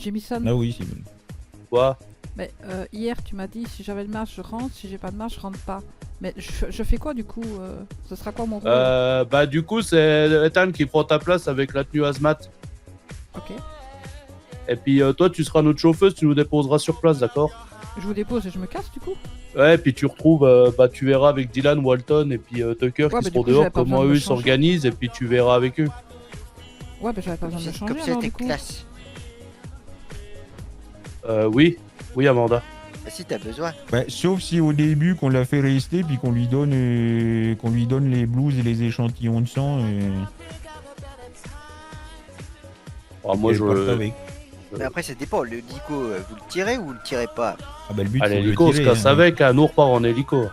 Jamison. Ah oui, c'est bon. Quoi? Mais hier, tu m'as dit si j'avais le masque, je rentre. Si j'ai pas de masque, je rentre pas. Mais je fais quoi du coup ce sera quoi mon rôle? Bah du coup c'est Ethan qui prend ta place avec la tenue hazmat. Ok. Et puis toi tu seras notre chauffeuse, tu nous déposeras sur place, d'accord? Je vous dépose et je me casse du coup? Ouais, puis tu retrouves, bah tu verras avec Dylan, Walton et puis Tucker Ouais, qui bah, seront du coup, j'avais dehors pas besoin comment de me eux changer. s'organisent et puis tu verras avec eux. Ouais, bah j'avais pas besoin de me changer Comme ça, alors t'es du coup. classe. Oui, oui Amanda. Bah, si t'as besoin. Bah, sauf si au début qu'on l'a fait rester puis qu'on lui donne les blues et les échantillons de sang. Ah, moi elle parte je... avec. Mais après, ça dépend. Le dico, vous le tirez ou vous le tirez pas? Ah bah le but À c'est de le l'hélico on se tirer, casse hein. avec, nous on repart en hélico.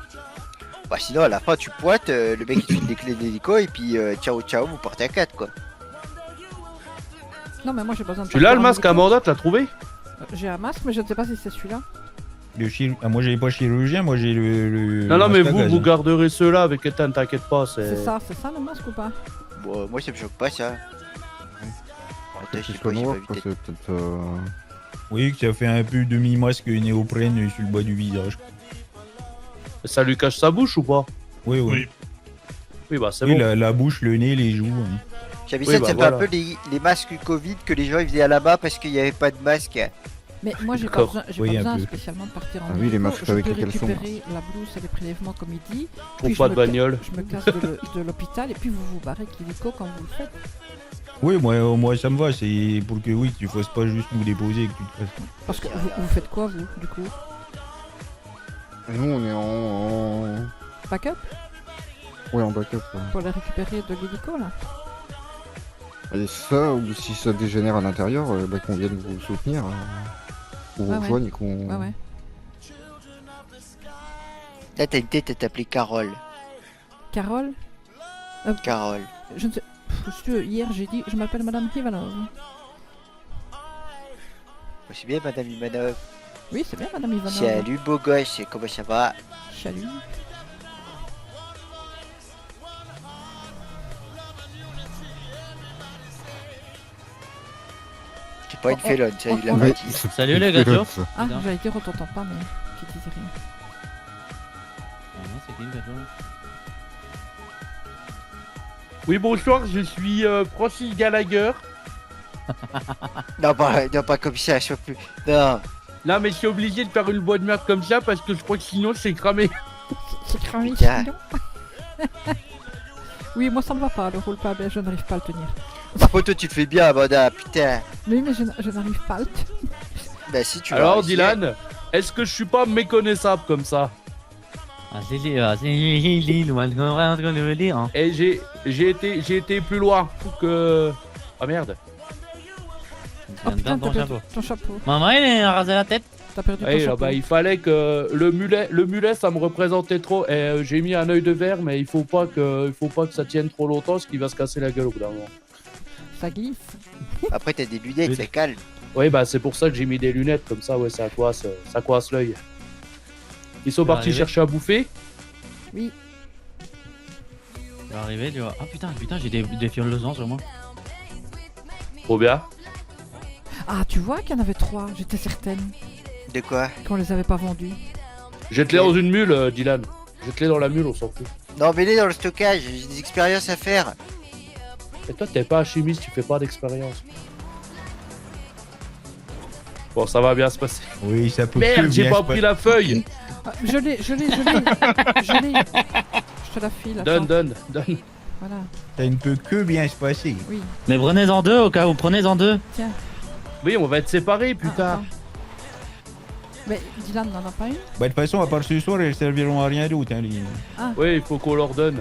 Bah, sinon, à la fin, tu pointes, le mec il te file les clés de l'hélico et puis ciao ciao, vous partez à 4 quoi. Non, mais moi j'ai pas besoin de Tu l'as le partir en masque hélico. Amanda, tu l'as trouvé? J'ai un masque, mais je ne sais pas si c'est celui-là. Ah, moi j'avais pas chirurgien, moi j'ai le Non, non, mais masque à gaz, vous hein. garderez ceux-là avec Ethan, t'inquiète pas. C'est ça le masque ou pas? Bon, moi ça me choque pas ça. Attends, je sais Qu'il pas, soit j'ai noir, pas quoi, vu c'est peut-être. Oui, que ça fait un peu demi-masque néoprène sur le bas du visage. Ça lui cache sa bouche ou pas? Oui, oui. Oui. Oui, bah c'est Oui, bon. la bouche, le nez, les joues. Hein. J'avais Oui, ça, bah, ça fait voilà. un peu les masques Covid que les gens ils faisaient à la main parce qu'il n'y avait pas de masque. Mais moi j'ai pas D'accord. besoin, Oui, pas un besoin peu. spécialement de partir en Ah oui, les hélico. masques Je avec peux les caleçons. récupérer la blouse et les prélèvements comme il dit. Pour Puis pas je de me ca- bagnole. Je me casse de l'hôpital et puis vous vous barrez avec l'hélico quand vous le faites. Oui, moi ça me va, c'est pour que oui, que tu fasses pas juste nous déposer et que tu te fasses. Parce que vous faites quoi vous du coup? Nous, on est en. Backup? Ouais, en backup. Ouais. Pour les récupérer de l'hélico là? Et ça, ou si ça dégénère à l'intérieur, bah, qu'on vienne vous soutenir. Qu'on vous Ouais, ouais. rejoigne et qu'on. Ouais, ouais. Là t'as une tête à t'appeler Carole. Carole? Carole. Je ne sais. Monsieur, hier j'ai dit je m'appelle Madame Ivanov. C'est bien Madame Ivanov. Oui, c'est bien Madame Ivanov. Salut beau gosse, comment ça va? Salut. C'est pas une félonne, ça il l'a oh, pas Ouais, dit. c'est Salut, les peut-être gâteaux. ça. Ah, Putain. j'allais dire on t'entend pas mais tu disais rien. C'est qui le gâteau là? Oui, bonsoir, je suis Francis Gallagher. Non, pas comme ça, je peux plus. Non. Là, mais je suis obligé de faire une voix de merde comme ça parce que je crois que sinon c'est cramé. C'est cramé, Putain. sinon. Oui, moi ça me va pas, le roleplay, je n'arrive pas à le tenir. Par contre, toi tu le fais bien, Amanda, putain. Oui, mais je n'arrive pas à le tenir. Bah si tu vas Alors, réussir. Dylan, est-ce que je suis pas méconnaissable comme ça? Ah, c'est loin de le lire. Hein. Et j'ai été plus loin que... Ah merde. Oh putain, Dans t'as ton perdu chapeau. ton chapeau. Maman, il est rasé la tête. T'as perdu ton Ouais, chapeau. bah, il fallait que le mulet ça me représentait trop et j'ai mis un œil de verre mais il faut pas que ça tienne trop longtemps parce qu'il va se casser la gueule au bout d'un moment. Ça glisse. Après t'as des lunettes, Oui. ça calme. Oui bah c'est pour ça que j'ai mis des lunettes comme ça ouais ça coince l'œil. Ils sont Ça va partis arriver. chercher à bouffer. Oui. Tu vas arriver, tu vois. Ah putain, j'ai des fiolosans sur moi. Trop bien. Ah, tu vois qu'il y en avait 3, j'étais certaine De quoi? qu'on les avait pas vendus. Jette-les dans une mule Dylan. Jette-les dans la mule on s'en fout. Non, mais les dans le stockage, j'ai des expériences à faire. Et toi t'es pas un chimiste, tu fais pas d'expérience. Bon ça va bien se passer. Oui, ça peut que Merde j'ai bien pas se pris passer. la feuille. Ah, je l'ai. Je te la file. attends. Donne. Voilà, Ça ne peut que bien se passer. oui. Mais prenez-en deux au cas où, prenez-en deux. Oui on va être séparés plus Ah, tard. attends. Mais Dylan n'en a pas une? Bah, de toute façon, à part ce soir, elles serviront à rien d'autre. Hein, les... Oui il faut qu'on leur donne.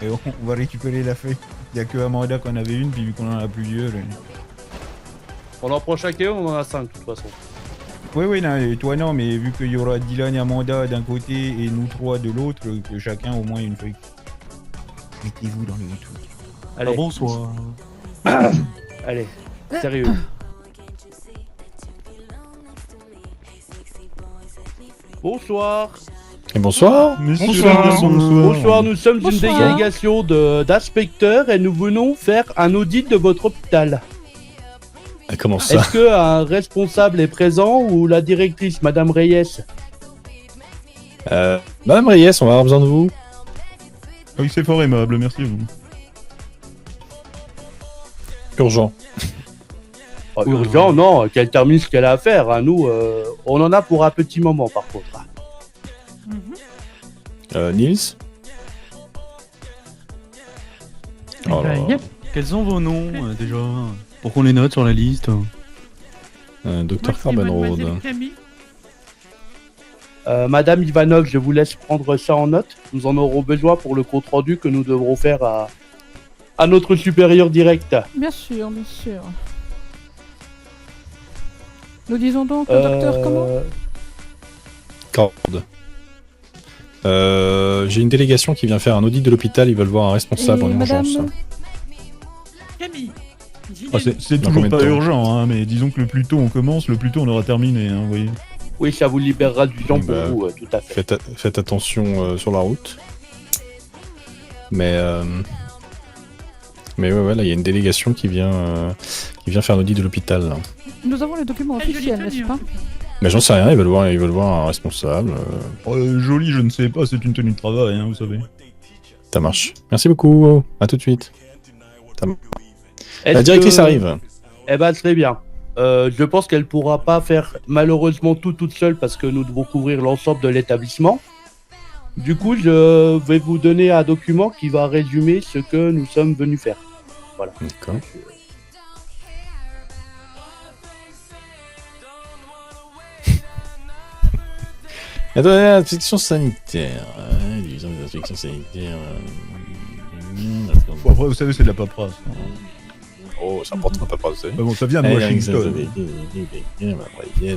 Et on va récupérer la feuille. Il n'y a que Amanda qu'on avait une, puis vu qu'on en a plusieurs. On en prend chacun, on en a 5 de toute façon. Oui, non, et toi non, mais vu qu'il y aura Dylan et Amanda d'un côté et nous trois de l'autre, que chacun au moins une feuille. Mettez-vous dans le truc. Allez, bonsoir. allez, sérieux. Bonsoir. Et bonsoir. Bonsoir, nous sommes une Bonsoir. délégation d'inspecteurs et nous venons faire un audit de votre hôpital. Comment ça? Est-ce que un responsable est présent ou la directrice, Madame Reyes? Madame Reyes, on va avoir besoin de vous. Oui, c'est fort aimable, merci à vous. Urgent. Oh, urgent, non, qu'elle termine ce qu'elle a à faire. Hein. Nous, on en a pour un petit moment, par contre. Nils? Oh là là. Yep. Quels sont vos noms déjà? Pour qu'on les note sur la liste. Dr. Farbenrode. Madame Ivanov, je vous laisse prendre ça en note. Nous en aurons besoin pour le compte rendu que nous devrons faire à notre supérieur direct. Bien sûr, bien sûr. Nous disons donc le docteur comment? Corde. J'ai une délégation qui vient faire un audit de l'hôpital, ils veulent voir un responsable Et en madame urgence. Camille. Ah, c'est Dans toujours combien de pas temps urgent, hein, mais disons que le plus tôt on commence, le plus tôt on aura terminé, hein, vous voyez. Oui, ça vous libérera du temps Oui, pour bah, vous, tout à fait. Faites attention sur la route. Mais ouais, là il y a une délégation qui vient faire un audit de l'hôpital. Là. Nous avons les documents officiels, n'est-ce pas? Mais j'en sais rien, ils veulent voir un responsable. Joli, je ne sais pas, c'est une tenue de travail, hein, vous savez. Ça marche. Merci beaucoup. À tout de suite. La Est-ce directrice que- arrive. Eh ben, très bien. Je pense qu'elle pourra pas faire malheureusement tout toute seule parce que nous devons couvrir l'ensemble de l'établissement. Du coup, je vais vous donner un document qui va résumer ce que nous sommes venus faire. Voilà. D'accord. Attendez, l'inspection sanitaire. Division des inspections sanitaires. Bon, après, vous savez, c'est de la paperasse. Oh, ça porte pas pas, vous savez. Bah bon, ça vient de Washington.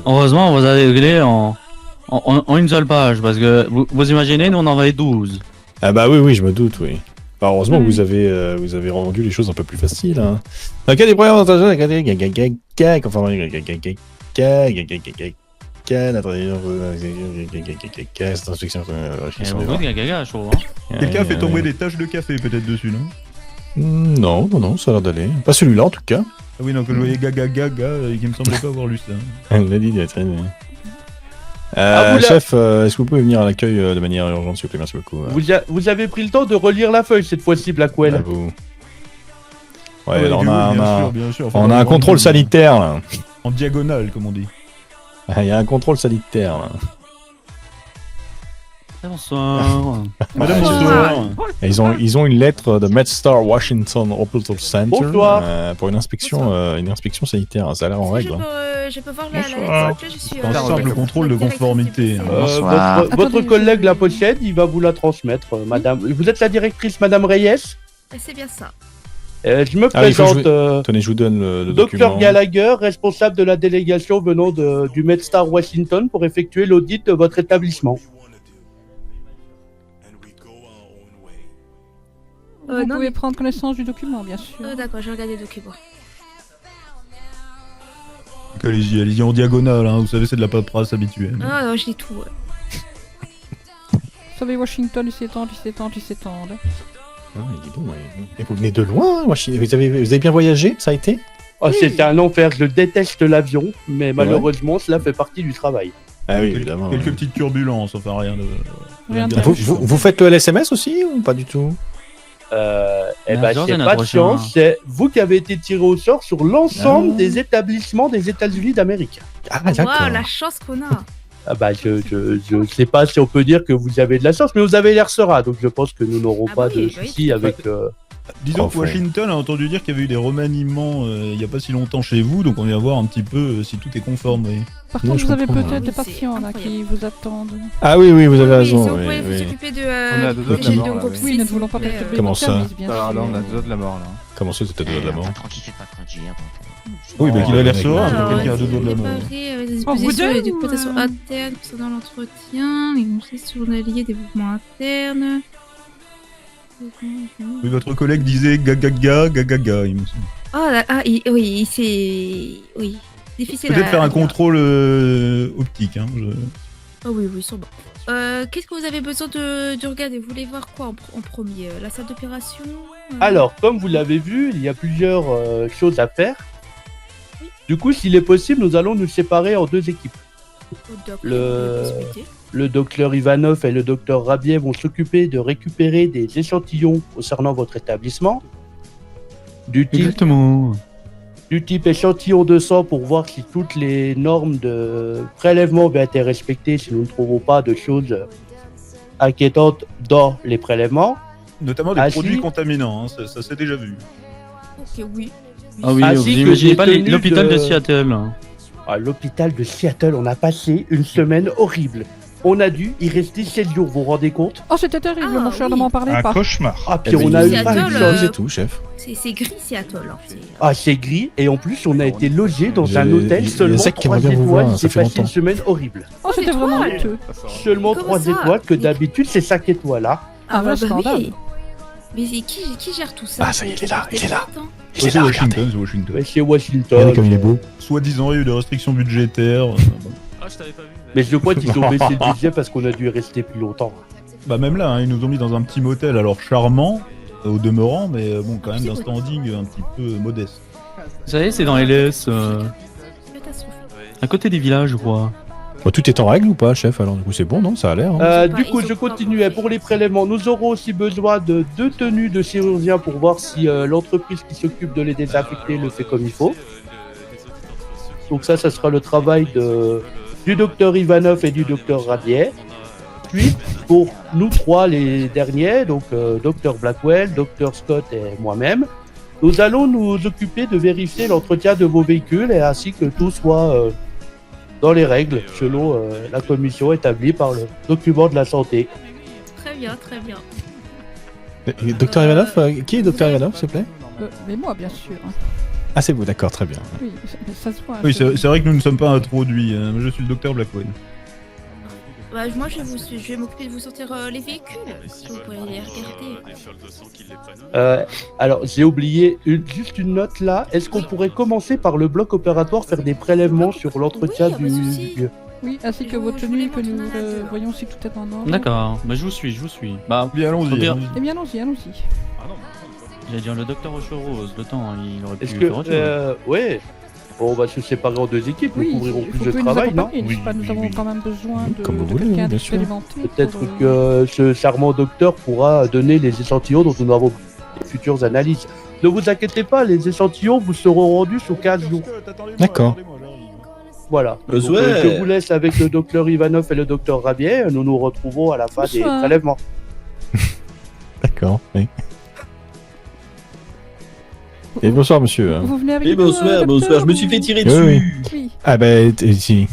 Heureusement, vous avez réglé en une seule page, parce que vous imaginez, nous on en avait 12. Ah bah oui, je me doute, oui. Bah, heureusement que Oui. vous avez rendu les choses un peu plus faciles. Hein. Dans le cas des problèmes enfin, cette inspection. Quelqu'un a fait tomber des taches de café peut-être dessus, non? Non, ça a l'air d'aller. Pas celui-là en tout cas. Ah oui, non, que je voyais gaga et qui me semblait pas avoir lu ça. Elle l'a dit, il a très bien. Ah, vous la- Chef, est-ce que vous pouvez venir à l'accueil de manière urgente, s'il vous plaît, merci beaucoup. Vous avez pris le temps de relire la feuille cette fois-ci, Blackwell. À vous. Ouais, Ouais, là, du coup, on bien a sûr, bien sûr. Faut un vraiment contrôle le- sanitaire là. En diagonale, comme on dit. Il y a un contrôle sanitaire là. Bonsoir. Madame, Bonsoir. bonsoir. Et ils ont une lettre de MedStar Washington Hospital Center Bonsoir. pour une inspection sanitaire. Ça a l'air en règle. Je peux voir la Bonsoir. lettre, je suis Un simple contrôle de conformité. hein. Bonsoir. Votre Attendez, collègue je- la possède, il va vous la transmettre, madame. Vous êtes la directrice, madame Reyes. C'est bien ça. Je me Ah oui, il faut présente, Tenez, je vous donne le Docteur document. Gallagher, responsable de la délégation venant du MedStar Washington pour effectuer l'audit de votre établissement. Vous non, pouvez mais- prendre connaissance du document, bien sûr. D'accord, je regarde les documents. Donc, allez-y en diagonale, hein. Vous savez, c'est de la paperasse habituelle. Ah non, je lis tout. Vous savez, Washington, ils s'étendent. Ah, il est bon, ouais. Et vous venez de loin, vous avez bien voyagé, ça a été? Oh, c'est un enfer, je déteste l'avion, mais malheureusement, cela fait partie du travail. Ah oui, Quel- évidemment. Quelques ouais. petites turbulences, enfin rien de. Rien de de- Vous faites le LSMS aussi ou pas du tout? Eh ben, George c'est est pas notre de chance, prochain. c'est vous qui avez été tiré au sort sur l'ensemble Ah. des établissements des États-Unis d'Amérique. Ah, Waouh, la chance qu'on a. Ah bah, je sais pas si on peut dire que vous avez de la chance, mais vous avez l'air serein, donc je pense que nous n'aurons Ah pas oui, de bah oui, soucis tout à avec. Disons que Enfin. Washington a entendu dire qu'il y avait eu des remaniements il y a pas si longtemps chez vous, donc on va voir un petit peu si tout est conforme. Oui. Par Non, contre, je vous avez comprends, peut-être oui. des C'est patients là qui incroyable. vous attendent. Ah oui, vous avez Oui, raison. si vous oui, pouvez vous oui. occuper de. On a deux autres de- morts, là, donc, oui. Oui, s'il ne vous voulons pas plaît, perturber Comment votre ça service, bien Alors sûr. là, on a deux autres de la mort là. Comment ça, c'était de la mort? Patron qui fait pas conduire. Oui, mais qu'il a l'air ouais, serein, Alors, donc quelqu'un a deux doigts de la mort. préparer des Oh, vous dispositions deux, et d'exploitation ou, interne concernant l'entretien, les conseils journaliers des mouvements internes. Oui, votre collègue disait gagaga, il me semble. Oh là, oui, c'est. Oui. Difficile Peut-être à faire un dire. contrôle optique. Hein, Ah oui, sûrement. Qu'est-ce que vous avez besoin de regarder? Vous voulez voir quoi en premier? La salle d'opération? Alors, comme vous l'avez vu, il y a plusieurs choses à faire. Du coup, s'il est possible, nous allons nous séparer en 2 équipes. D'accord, Le- il y a la possibilité. Le docteur Ivanov et le docteur Rabier vont s'occuper de récupérer des échantillons concernant votre établissement. Du Exactement. type échantillon de sang pour voir si toutes les normes de prélèvement ont bien été respectées, si nous ne trouvons pas de choses inquiétantes dans les prélèvements. Notamment des Ah, produits si. contaminants, hein, ça s'est déjà vu. Ok, oui. Ah oui, Ainsi vous que imaginez des pas tenues l'hôpital de de- Seattle. À l'hôpital de Seattle, on a passé une semaine horrible. On a dû y rester 7 jours, vous vous rendez compte? Oh, c'était terrible, Ah, mon cher, ne oui. m'en parlez pas. cauchemar. Ah, puis Eh ben, on a eu Seattle, pas une euh, chose. C'est tout, chef. C'est gris, Seattle. Hein. Ah, c'est gris, et en plus, on a été logé dans J'ai- un hôtel il y a seulement Zach qui 3 aimerait bien vous étoiles. voir, J'ai ça fait passé une longtemps. semaine horrible. Oh, c'était vraiment étoiles. honteux. Seulement Comment 3 ça? étoiles, que Mais- d'habitude, c'est 5 étoiles, hein. Ah, vrai bah scandale. oui. Mais qui gère tout ça? Ah, ça y est, il est là, il est là. C'est là, Washington, c'est Washington. Ouais, c'est Washington. Regardez comme il est beau. Soi-disant, il y a eu des restrictions budgétaires. Bon. Ah, je t'avais pas vu. Mais je crois qu'ils ont baissé le budget parce qu'on a dû y rester plus longtemps. Bah même là, hein, ils nous ont mis dans un petit motel, alors charmant, au demeurant, mais bon, quand même d'un standing un petit peu modeste. Vous savez, c'est dans LS, Catastrophique. à côté des villages, je crois. Bon, tout est en règle ou pas, chef? Alors, du coup, c'est bon, non? Ça a l'air. Hein. Ils ont Du pas- coup, ils je ont pas continuais. compris. Pour les prélèvements, nous aurons aussi besoin de 2 tenues de chirurgien pour voir si l'entreprise qui s'occupe de les désinfecter le fait comme il faut. Donc ça sera le travail du docteur Ivanov et du docteur Radier. Puis, pour nous 3, les derniers, donc docteur Blackwell, docteur Scott et moi-même, nous allons nous occuper de vérifier l'entretien de vos véhicules et ainsi que tout soit dans les règles selon la commission établie par le document de la santé. Très bien, très bien. Docteur Ivanov, qui est Docteur Ivanov, s'il vous plaît? Mais moi, bien sûr. Hein. Ah, c'est vous, d'accord, très bien. Oui, ça se voit. un Oui, peu. c'est vrai que nous ne sommes pas introduits. Hein. Je suis le docteur Blackwell. Bah, moi, je vais m'occuper de vous sortir les véhicules. Vous pourrez les regarder. Alors, j'ai oublié juste une note là. Est-ce qu'on pourrait commencer par le bloc opératoire, faire des prélèvements sur l'entretien Oui, pas de du souci. lieu? Oui, ainsi que Je votre vous tenue, les que nous montre tout à l'heure. voyons si tout est en ordre. D'accord, bah je vous suis. Bah, Bien, allons-y. Bien. allons-y. Eh bien, allons-y, allons-y. j'allais dire le docteur aux cheveux roses, le temps, il aurait pu Est-ce faire autre chose. que. Ouais. Bon, on va se séparer en 2 équipes, nous Oui, couvrirons il plus faut de que nous travail, non? accompagner, n'est-ce pas? Nous avons quand même besoin de, Comme vous de voulez, quelqu'un bien sûr. d'expérimenté. Peut-être pour, que ce charmant docteur pourra donner les échantillons dont nous avons les futures analyses. Ne vous inquiétez pas, les échantillons vous seront rendus sous 15 jours. D'accord. Voilà. Donc, Ouais. je vous laisse avec le docteur Ivanov et le docteur Rabier. Nous nous retrouvons à la fin des Bonsoir. prélèvements. D'accord, oui. Et bonsoir, monsieur. Vous venez avec Et nous, bonsoir, docteur, bonsoir, je me suis ou- fait tirer Oui, dessus. Oui. Ah, bah, si.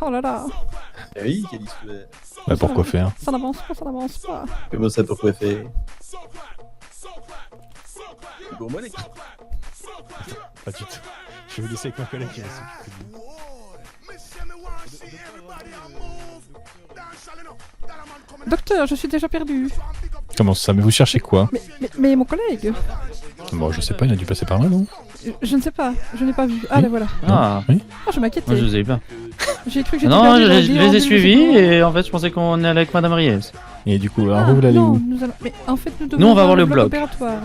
Oh là là. Ah oui, quelle histoire. Bah, pourquoi faire? Ça n'avance pas, ça n'avance pas. Comment ça, pourquoi faire? C'est pour moi, les Pas du tout. Je vais vous laisser avec ma collègue qui va s'occuper de vous. Docteur, je suis déjà perdu. Comment ça? Mais vous cherchez quoi? Mais mon collègue, Bon, je sais pas, il a dû passer par là, non? je ne sais pas, je n'ai pas vu. Ah, Oui. là voilà. Ah, Oui. Ah, je m'inquiétais. moi je vous avais pas. J'ai cru que j'étais Non, perdu je dans le les ai déambule, suivis je sais et en fait je pensais qu'on allait avec Madame Ries. Et du coup, pas. alors vous allez non, où? nous allons... Mais en fait, nous devons Nous, on va voir le bloc bloc. opératoire.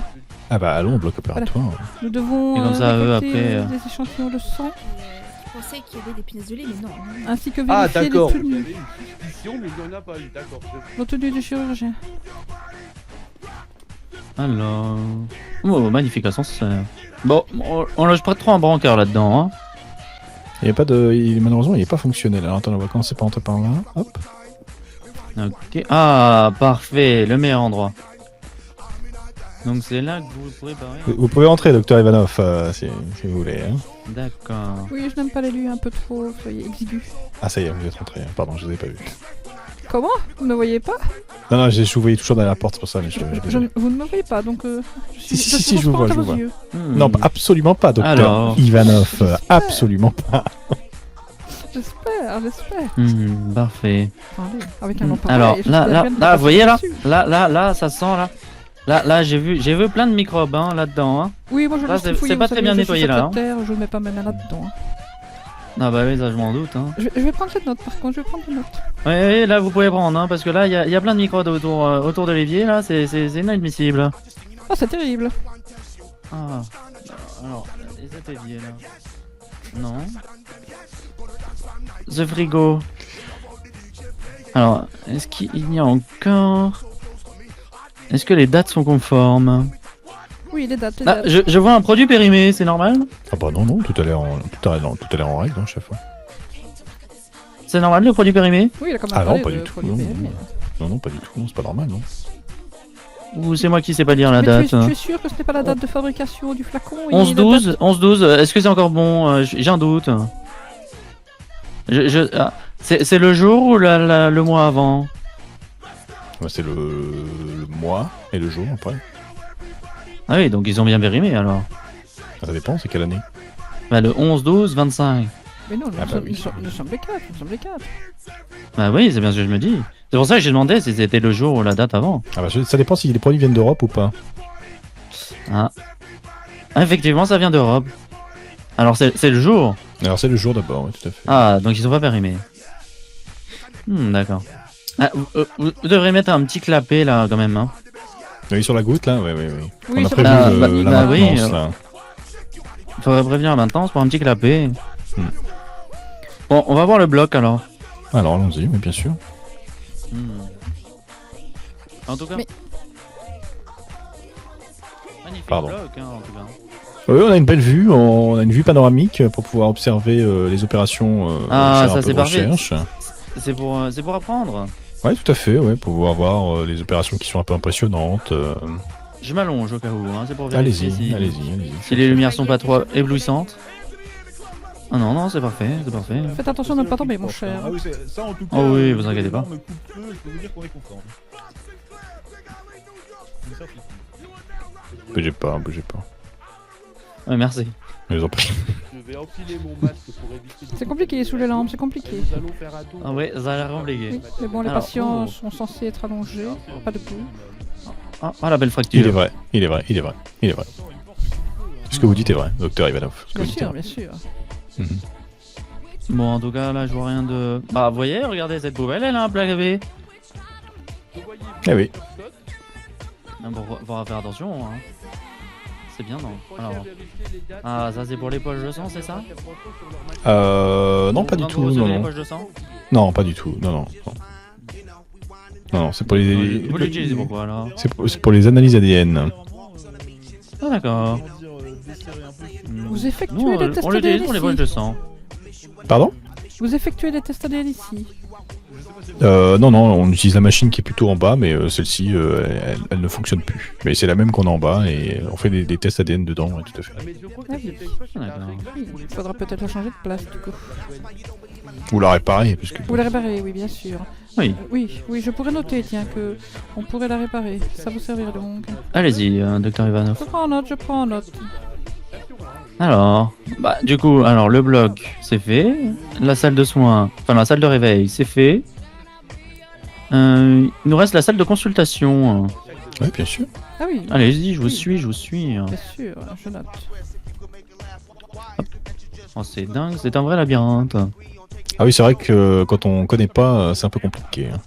Ah bah, allons au bloc opératoire. Nous devons Et comme ça, eux, récolter, après, des échantillons de sang, Je pensais qu'il y avait des punaises de lit, mais non. ainsi que Ah, vérifier d'accord. les Vous avez tenues. une suspicion, mais il n'y en a pas eu. D'accord. Vos tenues de chirurgien. Alors. Oh, magnifique ascenseur. Bon, on loge pas trop un brancard là-dedans, hein. Il y a pas de... Malheureusement, il est pas fonctionnel. Alors attends, on va commencer par entrer par là. Hop. Ok. Ah, parfait, le meilleur endroit. Donc c'est là que vous pourrez parler. Vous pouvez entrer, docteur Ivanov, si vous voulez. Hein. D'accord. Oui, je n'aime pas les lieux un peu trop exigus. Ah, ça y est, vous êtes rentré. Pardon, je vous ai pas vu. Comment? Vous ne me voyez pas? Non, je vous voyais toujours derrière la porte, c'est pour ça, mais Vous ne me voyez pas, donc Si, je vous vois, je vous vois. Hmm. Non, absolument pas, docteur Alors. Ivanov. Absolument pas. J'espère. Parfait. Attendez, avec un nom pareil, Alors, j'espère là, bien ne là, pas vous voyez là, passer dessus. là, ça sent là. Là, j'ai vu plein de microbes hein, là-dedans. Hein. Oui, moi je Là, laisse c'est fouiller, pas vous très savez, bien je suis nettoyé, là, hein. secrétaire, je ne mets pas mes mains là-dedans. Hein. Ah bah oui, ça je m'en doute. Hein. Je vais prendre cette note par contre, je vais prendre une note. Oui, là vous pouvez prendre, hein, parce que là il y a plein de microbes autour de l'évier, là, c'est inadmissible. Ah, c'est terrible. Ah, alors, Et cet évier là? Non. The frigo. Alors, est-ce qu'il y a encore... Est-ce que les dates sont conformes? Oui, les dates. Ah, je vois un produit périmé, c'est normal? Ah bah non, tout a l'air en règle, hein, chaque fois. C'est normal le produit périmé? Oui, il a quand même Ah non, parlé pas de du tout. produits Non, périmés. non, pas du tout, non, c'est pas normal, non. Ou c'est moi qui sais pas lire la Mais date? tu es sûr que ce n'est pas la date de fabrication du flacon et 11-12, 11-12, est-ce que c'est encore bon? J'ai un doute. C'est le jour ou le mois avant? Bah, c'est le mois et le jour après. Ah oui, donc ils ont bien périmé alors. Ah, ça dépend, c'est quelle année? Bah le 11-12-25. Mais non, Ah bah oui. nous sommes les 4, nous sommes les 4. Bah oui, c'est bien ce que je me dis. C'est pour ça que j'ai demandé si c'était le jour ou la date avant. Ah bah ça dépend si les produits viennent d'Europe ou pas. Ah. Ah, effectivement, ça vient d'Europe. Alors c'est le jour. Alors c'est le jour d'abord, oui, tout à fait. Ah, donc ils ont pas périmé. D'accord. Ah, vous devrez mettre un petit clapet là quand même. Hein. Oui, sur la goutte là, oui. Oui, On a sur prévu la- la bah oui, maintenance là. Faudrait prévenir maintenant pour un petit clapet. Hmm. Bon, on va voir le bloc alors. Alors allons-y, oui, bien sûr. En tout cas. Mais- Magnifique Pardon. bloc, hein, en tout cas. Oui, on a une belle vue, on a une vue panoramique pour pouvoir observer les opérations. Ah, faire ça, un peu c'est de parfait. recherche. C'est pour apprendre. Ouais, tout à fait, ouais, pour pouvoir voir les opérations qui sont un peu impressionnantes. Je m'allonge au cas où, hein, c'est pour vérifier Allez-y, si, allez-y. si les lumières sont pas trop éblouissantes. Ah non, c'est parfait, c'est parfait. Faites attention de ne pas tomber, mon cher. Ah oui, ça en tout cas. Oh oui, vous inquiétez pas. On me coupe feu, je peux vous dire qu'on est content. Bougez pas. Ouais, merci. Je vous en prie. Je vais enfiler mon masque pour éviter. C'est compliqué sous les lampes, c'est compliqué. Nous allons faire un tour. Ah ouais, ça a l'air compliqué. Oui, mais bon, les Alors, patients oh. sont censés être allongés, pas debout. Ah, la belle fracture. Il est vrai. Ce que vous dites est vrai, docteur Ivanov. Ce que Bien vous dites est sûr, vrai. bien sûr. Mhm. Bon, en tout cas, là, je vois rien de... Bah, vous voyez, regardez cette poubelle, elle a un plaqué. Eh oui. Faut faire attention, hein. C'est bien, non? Alors... Ah, ça c'est pour les poches de sang, c'est ça? Non, pas du Quand tout, vous recevez les non. poches de sang? Non, pas du tout, non. Non, c'est pour les... Vous l'utilisez pourquoi, alors? C'est pour les analyses ADN. Ah, d'accord. Vous effectuez Nous, les tests on l'utilise ADN pour les poches ici. de sang. Pardon? Vous effectuez les tests ADN ici. Non, on utilise la machine qui est plutôt en bas, mais celle-ci, elle ne fonctionne plus. Mais c'est la même qu'on a en bas, et on fait des tests ADN dedans, ouais, tout à fait. Ah oui. Oui, il faudra peut-être la changer de place, du coup. Ou la réparer, puisque... Vous la réparer, oui, bien sûr. Oui. Oui, je pourrais noter, tiens, que on pourrait la réparer. Ça vous servirait donc. Allez-y, docteur Ivanov. Je prends note. Alors, bah, du coup, alors, le bloc, c'est fait. La salle de soins, enfin, la salle de réveil, c'est fait. Il nous reste la salle de consultation. Oui, bien sûr. Ah oui, Allez-y, je vous Oui. suis. bien sûr, je note. Oh, c'est dingue, c'est un vrai labyrinthe. Ah oui, c'est vrai que quand on connaît pas, c'est un peu compliqué. Hein.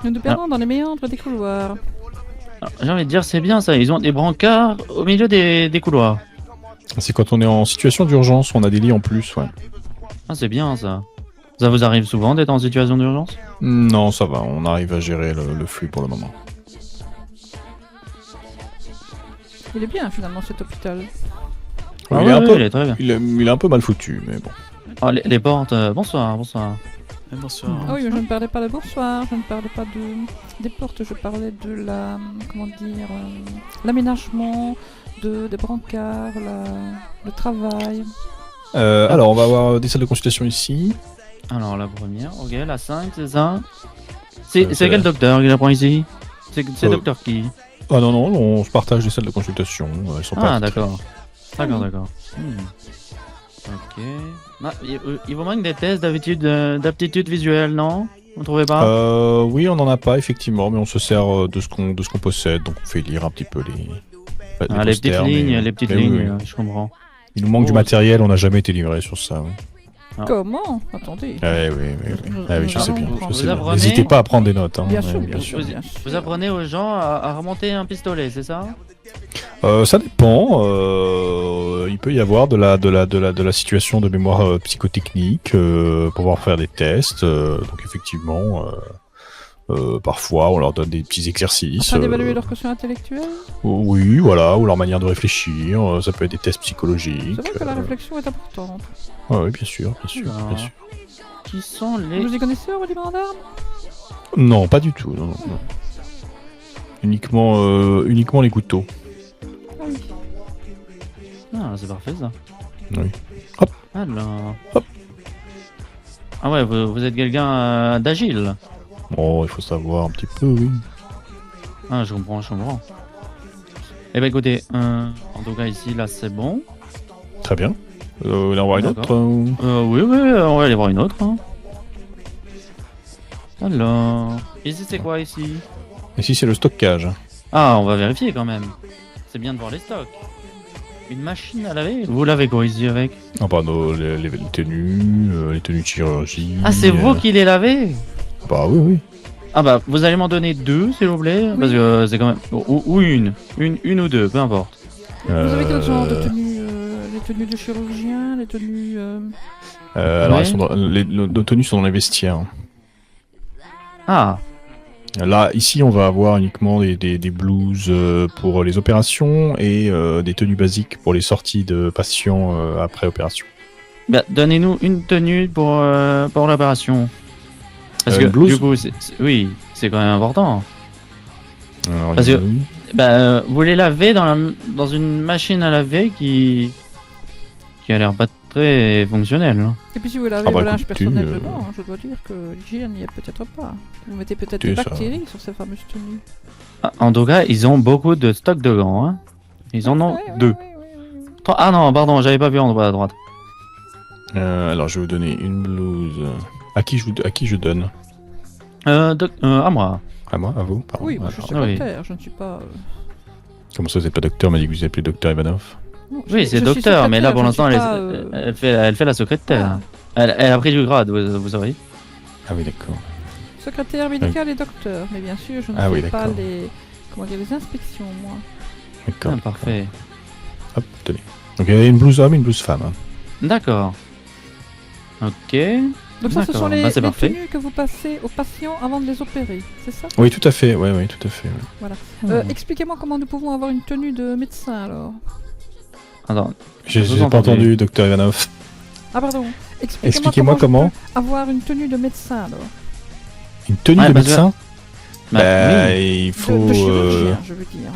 Nous nous perdons dans les méandres des couloirs. Alors, j'ai envie de dire, c'est bien ça, ils ont des brancards au milieu des couloirs. C'est quand on est en situation d'urgence, on a des lits en plus, ouais. Ah, c'est bien ça. Ça vous arrive souvent d'être en situation d'urgence? Non, ça va, on arrive à gérer le flux pour le moment. Il est bien, finalement, cet hôpital. il, Ah est ouais, un ouais, peu, il est très bien. il est un peu mal foutu, mais bon. Ah, les portes, bonsoir. Bonsoir. Ah oui, mais je ne parlais pas de bonsoir, je ne parlais pas des portes, je parlais de la... comment dire... l'aménagement des brancards, le travail. Alors, on va avoir des salles de consultation ici. Alors, la première, ok, la 5, c'est ça? C'est c'est quel la- docteur qui la prend ici? C'est Euh, docteur qui? Ah non, on se partage des salles de consultation. Elles sont pas Ah, d'accord. D'accord. Ok. Ah, il vous manque des tests d'aptitude visuelle, non? Vous trouvez pas? Oui, on en a pas effectivement, mais on se sert de ce qu'on possède, donc on fait lire un petit peu les Ah, les petites posters, lignes, mais oui. je comprends. Il nous manque du matériel, on n'a jamais été livré sur ça. Oui. Ah. Comment? Attendez. Oui, je sais bien. Vous je sais bien. apprenez- N'hésitez pas à prendre des notes. Hein. Bien Ouais, sûr, bien bien sûr. sûr. Vous apprenez aux gens à remonter un pistolet, c'est ça? Ça dépend. Il peut y avoir de la situation de mémoire psychotechnique pour pouvoir faire des tests. Donc effectivement, parfois on leur donne des petits exercices. Afin d'évaluer leur quotient intellectuel. Oui, voilà, ou leur manière de réfléchir. Ça peut être des tests psychologiques. C'est vrai que la réflexion est importante. Oui, bien sûr, bien sûr, Alors. bien sûr. Qui sont les... Vous y connaissez au rudiment d'armes? Non, pas du tout. Non, non, non. Uniquement les couteaux. Ah oui. Ah, c'est parfait ça. Oui. Alors... Hop. Ah ouais, vous êtes quelqu'un d'agile. Bon, il faut savoir un petit peu, oui. Ah, je comprends, je comprends. Eh ben écoutez, en tout cas ici, là, c'est bon. Très bien. Là, on va voir une D'accord. autre. Oui, on va aller voir une autre. Hein. Alors... Ici, c'est quoi ici? Ici, c'est le stockage. Ah, on va vérifier quand même. C'est bien de voir les stocks. Une machine à laver? Vous lavez quoi ici avec? Ah bah, les tenues de chirurgie. Ah, c'est vous qui les lavez? Bah oui, oui. Ah bah, vous allez m'en donner 2, s'il vous plaît, parce que c'est quand même... Ou une ou deux, peu importe. Vous avez quel genre de tenue? Les tenues de chirurgien, les tenues... Alors, Ouais. nos tenues sont dans les vestiaires. Ah, Là, ici, on va avoir uniquement des blouses pour les opérations et des tenues basiques pour les sorties de patients après opération. bah, donnez-nous une tenue pour l'opération. Parce que, une blouse du coup, oui, c'est quand même important. Alors, Parce que- oui. Bah, vous les lavez dans une machine à laver qui a l'air pas très fonctionnelle. Hein. Et puis si vous lavez Ah bah, le linge écoute, personnel tu, dedans, je dois dire que l'hygiène n'y est peut-être pas. Vous mettez peut-être Tu des ça. bactéries sur ces fameuses tenues. Ah, en tout cas, ils ont beaucoup de stock de gants. Hein. Ils en ont Ouais, ouais, 2. ouais, ouais, ouais. Ah non, pardon, j'avais pas vu en bas à droite. Alors, je vais vous donner une blouse. À qui je donne? À moi. À moi? À vous? Pardon. Oui, moi je Alors, suis oui. secrétaire, je ne suis pas... Comment ça, vous n'êtes pas docteur? m'a dit que vous appelez docteur Ivanov. Non, Oui, je c'est suis docteur, mais là pour secrétaire, l'instant, je ne suis pas, elle fait la secrétaire. Elle a pris du grade, vous savez. Ah oui, d'accord. secrétaire médical et docteur, mais bien sûr, je ne Ah oui, fais pas d'accord. les inspections, moi. D'accord. Ah, parfait. Hop, tenez. Donc, il y a une blouse homme et une blouse femme. Hein. D'accord. Ok. Donc ça, ce D'accord, sont les, bah, c'est les parfait. tenues que vous passez aux patients avant de les opérer, c'est ça? Oui, tout à fait. Oui, tout à fait. Ouais. Expliquez-moi comment nous pouvons avoir une tenue de médecin, alors. Attends, J'ai vous pas entendez. entendu, docteur Ivanov. Ah pardon, Expliquez-moi je comment. peux avoir une tenue de médecin, alors. Une tenue Ouais, de parce que- médecin? bah, oui. Il De faut. chirurgien, je veux dire.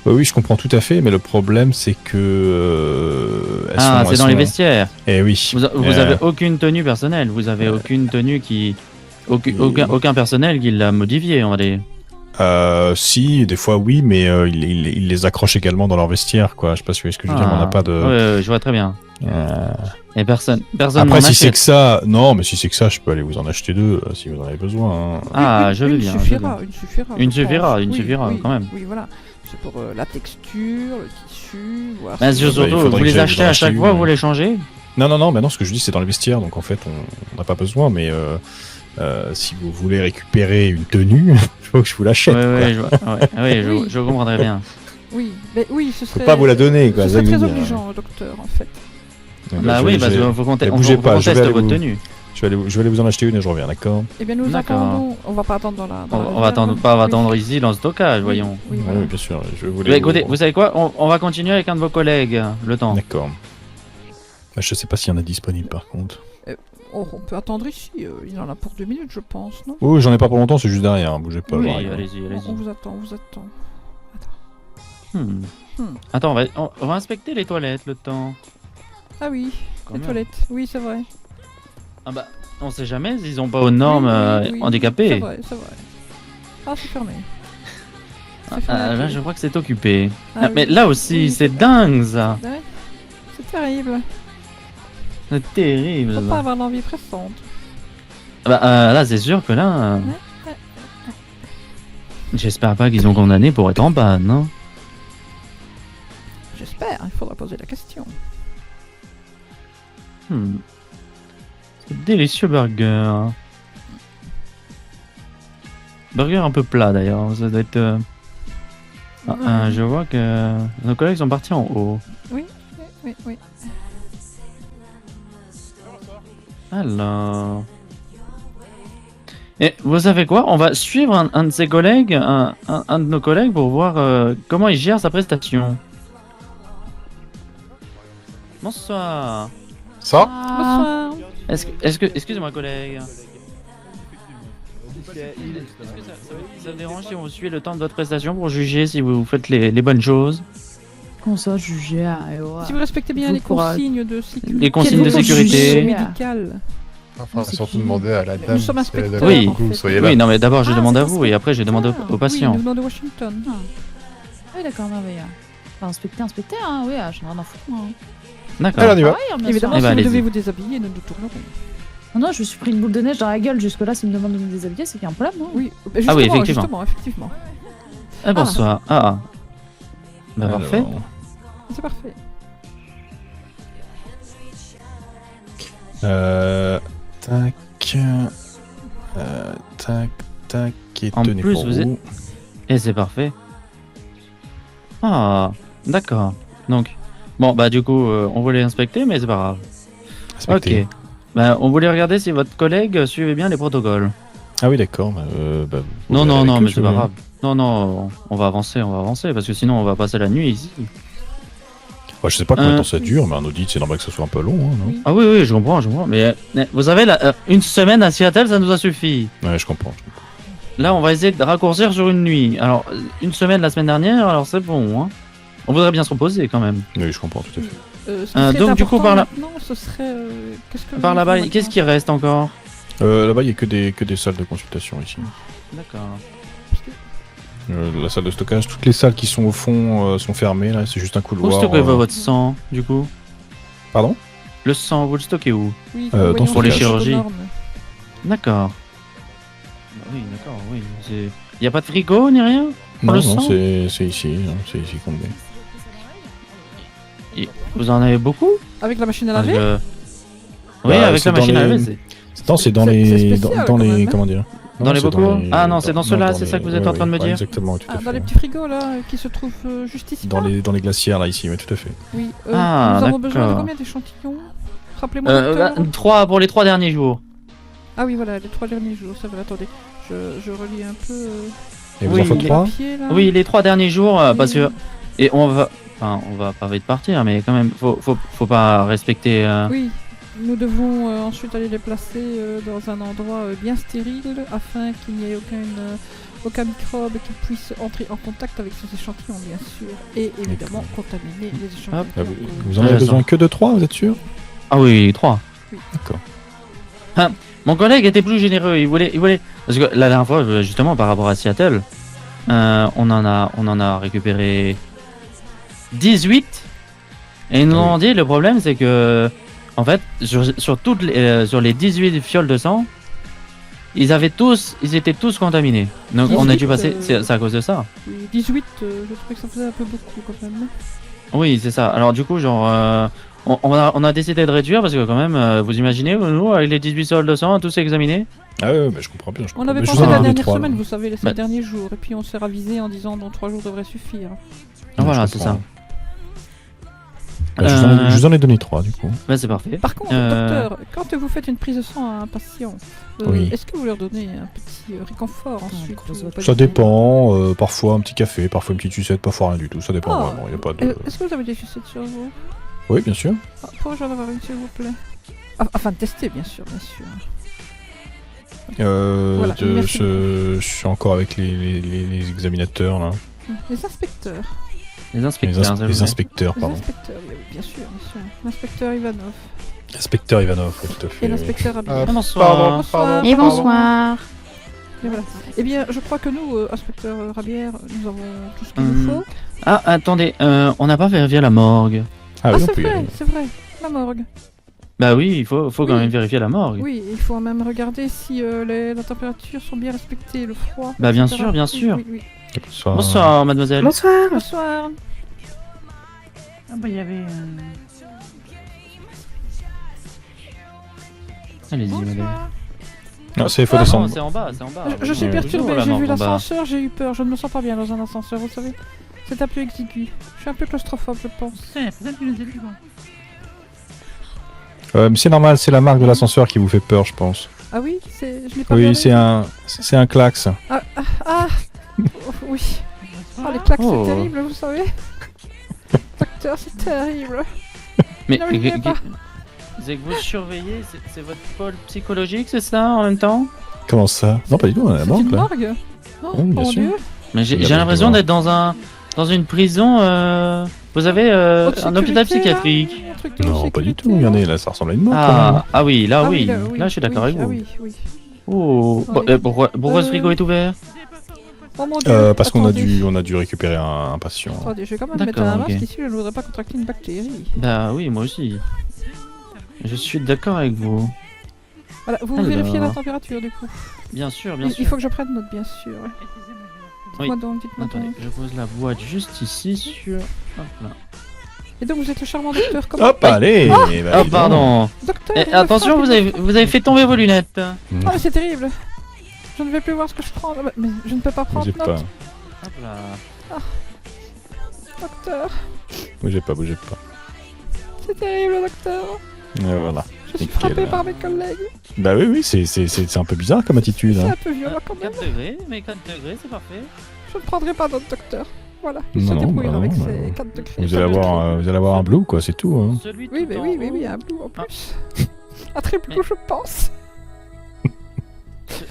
Oui, je comprends tout à fait, mais le problème, c'est que. Ah, c'est dans les vestiaires. Eh oui. Vous avez aucune tenue personnelle. Vous avez aucune tenue qui. Aucun personnel qui l'a modifié, on va dire. Si, des fois oui, mais ils les accrochent également dans leur vestiaire, quoi. Je sais pas si vous voyez ce que je veux dire, mais on n'a pas de. Ouais, je vois très bien. Et personne Après, n'en si c'est achète. que ça, non, mais si c'est que ça, je peux aller vous en acheter 2 si vous en avez besoin. Hein. Ah, Une- je veux une bien. Suffira, une suffira. Une je pense. suffira, une Oui, suffira, oui, quand même. Oui, voilà. C'est pour la texture, le tissu, voir. Bah, si- surtout, il faudrait vous que les j'aille achetez vous en à chaque acheter fois, une. vous les changez. Non, mais non, ce que je dis, c'est dans les vestiaires, donc en fait, on n'a pas besoin, mais si vous voulez récupérer une tenue, il faut que je vous l'achète. Ouais, quoi. ouais, je comprendrais bien. Oui, mais oui, ce Faut serait. pas vous la donner, quoi. Ce ça serait que je très veux dire. obligeant, docteur, en fait. Bah oui, parce qu'il faut qu'on Mais on bougez faut pas, qu'on je vais teste aller votre vous- tenue. Je vais aller vous en acheter une et je reviens, d'accord? Eh bien, nous D'accord. attendons. On va pas attendre dans la. On va attendre, pas attendre ici dans le stockage, voyons. Oui, Oui, voilà. bien sûr. Je voulais Bah, écoutez, vous savez quoi, on va continuer avec un de vos collègues, le temps. D'accord. Bah, je sais pas s'il y en a disponible par contre. Oh, on peut attendre ici. Il en a pour 2 minutes, je pense, non? Oh, j'en ai pas pour longtemps, c'est juste derrière, hein, bougez pas. Oui, j'arrive. allez-y, On allez-y. vous attend, on vous attend. Attends, on va inspecter les toilettes le temps. Ah oui, Quand les même. toilettes. Oui, c'est vrai. Ah bah, on sait jamais s'ils ont pas aux normes Oui, oui, oui, handicapées. C'est vrai, c'est vrai. Ah, c'est fermé. C'est fermé. Ah, là, je crois que c'est occupé. Ah Ah, mais oui. là aussi, Oui, c'est dingue ça. Ouais. C'est terrible. C'est terrible. Faut pas avoir l'envie pressante. Ah bah, là, c'est sûr que là. Ouais. J'espère pas qu'ils ont condamné pour être en panne, hein. J'espère, il faudra poser la question. C'est délicieux burger. Burger un peu plat d'ailleurs, ça doit être. Je vois que nos collègues sont partis en haut. Oui. Alors... Et vous savez quoi? On va suivre un de ses collègues, un de nos collègues pour voir comment il gère sa prestation. Bonsoir. Ça Bonsoir. Excusez-moi collègue. Est-ce que ça vous dérange si on suit le temps de votre prestation pour juger si vous faites les bonnes choses? Comment ça, juger Si vous respectez bien Vous les pourrez- consignes de sécurité. Les consignes de Quel sécurité. juger médicales. Enfin, c'est surtout qui demander à la dame. Nous sommes si elle est inspecteurs. d'accord Oui. pour que vous en fait. soyez là. Oui, non mais d'abord je Ah, demande c'est à pour vous ça. et après je demande aux Oui, patients. nous venons de Washington. Ah. Oui, d'accord, merveilleux. Enfin, inspecter, hein, oui, j'en ai rien à foutre, moi. D'accord. Allez, on y va. Ah ouais, bien Évidemment, Eh sûr. ben, si vous allez-y. devez vous déshabiller, nous nous tournerons. Non, je me suis pris une boule de neige dans la gueule. Jusque-là, s'il me demande de me déshabiller, c'est qu'il y a un problème, non? Oui, Ah oui, effectivement. effectivement. Ah, bonsoir. Ah. Bah Alors, parfait. C'est parfait. Tac. Tac. Et En tenez plus, pour vous êtes- Et c'est parfait. Ah, d'accord. Donc, bon bah du coup, on voulait inspecter, mais c'est pas grave. Respectez. Ok. Bah, on voulait regarder si votre collègue suivait bien les protocoles. Ah oui, d'accord. Vous Non, verrez non, avec non, eux, mais si c'est vous pas voulez. grave. Non, non, on va avancer, parce que sinon on va passer la nuit ici. Ouais, je sais pas combien de temps ça dure, mais un audit, c'est normal que ce soit un peu long, hein, non? Ah oui, oui, je comprends. Mais vous savez, une semaine à Seattle, ça nous a suffi. Ouais, je comprends. Là, on va essayer de raccourcir sur une nuit. Alors, une semaine la semaine dernière, alors c'est bon. Hein. On voudrait bien se reposer quand même. Oui, je comprends tout à fait. Ce qui serait donc, du coup, important par là- maintenant, ce serait... qu'est-ce que Par nous là-bas, faisons qu'est-ce qui reste encore? Là-bas, il n'y a que des salles de consultation ici. D'accord. La salle de stockage, toutes les salles qui sont au fond sont fermées, là, c'est juste un Où couloir. stockez-vous votre sang, du coup? Pardon? Le sang, vous le stockez où? Oui, dans voyons pour les les chirurgies. normes. D'accord. Oui, d'accord, oui. Y a pas de frigo ni rien? Non, le non, sang c'est ici, hein, c'est ici qu'on est. Vous en avez beaucoup? Avec la machine à Parce laver que- Oui, Bah, avec c'est la dans machine à les- laver. Non, c'est dans c'est les. spécial, Dans quand les. même, hein. Comment dire? Dans Non, les c'est bocaux les- Ah non, c'est dans ceux-là, dans c'est les- ça que vous êtes ouais, en train de me ouais, dire. Exactement, tout à fait. Dans les petits frigos là, qui se trouvent juste ici. Dans là. les glacières, là, ici, oui, tout à fait. Oui. Ah, nous avons besoin de d'accord. combien d'échantillons? Rappelez-moi. docteur. 3 pour les 3 derniers jours. Ah oui, voilà, les 3 derniers jours. Ça va. Attendez, je relis un peu. Et vous Oui, en faites les 3? papiers, là. Oui, les 3 derniers jours, parce Oui. que... Et on va pas vite partir, mais quand même, faut pas respecter... Oui, nous devons ensuite aller les placer dans un endroit bien stérile afin qu'il n'y ait aucun microbe qui puisse entrer en contact avec ces échantillons, bien sûr, et évidemment contaminer les échantillons. Hop. Ah, vous en avez besoin que de 3, vous êtes sûr? Ah oui, 3. Oui. D'accord. Ah, mon collègue était plus généreux, il voulait... Parce que la dernière fois, justement, par rapport à Seattle, on en a récupéré 18. Et ils nous ont dit, le problème, c'est que... En fait, sur les 18 fioles de sang, ils étaient tous contaminés. Donc on a dû 18, passer, c'est à cause de ça. Oui, 18, je trouvais que ça faisait un peu beaucoup quand même. Oui, c'est ça. Alors du coup, genre, on a décidé de réduire parce que quand même, vous imaginez, nous, avec les 18 fioles de sang, tous examinés. Ah ouais, bah, je comprends bien. On avait Mais je pensé vous en la ai dernière trois, semaine, là. vous savez, les 5 Bah. derniers jours, et puis on s'est ravisé en disant non, 3 jours devraient suffire. Voilà, je c'est comprends. ça. Bah, je vous en ai donné 3, du coup. Bah, c'est parfait. Par contre, docteur, quand vous faites une prise de sang à un patient, Oui. est-ce que vous leur donnez un petit réconfort ensuite ou pas Ça du tout dépend, parfois un petit café, parfois une petite sucette, parfois rien du tout, ça dépend Ah. vraiment, y a pas de... Est-ce que vous avez des sucettes sur vous? Oui, bien sûr. Pourrais-je en avoir une, s'il vous plaît? Afin de tester, bien sûr, bien sûr. Voilà, merci je suis encore avec les examinateurs, là. Les inspecteurs. Les inspecteurs, s'il vous Les plaît. inspecteurs, Les pardon. inspecteurs, oui, bien sûr, bien sûr. L'inspecteur Ivanov Inspecteur Ivanov, oui, tout à fait. et l'inspecteur Abel. Ah, Bonsoir. Bonsoir. Et bonsoir. Et voilà. Eh bien, je crois que nous, inspecteur Rabière, nous avons tout ce qu'il nous faut. Ah, attendez, on n'a pas vérifié la morgue. Ah Ah, oui, on c'est peut y vrai, aller. c'est vrai. La morgue. Bah oui, il faut quand Oui. même vérifier la morgue. Oui, il faut même regarder si la température sont bien respectées, le froid. Bah, bien etc. sûr, bien Oui, sûr. oui, oui. Bonsoir. Bonsoir, mademoiselle. Bonsoir. Bonsoir. Ah bah il y avait... Allez-y, madame. Ah, il faut Ah, descendre. C'est en bas, c'est en bas. Je suis Ouais. perturbée, Bonjour, la j'ai vu morgue en bas. l'ascenseur, j'ai eu peur, je ne me sens pas bien dans un ascenseur, vous savez. C'est un peu exigu. Je suis un peu claustrophobe, je pense. Peut-être qu'il nous est plus bon. Mais c'est normal, c'est la marque de l'ascenseur qui vous fait peur, je pense. Ah oui, je l'ai pas Oui, regardé. c'est un klax. Ah oui. Oh, les claques, Oh. c'est terrible, vous savez. Docteur, c'est terrible. Mais Non, mais je l'ai pas. c'est que vous surveillez, c'est votre pôle psychologique, c'est ça en même temps? Comment ça? Non, pas du tout, on est à la C'est banque une là. morgue. Oh, Oui, bien mon sûr. Dieu. Mais j'ai Il a j'ai pas l'impression de d'être dans une prison. Vous avez un Haute hôpital sécurité, là, psychiatrique. un truc de Non, haute pas du sécurité, tout, là. regardez, là ça ressemble à une morgue quand même. Ah oui, là Ah oui. là, Là, je suis d'accord avec ah vous. oui, oui. Oh, Oui. pourquoi ce frigo est ouvert? Oh mon Dieu. Parce qu'on a attendez. on a dû récupérer un patient. Attendez, je vais quand même D'accord, mettre un ok. masque ici, je ne voudrais pas contracter une bactérie. Bah oui, moi aussi. Je suis d'accord avec vous. Voilà, vous Alors. vérifiez la température du coup. Bien sûr, bien Il sûr. faut que je prenne note, bien sûr. Oui. Dites-moi donc, dites-moi Attendez, donc. je pose la boîte juste ici sur. Hop là. Et donc vous êtes le charmant docteur, comment? Hop, allez bah, Oh, dis donc. pardon. Docteur, Eh, il me attention, frappe, il me vous avez fait tomber vos lunettes. Ah mais c'est terrible. Je ne vais plus voir ce que je prends. Ah, mais je ne peux pas prendre Bougez note. pas, Hop là. Docteur, bougez pas. c'est terrible, docteur. Voilà. Je suis Nickel. frappé par mes collègues. Bah oui, c'est un peu bizarre comme attitude. C'est Hein. un peu violent quand même. 4 degrés, mais 4 degrés, c'est parfait. Je ne prendrai pas d'autre docteur. Voilà, il se Non, débrouille bah avec non, ses bah 4 degrés. Vous allez avoir un blue, quoi, c'est tout. Hein. Celui Oui, tout mais en oui, haut. un blue en Ah. plus. Un très blue, je pense.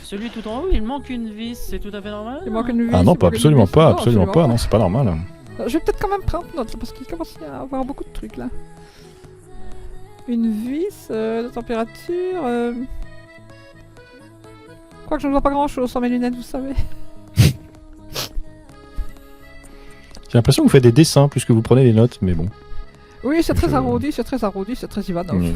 Celui tout en haut, il manque une vis, c'est tout à fait normal. Il manque une vis. Ah non, il pas manque une absolument vis. pas, Non, absolument pas, non, c'est pas normal. Je vais peut-être quand même prendre note parce qu'il commence à y avoir beaucoup de trucs là. Une vis, de température. Je crois que je ne vois pas grand chose sans mes lunettes, vous savez. J'ai l'impression que vous faites des dessins plus que vous prenez des notes, mais bon. Oui, c'est très Je- arrondi, c'est très arrondi, c'est très Ivanov. Mm.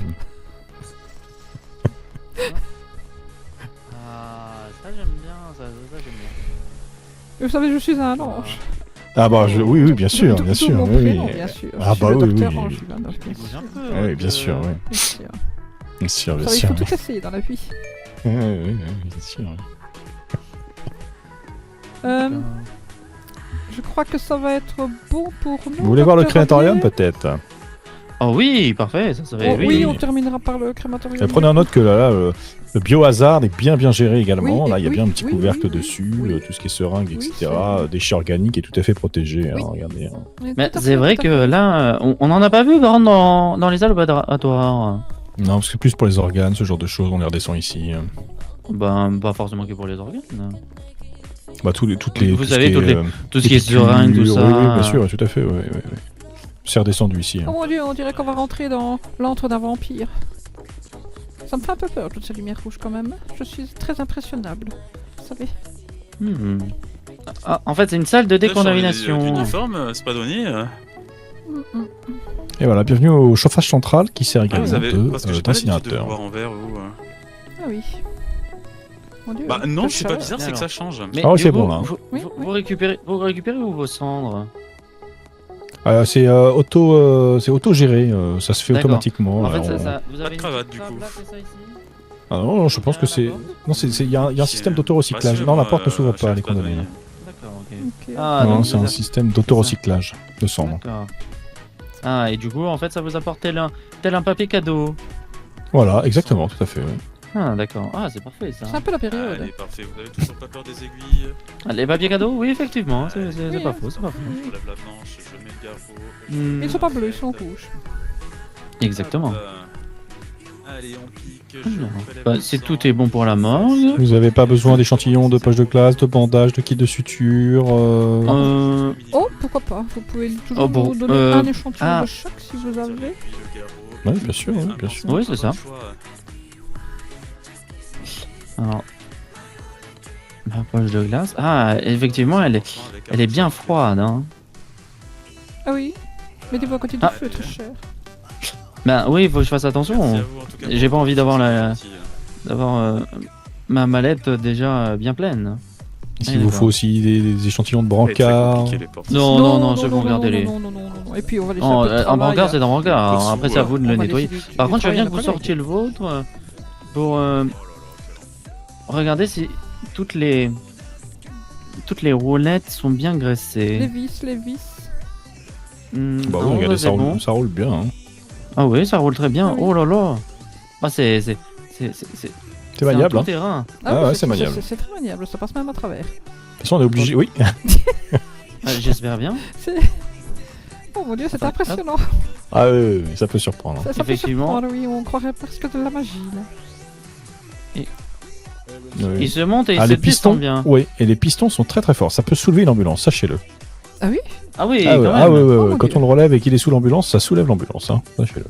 Ah, ça j'aime bien, ça j'aime bien. Et vous savez, je suis un ange. Ah bah oui, bien sûr, D'où bien sûr. mon Oui, prénom, oui. bien sûr. Ah Je bah suis le oui, docteur oui. Ange Ivanov, bien Il bouge sûr. un peu. Oui, bien sûr, oui. Bien sûr. Bien sûr, Vous bien savez, il sûr. faut tout essayer dans la vie. Oui, bien sûr. Je crois que ça va être bon pour nous. Vous voulez voir le docteur crématorium Rabier peut-être? Oh oui, parfait, ça serait. Oh, oui, on terminera par le crématorium. Prenez en note que là, le biohazard est bien géré également. Oui, Là, il y a oui, bien un petit oui, couvercle oui, oui, dessus, oui. tout ce qui est seringue, Oui, etc. c'est vrai. Déchets organiques est tout à fait protégé. Oui. Hein, regardez. Hein. Oui, Mais tout à c'est fait, vrai tout que à fait. là, on en a pas vu grand dans les salles opératoires. Non, parce que c'est plus pour les organes, ce genre de choses, on les redescend ici. Ben, pas forcément que pour les organes. Bah, toutes les, Vous tout ce savez, qui est, tout ce qui est piqûres, seringue, tout ça. Oui, oui, bien sûr, tout à fait. Oui. C'est redescendu ici. Oh Hein. mon dieu, on dirait qu'on va rentrer dans l'antre d'un vampire. Ça me fait un peu peur, toutes ces lumières rouges quand même. Je suis très impressionnable. Vous savez. Hmm. Ah, en fait, c'est une salle de décontamination. L'uniforme, c'est pas donné. Et voilà, bienvenue au chauffage central qui sert Ah, également vous avez. Parce que j'ai pas l'habitude de d'incinérateur. vous voir en vert ou. Ah oui. Mon dieu. Bah non, quelle c'est pas chaleur. bizarre, c'est que ça change. Mais Ah ouais, du c'est coup, bon, là. Oui, oui. vous récupérez où vos cendres? C'est auto-géré, ça se fait D'accord. automatiquement. En fait, Alors, vous Pas avez de une cravate, petite du coup. table là, c'est ça ici? Ah non, je pense que c'est. Non, il y a un système d'autorecyclage. Non, la porte ne s'ouvre pas, elle est condamnée. D'accord, ok. Ok. Ah, Non, donc c'est vous un a- système d'autorecyclage de cendres. D'accord. Ah, et du coup, en fait, ça vous apporte tel un papier cadeau. Voilà, exactement, tout à fait. ouais. Ah, d'accord. Ah, c'est parfait ça. C'est un peu la période. Allez, parfait. Vous avez toujours pas peur des aiguilles? Ah, les papiers cadeaux, oui, effectivement, c'est Oui, pas hein. faux, c'est pas faux. Je relève la planche, je mets le garrot. Hmm. Ils sont pas bleus, ils sont rouges. Exactement. Hop là. Allez, on pique. je Alors, prélève bah, le si sang. tout est bon pour la morgue. Vous avez pas besoin d'échantillons de poches de classe, de bandages, de kits de suture. Oh, pourquoi pas. Vous pouvez toujours Oh, bon, nous donner un échantillon ah. de chaque si vous avez. Oui, bien sûr, oui, bien sûr. Oui, c'est ça. Alors, ma poche de glace. Ah, effectivement, elle est bien froide. Hein. Ah oui. Mettez-vous à côté du Ah. feu, très cher. Ben oui, il faut que je fasse attention. J'ai pas envie d'avoir ma mallette déjà bien pleine. S'il vous faut aussi des échantillons de brancard. Non, c'est bon, regardez-les. Non. Et puis on va laisser Oh, un peu de un travail brancard, c'est un brancard. Dessous, Après, c'est à vous de on le va nettoyer. laisser du Par contre, je veux bien travail que vous à nos sortiez le vôtre pour regarder si toutes les toutes les roulettes sont bien Les graissées. vis, les vis. Bah oui, Non, regardez, c'est bon. ça roule bien. Hein. Ah oui, ça roule très bien. Oui. Oh là là. Ah, c'est C'est maniable. un Hein. De tout-terrain. Ah ouais, c'est maniable. C'est très maniable, ça passe même à travers. toute façon, on est obligé. Oui. J'espère bien. C'est... Oh mon dieu, c'est Enfin, impressionnant. Ah oui, ça peut surprendre. Ça peut Effectivement. surprendre, oui, on croirait presque de la magie là. Oui. Il se monte et il Ah, se les pistons, descend bien. oui, et les pistons sont très très forts. Ça peut soulever une ambulance, sachez-le. Ah oui? Ah oui, Ah quand ouais, même. ah ouais, Oh mon quand Dieu. on le relève et qu'il est sous l'ambulance, ça soulève l'ambulance, hein. Sachez-le.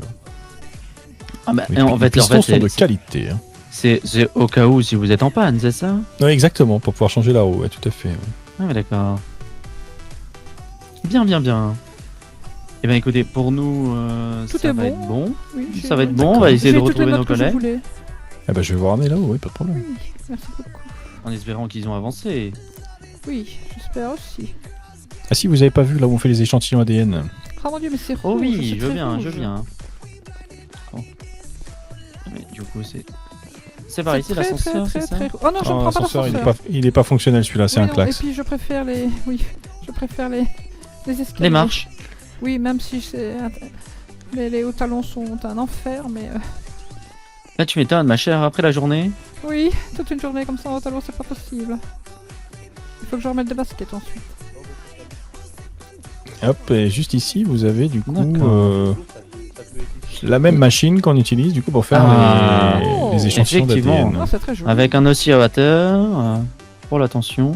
Ah bah, Les, en les fait, pistons sont de c'est- qualité. Hein. c'est au cas où si vous êtes en panne, c'est ça? Oui, exactement, pour pouvoir changer la roue, ouais, tout à fait. Ouais. Ah ouais, d'accord. Bien, bien, bien. Eh bien, écoutez, pour nous, Tout ça est va bon. être bon. Oui, j'ai- Ça va être bon, on va essayer de J'ai toutes les retrouver nos notes que je collègues. voulais. Eh ben, je vais vous ramener là-haut, oui, pas de problème. Oui, merci beaucoup. En espérant qu'ils ont avancé. Oui, j'espère aussi. Ah si, vous avez pas vu là où on fait les échantillons ADN? Ah mon dieu, mais c'est rouge. Oh oui, c'est je veux très bien, rouge. je veux bien. Oh. Mais du coup, c'est par ici très, l'ascenseur, très, c'est ça? très, très... Oh non, je ne prends pas l'ascenseur, l'ascenseur. il est pas fonctionnel celui-là, c'est Oui, un non, klax. Et puis je préfère les... Oui, je préfère les escaliers. Les marches. Oui, même si c'est... Les hauts talons sont un enfer, mais... Là, tu m'étonnes, ma chère, après la journée. Oui, toute une journée comme ça en haut talons, c'est pas possible. Il faut que je remette des baskets ensuite. Hop, et juste ici, vous avez du coup D'accord. la même machine qu'on utilise du coup pour faire Ah. les échantillons Effectivement. d'ADN. Ah, c'est très joli. Avec un oscillateur pour la tension.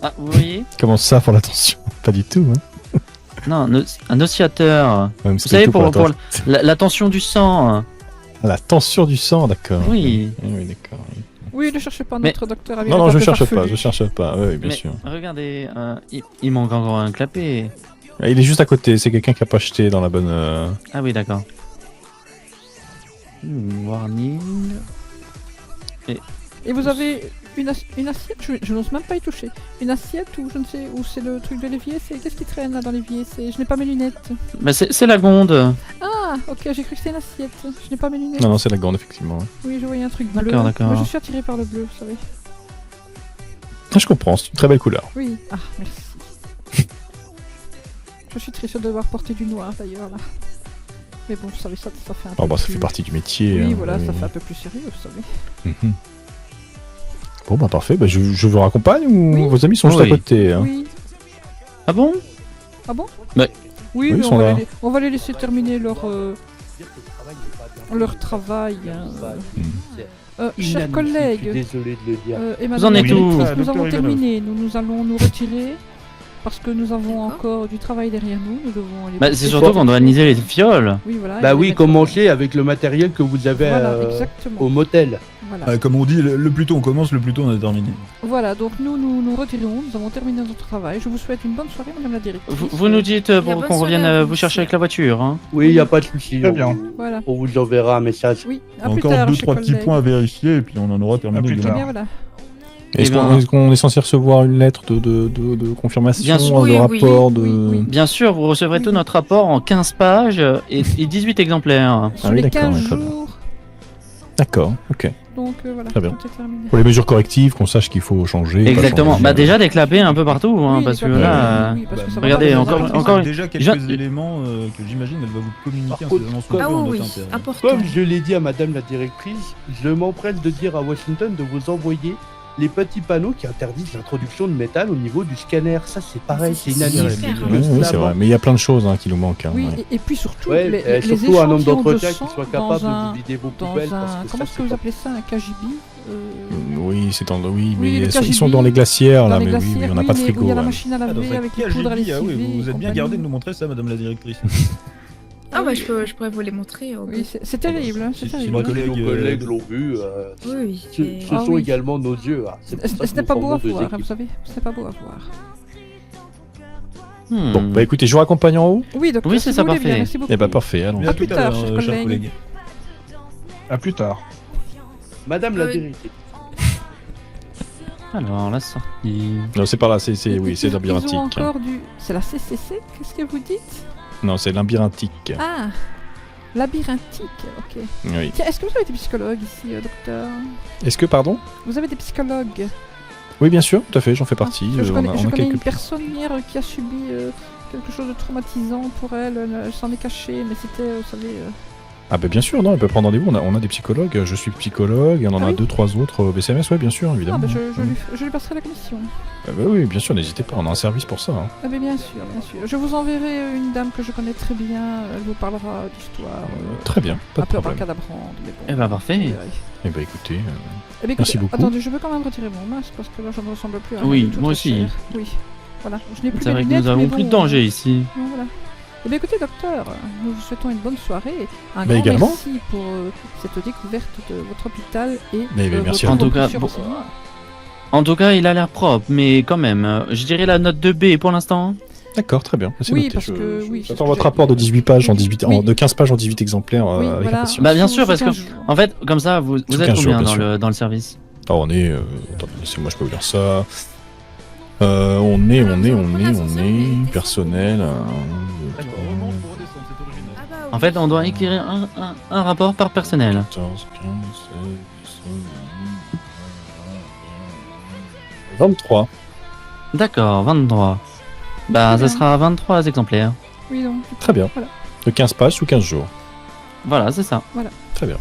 Ah, vous voyez? Comment ça pour l'attention? Pas du tout. Hein. Non, un oscillateur. Ouais, mais Vous c'est savez, tout pour l'attention. la tension du sang. Ah, la tension du sang, d'accord. Oui. Oui, d'accord. Oui, ne cherchez pas Mais- notre docteur à Non, non, je cherche pas, farfelu. je cherche pas. Oui, bien Mais sûr. regardez, il manque encore un clapet. Ah, il est juste à côté, c'est quelqu'un qui a pas acheté dans la bonne. Ah oui, d'accord. Warning. Et vous avez une assiette, je n'ose même pas y toucher. Une assiette ou je ne sais où c'est le truc de l'évier, c'est qu'est-ce qui traîne là dans l'évier? Je n'ai pas mes lunettes. Bah, c'est la gonde. Ah, ok, j'ai cru que c'était une assiette. Je n'ai pas mes lunettes. Non, non, c'est la grande, effectivement. Ouais. Oui, je voyais un truc bleu. D'accord, d'accord. Moi, je suis attirée par le bleu, vous savez. Ah, je comprends, c'est une très belle couleur. Oui, ah, merci. Je suis triste de devoir porter du noir d'ailleurs là. Mais bon, vous savez, ça fait un peu Oh, bah, ça plus... fait partie du métier. Oui, hein, voilà, oui. ça fait un peu plus sérieux, vous savez. Mhm. Bon, bah, parfait. Bah, je vous raccompagne ou Oui. vos amis sont juste Oui. à côté hein. Oui. Ah bon? Ah bon? Mais- Oui, Oui, mais ils sont là. on va les laisser terminer leur travail. Chers collègues, Désolé de le dire. et Vous en madame êtes la où? directrice, Ah, nous docteur avons Ivanov. terminé. Nous allons nous retirer parce que nous avons encore du travail derrière nous. Nous devons aller Bah, porter c'est surtout qu'on doit analyser les fioles. Oui, voilà. Bah et oui, les mettre- commencez avec le matériel que vous avez Voilà, exactement. au motel. Voilà. Comme on dit, le plus tôt on commence, le plus tôt on a terminé. Voilà, donc nous retirons. Nous avons terminé notre travail. Je vous souhaite une bonne soirée, madame la directrice. Vous nous dites pour bonne qu'on soirée revienne à vous vous chercher avec la voiture. Hein. Oui, il n'y a pas de souci. Très bien. Voilà. On vous enverra un message. Oui, à plus Encore tard, 2-3 chers petits collègues. points à vérifier et puis on en aura terminé. plus évidemment. tard. Bien, voilà. Est-ce Eh qu'on ben- est, qu'on est censé recevoir une lettre de confirmation, Bien sûr, de oui, rapport, oui, de... oui, oui. Bien sûr, vous recevrez Oui. tout notre rapport en 15 pages et 18 exemplaires. Sur oui, les d'accord, 15 ouais, très bien. jours. D'accord, ok. Donc voilà, Très bien. tout est terminé. Pour les mesures correctives, qu'on sache qu'il faut changer. pas Exactement. changer. Bah déjà des clapets un peu partout, hein, Oui, parce que les là, papiers, oui, parce que ça va regardez, pas encore- les encore une- déjà quelques Je- éléments que j'imagine elle va vous communiquer Par contre, incessamment sous comme- peu Ah en oui, note oui, interne. important. Comme je l'ai dit à madame la directrice, je m'empresse de dire à Washington de vous envoyer les petits panneaux qui interdisent l'introduction de métal au niveau du scanner. Ça, c'est pareil, c'est C'est inadmissible. super. Oui, oui, c'est vrai. Mais il y a plein de choses hein, qui nous manquent. Hein, Oui, ouais. et puis surtout, Ouais, les surtout un nombre échantillons de d'entretiens qui sang soit capable de dans vous vider vos dans poubelles. un... Parce que Comment ça, est-ce que vous appelez ça? Un KGB Oui, c'est en... oui, mais Oui, le ils KGB, sont dans les glacières, là, dans les mais oui, glacières, mais on n'a oui, pas de mais frigo. où il y a la ouais. machine à Ah, dans laver un avec les poudres à KGB, ah oui, lessiver vous et êtes bien compagnie. gardé de nous montrer ça, madame la directrice. Ah bah je pourrais vous les montrer. Oui, c'est terrible, hein, c'est Si terrible. nos hein. collègues, Nos collègues l'ont vu. Oui, oui. Ce c'est- ce Ah sont oui. également nos yeux. hein. C'est pour ça Ce que n'est nous pas beau à formons deux voir, hein, équipes. vous savez, ce n'est pas beau à voir. Hmm. Bon, bah écoutez, je vous raccompagne en haut. Oui, docteur, Oui, si c'est vous ça, voulez bien, parfait. merci beaucoup. Eh bah parfait, allons. Mais À à plus tout à tard, l'heure, chers chers collègues. collègues. À plus tard. Madame la Euh, directrice. Alors la sortie. Non, c'est par là, c'est Et oui, c'est ils ont labyrinthique. encore du... C'est la CCC, qu'est-ce que vous dites? Non, c'est labyrinthique. Ah, labyrinthique, ok. Oui. Tiens, est-ce que vous avez des psychologues ici, docteur? Est-ce que, pardon? Vous avez des psychologues? Oui, bien sûr, tout à fait, j'en fais partie. Je On connais, a je connais quelques- une personne hier qui a subi quelque chose de traumatisant pour elle. Elle s'en est cachée, mais c'était, vous savez... Ah bah bien sûr, non, elle peut prendre rendez-vous, on a des psychologues, je suis psychologue, et on en Ah a oui 2-3 autres au BCMS, ouais, bien sûr, Ah, évidemment. bah je lui passerai la commission. Bah oui, bien sûr, n'hésitez pas, on a un service pour ça. Hein. Ah, mais bien sûr, bien sûr. Je vous enverrai une dame que je connais très bien. Elle vous parlera d'histoire. Très bien, pas un de peu problème. abracadabrante, mais bon. Eh ben parfait. vous verrez. Eh bah écoutez, Eh bien, merci écoutez, beaucoup. Attendez, je veux quand même retirer mon masque parce que là, je ne ressemble plus à rien Oui, du tout, moi très aussi. cher. Oui, voilà. Je n'ai plus C'est mes vrai que lunettes, nous avons mais plus de bon, danger ici. bon, voilà. Eh bien, écoutez, docteur, nous vous souhaitons une bonne soirée. Un Mais grand également. merci pour cette découverte de votre hôpital et Mais merci votre à vous. En tout cas, précieux bon. renseignement. En tout cas, il a l'air propre, mais quand même, je dirais la note de B pour l'instant. D'accord, très bien. C'est Oui, noté. parce que, oui, c'est ce J'attends que votre j'ai- rapport de 18 pages en 18, Oui. de 15 pages en 18 exemplaires Oui, avec voilà. impatience. Bah bien Sous- sûr, sous parce que 15 jours. en fait, comme ça, vous Sous êtes 15 jours, combien bien dans sûr. dans le service? Ah, on est. Attendez, laissez-moi, je peux vous dire ça. On est personnel. En fait, on doit écrire un rapport par personnel. 14, 15, 16, 23. D'accord, 23. Bah, Très ça bien. sera 23 exemplaires. Oui, donc. Très bien. Voilà. De 15 pages sous 15 jours. Voilà, c'est ça. Très bien.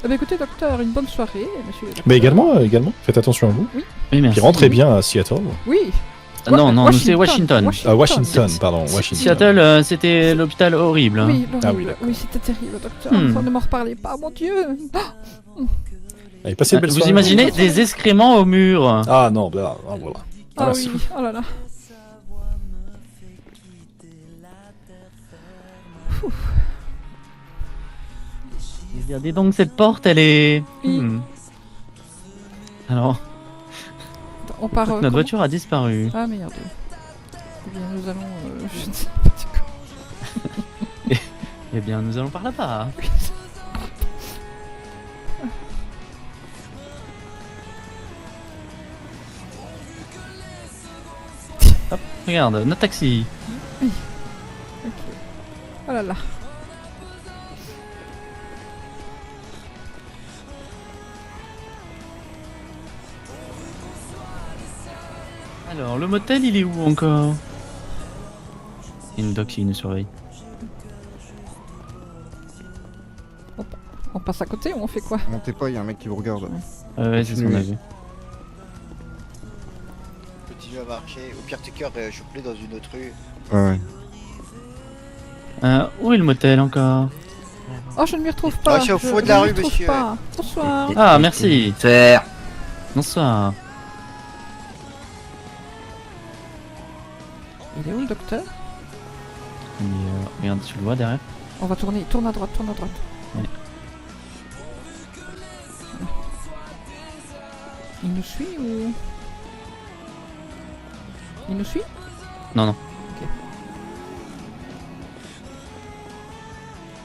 Eh bien, écoutez, docteur, une bonne soirée, monsieur. le docteur. Mais également, faites attention à vous. Oui, merci. Puis rentrez bien à Seattle. Oui. Ah, non, non, nous, c'est Washington. À Washington, pardon. Washington. Seattle, c'était l'hôpital horrible. Oui, Ah oui, l'horrible. d'accord. oui, c'était terrible, docteur. Hmm. Ça ne m'en reparlez pas, mon Dieu. Allez, passez une belle Vous soirée. imaginez des excréments au mur? Ah non, voilà. Ah Voilà, oui, oh là là. Regardez donc cette porte, elle est... Alors, Attends, on part. notre comment voiture a disparu. Ah merde. Eh bien, nous allons. Je ne sais pas du coup. Eh bien, nous allons par là-bas. Hop, regarde, notre taxi. Ok. Oh là là. Alors, le motel, il est où encore? C'est une doc qui nous surveille. On passe à côté ou on fait quoi? Montez pas, il y a un mec qui vous regarde. Ouais, c'est ce qu'on a vu. Continue à marcher. Au pire, tes cœurs, choper dans une autre rue. Ouais. Où est le motel encore? Oh, je ne m'y retrouve pas. je suis au Je- fond de je la ne m'y rue, retrouve monsieur. pas. Bonsoir. Ah, merci. Faire. Bonsoir. Il est où le docteur? Regarde, tu le vois derrière? On va tourner. Tourne à droite, tourne à droite. Ouais. Il nous suit ou... Il nous suit? Non, non. Ok.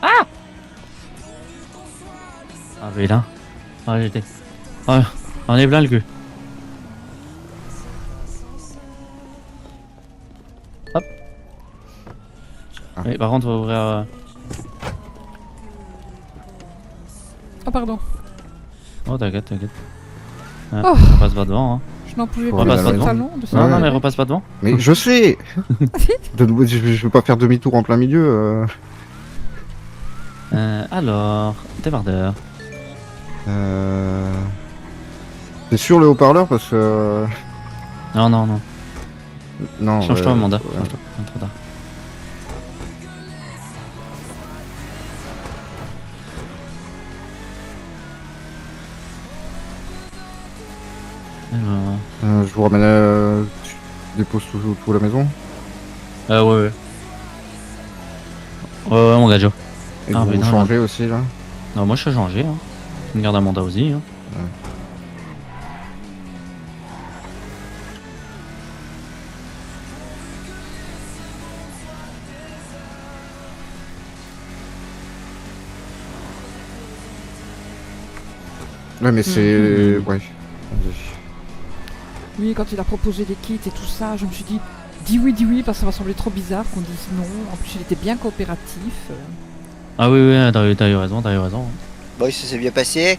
Ah, mais là. Ah, j'étais. Ah, on est plein le cul. Hop. Ah. Oui, par contre, on va ouvrir. Oh, pardon. Oh, t'inquiète, t'inquiète. Ah, Oh. repasse pas devant, hein. Je n'en pouvais Faut plus de repasse pas ce devant. talon. De ce Non, non, talon. mais repasse pas devant. Mais je sais je veux pas faire demi-tour en plein milieu. Alors, débardeur. C'est sur le haut-parleur parce que... Non, non, non. Non. Change-toi, Amanda. ouais. Change-toi. Trop tard. Alors... Je vous ramène je dépose tout à la maison. Ouais, ouais. Ouais, mon gars, Joe. Et Ah, vous mais non, changez aussi là. Non, moi je suis changé. Hein. Je me garde Amanda aussi. Hein. Ouais mais c'est... Mhm. Ouais. Oui, quand il a proposé des kits et tout ça, je me suis dit, dis oui, parce que ça m'a semblé trop bizarre qu'on dise non. En plus, il était bien coopératif. Ah oui, oui, t'as eu raison, t'as eu raison. Bon, ça s'est bien passé.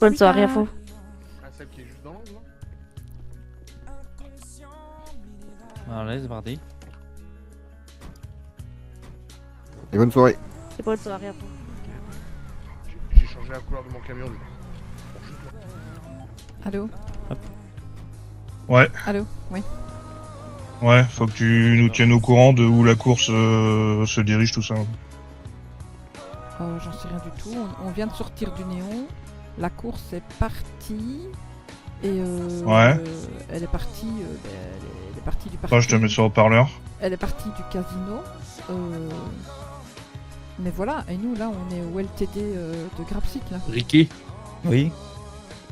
Bonne soirée à vous. Ah, celle qui est juste dans l'angle, non? Allez, c'est parti. Et bonne soirée. Et bonne soirée à vous. J'ai changé la couleur de mon camion. Allô? Ouais, Allô? Oui. ouais, faut que tu nous tiennes au courant de où la course se dirige, tout ça. J'en sais rien du tout. On vient de sortir du néon. La course est partie. Et Ouais. elle est partie. Elle est partie du parking. Moi, je te mets sur haut-parleur. Elle est partie du casino. Mais voilà, et nous là on est au LTD de Grapsic là. Ricky, Oui.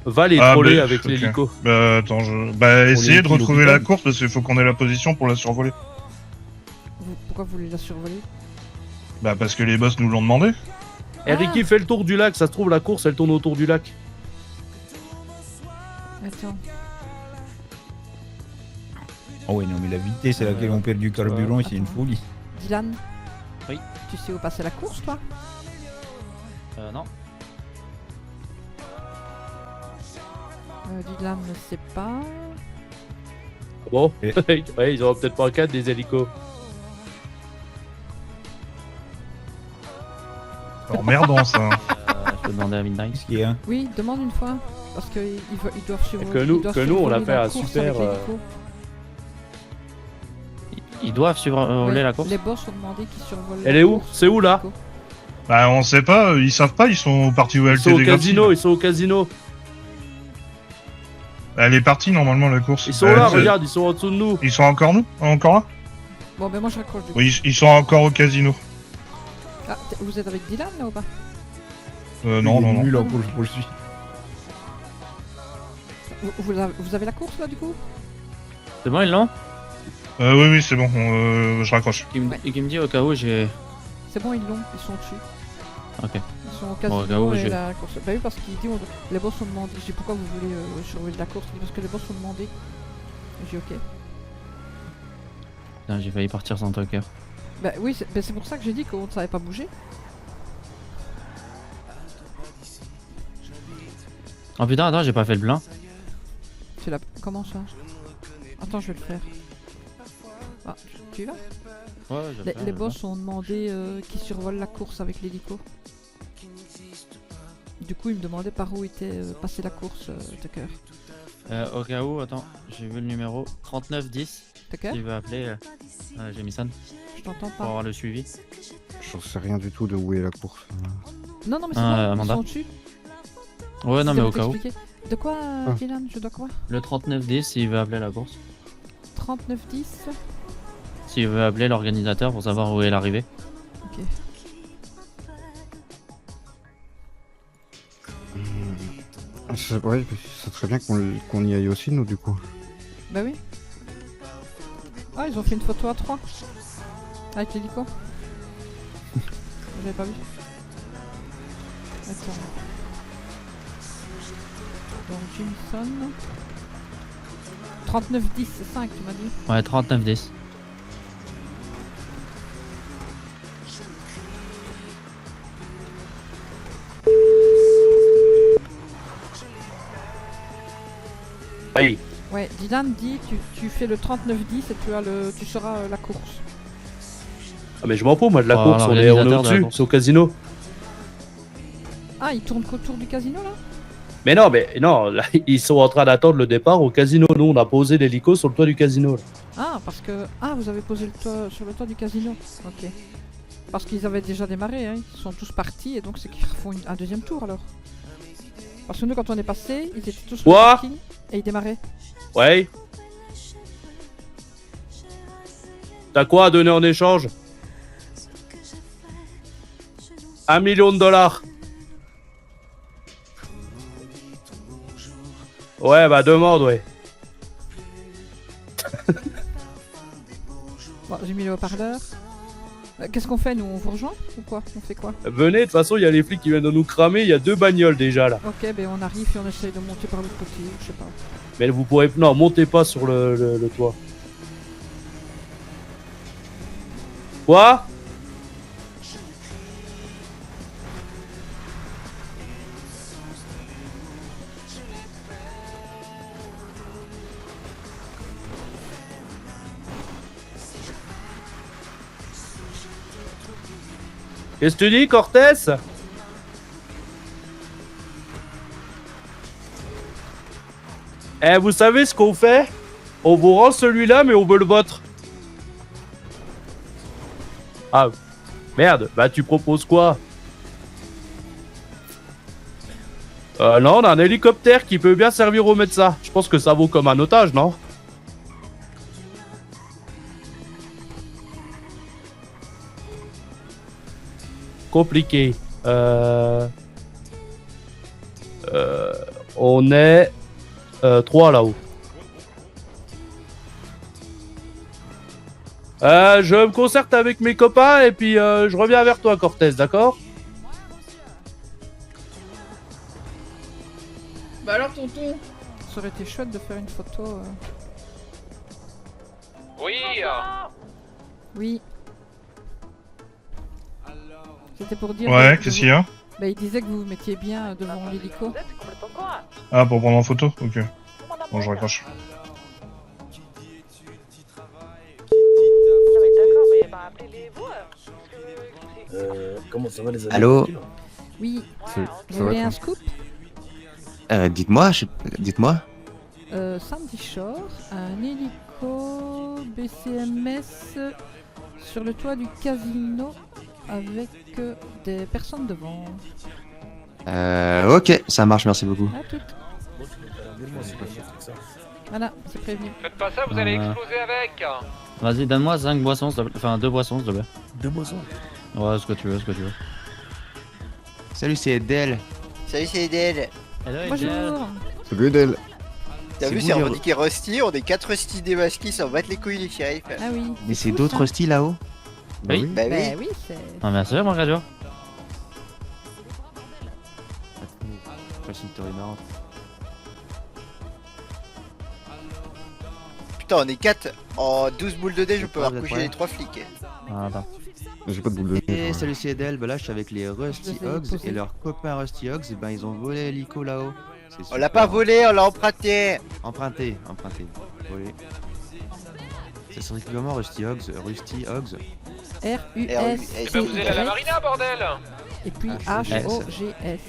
va les Ah, troller bah, avec ok. l'hélico. Bah, attends, essayez de les retrouver l'hôpital. la course parce qu'il faut qu'on ait la position pour la survoler. Pourquoi vous voulez la survoler? Bah, parce que les boss nous l'ont demandé. Eh Ricky, fais le tour du lac, ça se trouve la course elle tourne autour du lac. Attends. Oh ouais, non, mais la vitesse à laquelle on perd du carburant, c'est une folie. Dylan? Oui. Tu sais où passer la course toi? Non. Dylan ne sait pas. Bon, Et- ouais, ils auront peut-être pas un cadre des hélicos. C'est emmerdant ça. Je peux demander à Midnight. Qu'est-ce qu'il y a? Oui, demande une fois. Parce qu'ils doivent survoler. Que nous- ils doivent que nous, on a survoler fait la un course super, avec l'hélico. Ils doivent survoler Oui, la course. Les boss ont demandé qu'ils survolent. Elle la est où? course C'est où là? avec l'hélico. Bah, on sait pas, ils savent pas, ils sont partis où Ils elle sont au casino, ils sont au casino. Elle est partie normalement la course. Ils sont là, c'est- regarde, ils sont en dessous de nous. Ils sont encore là? Bon, ben moi je raccroche du coup. Oui, ils sont encore au casino. Ah, vous êtes avec Dylan là ou pas? Non, non, non. Nul en course poursuite. Vous avez la course là du coup? C'est bon, ils l'ont? Oui, oui, c'est bon, je raccroche. Qui me dit au cas où j'ai. C'est bon, ils l'ont, ils sont dessus. Ok. Ils sont au Bon, casino au cas où, et j'ai- la course. Bah oui, parce qu'il dit les boss ont demandé. Je dis pourquoi vous voulez surveiller la course? Il dit, parce que les boss ont demandé. J'ai dit ok. Putain, j'ai failli partir sans Tucker. Bah oui, c'est pour ça que j'ai dit qu'on ne savait pas bouger. Oh putain, attends, j'ai pas fait le plein. Comment ça? Attends, je vais le faire. Ah, tu y vas? Ouais, Les boss ont demandé qu'ils survolent la course avec l'hélico. Du coup, ils me demandaient par où était passée la course, Tucker. Au cas où, attends, j'ai vu le numéro 3910. Tucker? Tu veux appeler Jamison Je t'entends pour pas. avoir le suivi. J'en sais rien du tout de où est la course. Non, non, mais c'est Ah, bon, ils Amanda. sont dessus. Ouais, non, C'était mais au pour cas où. t'expliquer. De quoi, Dylan? Je dois quoi? Le 3910, s'il veut appeler la course. 3910. S'il veut appeler l'organisateur pour savoir où est l'arrivée. Ok. Ouais, ça serait bien qu'on y aille aussi, nous, du coup. Bah oui. Ah, ils ont fait une photo à 3. Avec l'hélico. J'avais pas vu. Attends. Donc Jimson. 3910, c'est 5, tu m'as dit. Ouais, 3910. Oui. Ouais, Dylan dit tu fais le 3910 et tu sauras la course. Ah mais je m'en fous moi de la Oh, course, on est l'organisateur de la au-dessus, course. c'est au casino. Ah, ils tournent qu'autour du casino là? Mais non, là, ils sont en train d'attendre le départ au casino. Nous, on a posé l'hélico sur le toit du casino. Là. Ah, parce que. Ah, vous avez posé sur le toit du casino. Ok. Parce qu'ils avaient déjà démarré, hein. Ils sont tous partis et donc c'est qu'ils refont un deuxième tour alors. Parce que nous, quand on est passé, ils étaient tous sur le Quoi parking et ils démarraient. Ouais. T'as quoi à donner en échange? 1 million de dollars. Ouais, bah demande, ouais. Bon, j'ai mis le haut-parleur. Qu'est-ce qu'on fait nous? On vous rejoint ou quoi? On fait quoi? Venez, de toute façon, il y a les flics qui viennent de nous cramer. Il y a 2 bagnoles déjà là. Ok, ben on arrive et on essaye de monter par l'autre côté, je sais pas. Mais vous pourrez. Non, montez pas sur le toit. Quoi? Qu'est-ce que tu dis, Cortés? Eh, vous savez ce qu'on fait? On vous rend celui-là, mais on veut le vôtre. Ah, merde, bah tu proposes quoi? Non, on a un hélicoptère qui peut bien servir au médecin. Je pense que ça vaut comme un otage, non? Compliqué. On est 3 là-haut. Je me concerte avec mes copains et puis je reviens vers toi, Cortés, d'accord? Bah alors, tonton, ça aurait été chouette de faire une photo. Oui. Oui. C'était pour dire. Ouais, qu'est-ce qu'il y a? Bah, il disait que vous vous mettiez bien devant l'hélico. Ah, pour prendre en photo? Ok. Bon, je raccroche. Comment ça va les amis? Allô? Oui. Ça Vous va, voulez toi un scoop? Dites-moi, dites-moi. Sandy Shore, un hélico BCMS sur le toit du casino avec des personnes devant. Ok, ça marche, merci beaucoup. À toutes. Voilà, c'est prévenu. Faites pas ça, vous allez exploser avec. Vas-y, donne-moi 5 boissons, s'il te plaît. Enfin, 2 boissons, s'il te plaît. 2 boissons. Ouais, ce que tu veux, ce que tu veux. Salut, c'est Edel. Salut, c'est Edel. Bonjour. Salut Edel. T'as vu, c'est revendiqué Rusty, on est 4 Rusty démasqués, ça va battre les couilles les shérifs. Ah oui. Mais c'est fou, d'autres ça. Rusty là-haut? Oui. Bah Bah oui. oui, c'est. Ah, bien sûr, mon radio. Putain, on est 4 en 12 boules de dés, je peux avoir couché les 3 flics. Ah, attends. J'ai pas de boule de Et nez. salut, c'est Edel. Bah là, je suis avec les Rusty Je les ai Hogs posés. et leurs copains Rusty Hogs. Et ben, ils ont volé l'hélico là-haut. C'est On l'a super. pas volé, on l'a emprunté. Emprunté. Volé. Ça s'écrit comment Rusty Hogs? Rusty Hogs. R-U-S. Eh ben vous êtes à la marina, bordel. Et puis H-O-G-S. H-O-G-S.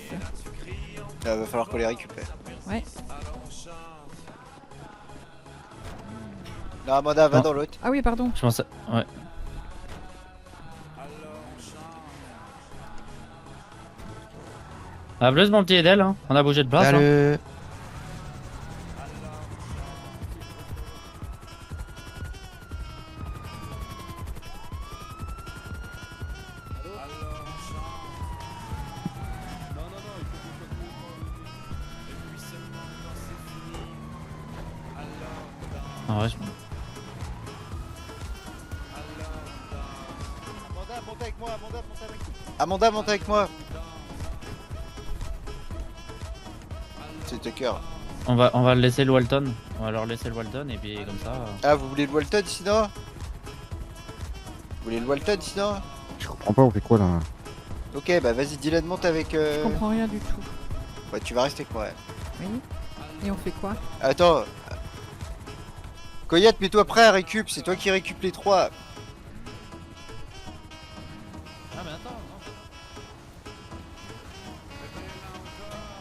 Va falloir qu'on les récupère. Ouais. Non, Amanda, va Non. dans l'autre. Ah oui, pardon. Je pense. Ouais. Ah, plus mon petit Edel, hein. On a bougé de place. Hein. Salut. Ah ouais, Amanda, monte avec moi, Amanda, monte avec moi. Amanda, monte avec moi. C'est Tucker. on va le laisser le Walton. On va leur laisser le Walton et puis comme ça. Ah, vous voulez le Walton sinon? Vous voulez le Walton sinon? Je comprends pas, on fait quoi là? Ok, bah vas-y, Dylan, monte avec. Je comprends rien du tout. Ouais, tu vas rester avec moi. Ouais. Oui. Et on fait quoi? Attends. Coyote, mets-toi prêt à récup, c'est toi qui récup les 3. Ah, mais attends.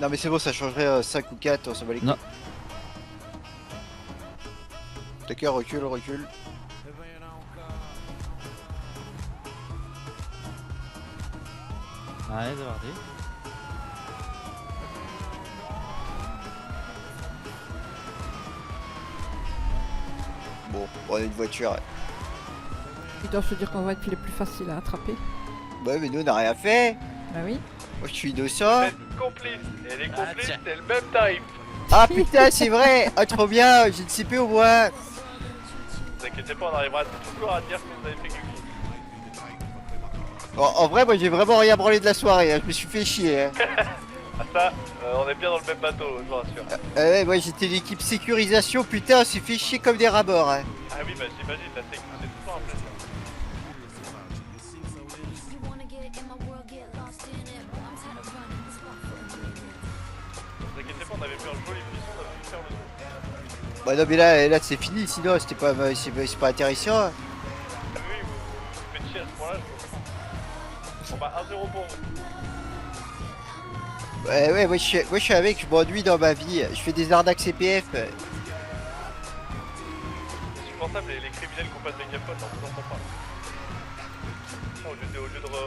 Non, mais c'est bon, ça changerait 5 ou 4, on s'en bat les couilles. Non. Tucker, recule. Allez, c'est parti. Bon, on a une voiture. Ils doivent se dire qu'on va être les plus faciles à attraper. Ouais, mais nous, on n'a rien fait. Bah oui. Moi, je suis innocent. Complice. Et les complices, c'est le même type. Ah putain, c'est vrai. Ah, trop bien, j'ai une CP au moins. Ne vous inquiétez pas, on arrivera toujours à dire que vous avez fait quelque chose. En vrai, moi, j'ai vraiment rien branlé de la soirée. Hein. Je me suis fait chier. Hein. Ah ça, on est bien dans le même bateau, je vous rassure. Ouais, moi, j'étais l'équipe sécurisation. Putain, on s'est fait chier comme des rabords. Hein. Ah oui, bah j'imagine, la sécu, c'est tout le temps en place. Ne vous inquiétez pas, on avait fait un joli buisson, on a pu faire le... Bah non, mais là c'est fini. Sinon, c'était pas, c'est pas intéressant. Hein. Ah oui, vous faites chier à ce point-là, je comprends. Bon bah, 1-0 pour vous. Ouais, moi je suis avec, je m'ennuie dans ma vie. Je fais des arnaques CPF. C'est supportable les criminels qui ont pas de mégaphone, on vous entend pas. Au lieu de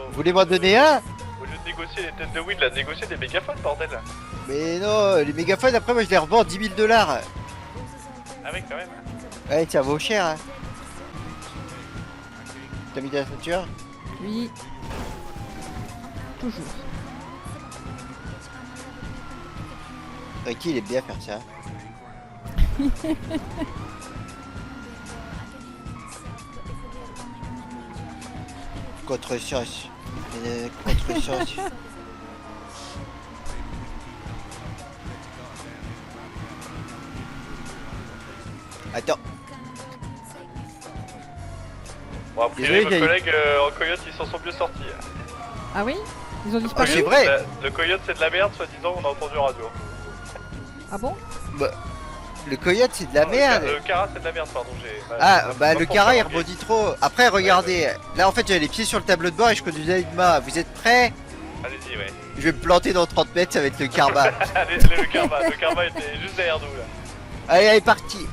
Vous voulez m'en donner un? Au lieu de négocier les têtes de weed, là, négocier des mégaphones, bordel. Mais non, les mégaphones après moi je les revends 10 000 $. Ah ouais, quand même. Ouais, ça vaut cher. Hein. T'as mis de la ceinture? Oui. Toujours. Ricky il aime bien faire ça. Contre-sauce. Contre-sauce. Attends. Bon, après, Désolé, vos j'ai- collègues en coyote, ils s'en sont mieux sortis. Ah oui? Ils ont disparu? c'est vrai. Le coyote, c'est de la merde, soi-disant, on a entendu radio. Ah bon? Bah, le coyote c'est de la Non, merde. Le cara, c'est de la merde, pardon. Ah bah pas le pour cara il faire rebondit trop. Après regardez, là en fait j'avais les pieds sur le tableau de bord et je conduisais une main. Vous êtes prêts? Allez-y, ouais. Je vais me planter dans 30 mètres, ça va être le karma. Allez, le karma était juste derrière nous là. Allez, parti.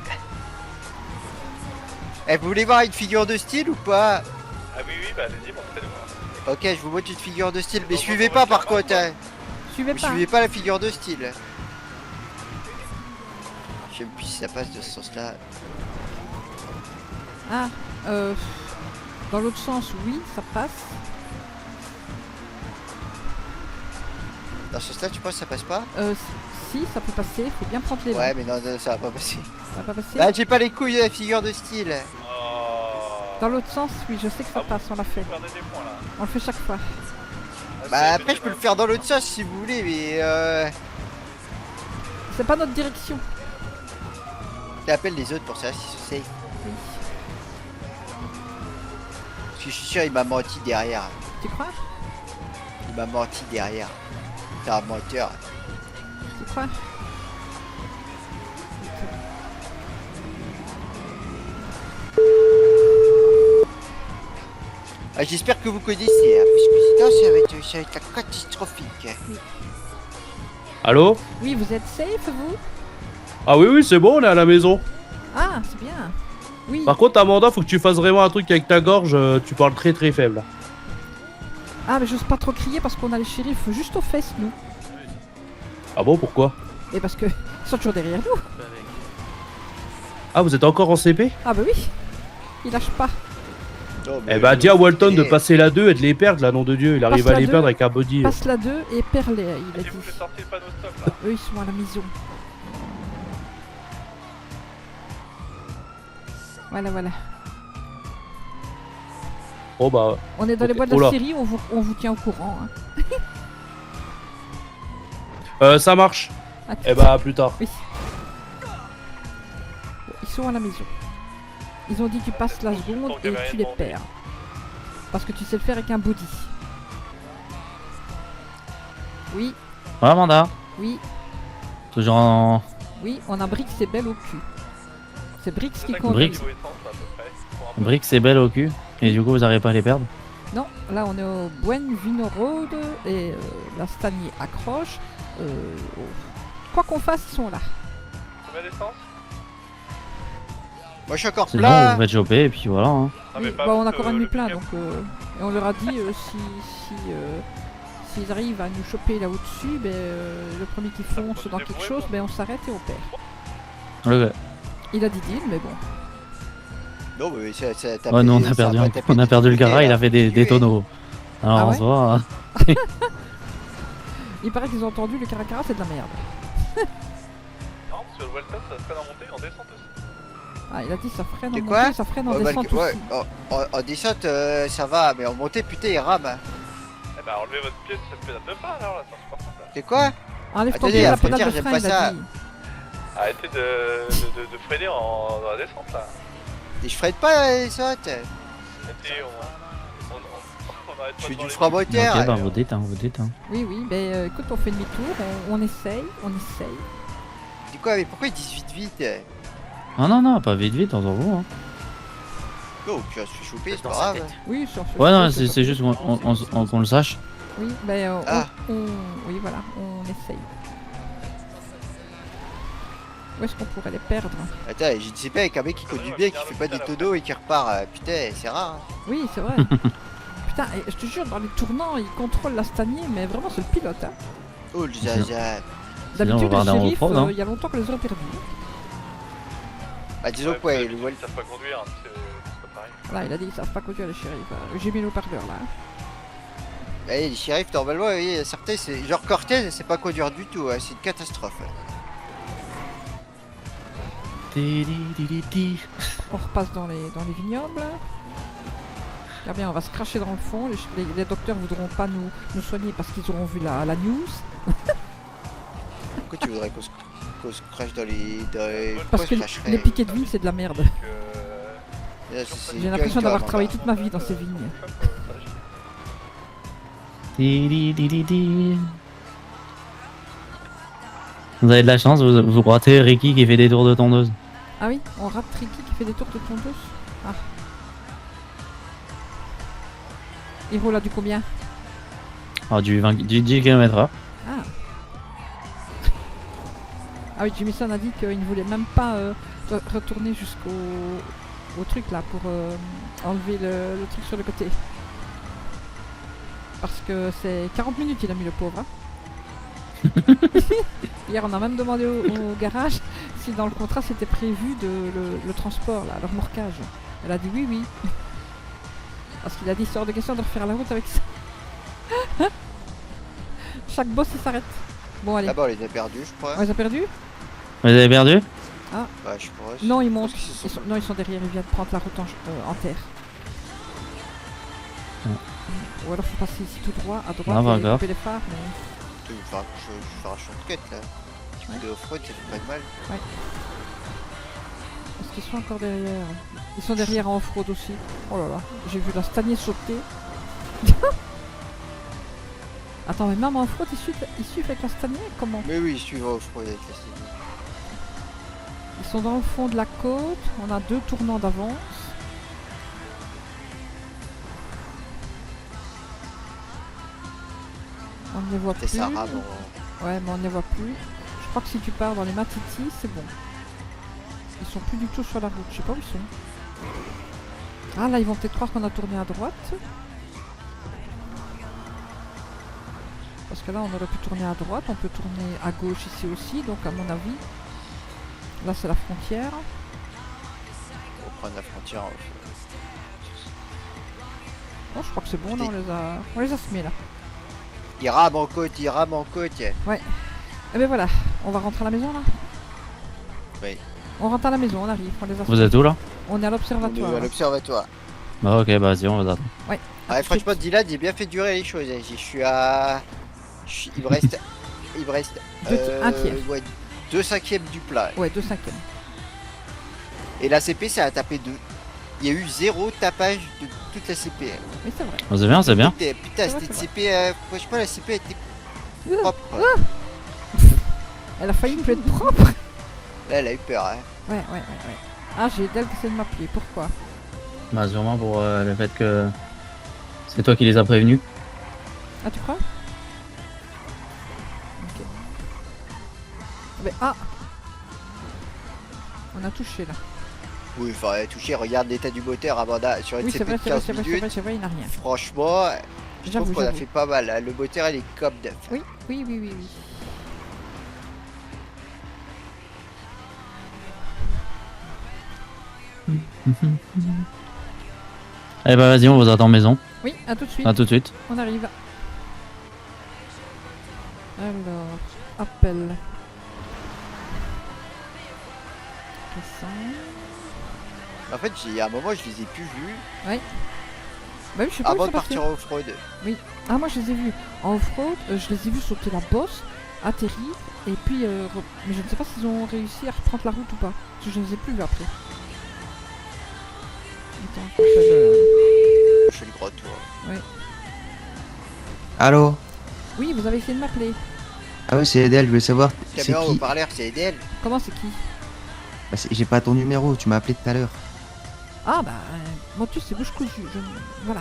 Eh, vous voulez voir une figure de style ou pas? Ah oui, bah allez-y, montrez-le-moi. Ok, je vous montre une figure de style, mais suivez pas par contre. Hein. Suivez Vous pas. suivez pas la figure de style. Je sais plus si ça passe de ce sens-là. Ah, dans l'autre sens, oui, ça passe. Dans ce sens-là, tu penses que ça passe pas? Si, ça peut passer, faut bien prendre les Ouais, mains. mais non, ça va pas passer. Ça va pas passer. Là, j'ai pas les couilles de la figure de style. Dans l'autre sens, oui, je sais que ça passe, on l'a fait. On le fait chaque fois. Bah après, je peux le faire dans l'autre sens si vous voulez, mais C'est pas notre direction. J'appelle les autres pour ça, si c'est safe. Parce que je suis sûr, il m'a menti derrière. Tu crois? Il m'a menti derrière. C'est un menteur. Tu crois? Ah, j'espère que vous connaissez, hein, parce que sinon ça va être catastrophique. Allô? Oui, vous êtes safe, vous? Ah oui, c'est bon, on est à la maison. Ah, c'est bien. Oui. Par contre, Amanda, faut que tu fasses vraiment un truc avec ta gorge, tu parles très très faible. Ah, mais j'ose pas trop crier parce qu'on a les shérifs juste aux fesses, nous. Ah bon, pourquoi? Et parce que ils sont toujours derrière nous. Ah, vous êtes encore en CP? Ah bah oui. Ils lâchent pas. Eh bah, dis à Walton de passer la 2 et de les perdre, là, nom de Dieu. Il arrive Passe à la les 2, perdre avec un body. Passe la 2 et perle, il a dit. Sortez le panneau stop là. Eux, ils sont à la maison. Voilà, voilà. Oh bah. On est dans les ok. bois de Oh la là. série, on vous tient au courant. Hein. Ça marche. À tout Eh bah, à plus tard. Oui. Ils sont à la maison. Ils ont dit tu passes la seconde et tu les perds. Parce que tu sais le faire avec un body. Oui, Ouais, Amanda. oui, Toujours en. oui, on a Brix et Belle au cul. C'est Brix qui conduit. Brix. Brix c'est belle au cul. Et du coup, vous n'arrivez pas à les perdre? Non, là on est au Buen Vino Road et la Stagny accroche. Quoi qu'on fasse, ils sont là. Combien d'essence? Moi je suis encore C'est plein. bon, vous faites choper et puis voilà. Hein. Oui, bah, on a encore un demi plein donc et on leur a dit s'ils arrivent à nous choper là au-dessus, ben, le premier qui fonce dans quelque chose, ben, on s'arrête et on perd. Ok. Il a dit deal, mais bon. Non, mais ça t'a Ouais, nous on payé, a ça perdu, va un... taper on a du perdu le côté, gara, il là. a fait des tonneaux. Alors Ah en ouais soi. Il paraît qu'ils ont entendu le caracara, c'est de la merde. Non, parce que le Walton, ça freine en montée, en descente aussi. Ah, il a dit ça freine en C'est montée, quoi? ça freine en Ouais, bah, descente ouais, aussi. en descente ça va, mais en montée putain il rame. Eh bah, enlevez votre pied de cette pédale de frein alors là, c'est insupportable. C'est quoi? Enlève ton Attendez, pied de la la pédale frontière, de j'aime frein, pas il a ça. dit. Arrêtez de freiner dans la descente là. Et je freine pas les sautes. Arrêtez, on arrête Je pas fais devant du les- frein moteur. Ok, bah vous dites, hein, vous dites. Hein. Oui, oui, ben écoute, on fait demi-tour, on essaye, on essaye. C'est quoi, mais pourquoi ils disent vite? Ah non, non, pas vite, vite, on s'en fout. Hein. Non, tu vas se faire choper, c'est pas grave. Oui, sur Ouais, non, c'est juste qu'on le sache. Oui, ben Ah. oui, voilà, on essaye. Où est-ce qu'on pourrait les perdre? Attends, je ne sais pas, avec un mec qui conduit bien, qui fait pas des tonneaux et qui repart. Putain, c'est rare. Hein. Oui, c'est vrai. Putain, et je te jure, dans les tournants, il contrôle la stanier, mais vraiment, c'est le pilote. Hein. Oh, le zaza. D'habitude, on va les regarder en shérifs, off-road, hein. il y a longtemps que les aurait perdus. Bah, disons que, ouais, Ils savent pas conduire, hein, c'est pas pareil. Là, il a dit qu'ils savent pas conduire les shérifs. J'ai mis le haut-parleur là. les shérifs, normalement, oui, certains, c'est genre Cortez, c'est pas conduire du tout, hein, c'est une catastrophe. On repasse dans les vignobles. Regarde bien, on va se cracher dans le fond. Les docteurs voudront pas nous soigner parce qu'ils auront vu la news. Pourquoi tu voudrais qu'on se crache dans les... Parce que Pourquoi je cracherais les piquets de vigne, c'est de la merde. Là, J'ai l'impression d'avoir travaillé toute ma vie dans ces vignes. Vous avez de la chance, vous ratez Ricky qui fait des tours de tondeuse. Ah oui, on rate Ricky qui fait des tours de tondeuse. Ah. Il roule à du combien? Alors du 10 km/h. Ah. Ah oui, Jimison a dit qu'il ne voulait même pas retourner au truc là pour enlever le truc sur le côté. Parce que c'est 40 minutes il a mis le pauvre. Hein. Hier on a même demandé au garage si dans le contrat c'était prévu le transport là, le remorquage. Elle a dit oui oui. Parce qu'il a dit c'est hors de question de refaire la route avec ça. Chaque boss il s'arrête. Bon allez. Là-bas on les a perdus je crois. On les a perdus? Vous avez perdu? Ah. Bah je pense. Non ils montent. Non ils sont derrière, ils viennent prendre la route en terre. Ou alors faut passer ici tout droit, à droite, et couper les phares, mais... Tu veux faire un shortcut là. Tu peux de off-road, ça fait pas de mal. Ouais. Est-ce qu'ils sont encore derrière? Ils sont derrière en off-road aussi. Oh là là, j'ai vu la stanier sauter. Attends, mais même en off-road, ils suivent avec la stanier? Comment? Mais oui, ils suivent en off-road avec la stanier. Ils sont dans le fond de la côte, on a 2 tournants d'avance. On ne les voit plus. Ça, bon. Ouais, mais on ne les voit plus. Je crois que si tu pars dans les Matiti, c'est bon. Ils sont plus du tout sur la route. Je sais pas où ils sont. Ah là, ils vont peut-être croire qu'on a tourné à droite. Parce que là, on aurait pu tourner à droite. On peut tourner à gauche ici aussi. Donc, à mon avis, là, c'est la frontière. On va prendre la frontière. Bon, je crois que c'est bon. Là, on les a semés là. Il rame en côte, il rame en côte. Ouais. Et ben voilà, on va rentrer à la maison là. Oui. On rentre à la maison, on arrive, on les a. Vous êtes où là? On est à l'observatoire. On est à l'observatoire. Bah ok, bah vas-y, on va attendre. Ouais. Ouais, franchement, Dylan, il a bien fait durer les choses. Je suis à... Il me reste... un tiers. Ouais, 2/5 du plat. Ouais, 2/5. Et la CP, ça a tapé 2. Il y a eu 0 tapage de toute la CP. Oui, c'est vrai. C'est bien, c'est bien. Putain, c'était une CP... Franchement, la CP était propre. Elle a failli me être propre. Là, elle a eu peur. Hein. Ouais. Ah, j'ai Del qui essaie de m'appeler. Pourquoi? Bah sûrement pour le fait que c'est toi qui les as prévenus. Ah, tu crois? Ok. Mais on a touché là. Oui, il faudrait toucher. Regarde l'état du moteur Amanda sur une Oui, CP de 15 minutes. C'est vrai, il n'a rien. Franchement, je trouve qu'on a fait pas mal. Hein. Le moteur, il est comme neuf. Oui. Eh bah vas-y, on vous attend maison. Oui, à tout de suite. À tout de suite. On arrive. Alors, appel. En fait, il y a un moment, je les ai plus vus. Ouais. Bah oui, je sais pas avant de partir en off-road. Oui. Ah, moi je les ai vus en off-road, je les ai vus sauter la bosse, atterrir, et puis... mais je ne sais pas s'ils ont réussi à reprendre la route ou pas. Parce que je ne les ai plus vus après. Attends, je fais le gros tour. Oui. Allô? Oui, vous avez essayé de m'appeler. Ah ouais, c'est Edel, je voulais savoir. C'est Caméra qui? au parleur, c'est Edel. Comment c'est qui? Bah, j'ai pas ton numéro, tu m'as appelé tout à l'heure. Ah bah, moi tu sais, bouche cousue, voilà.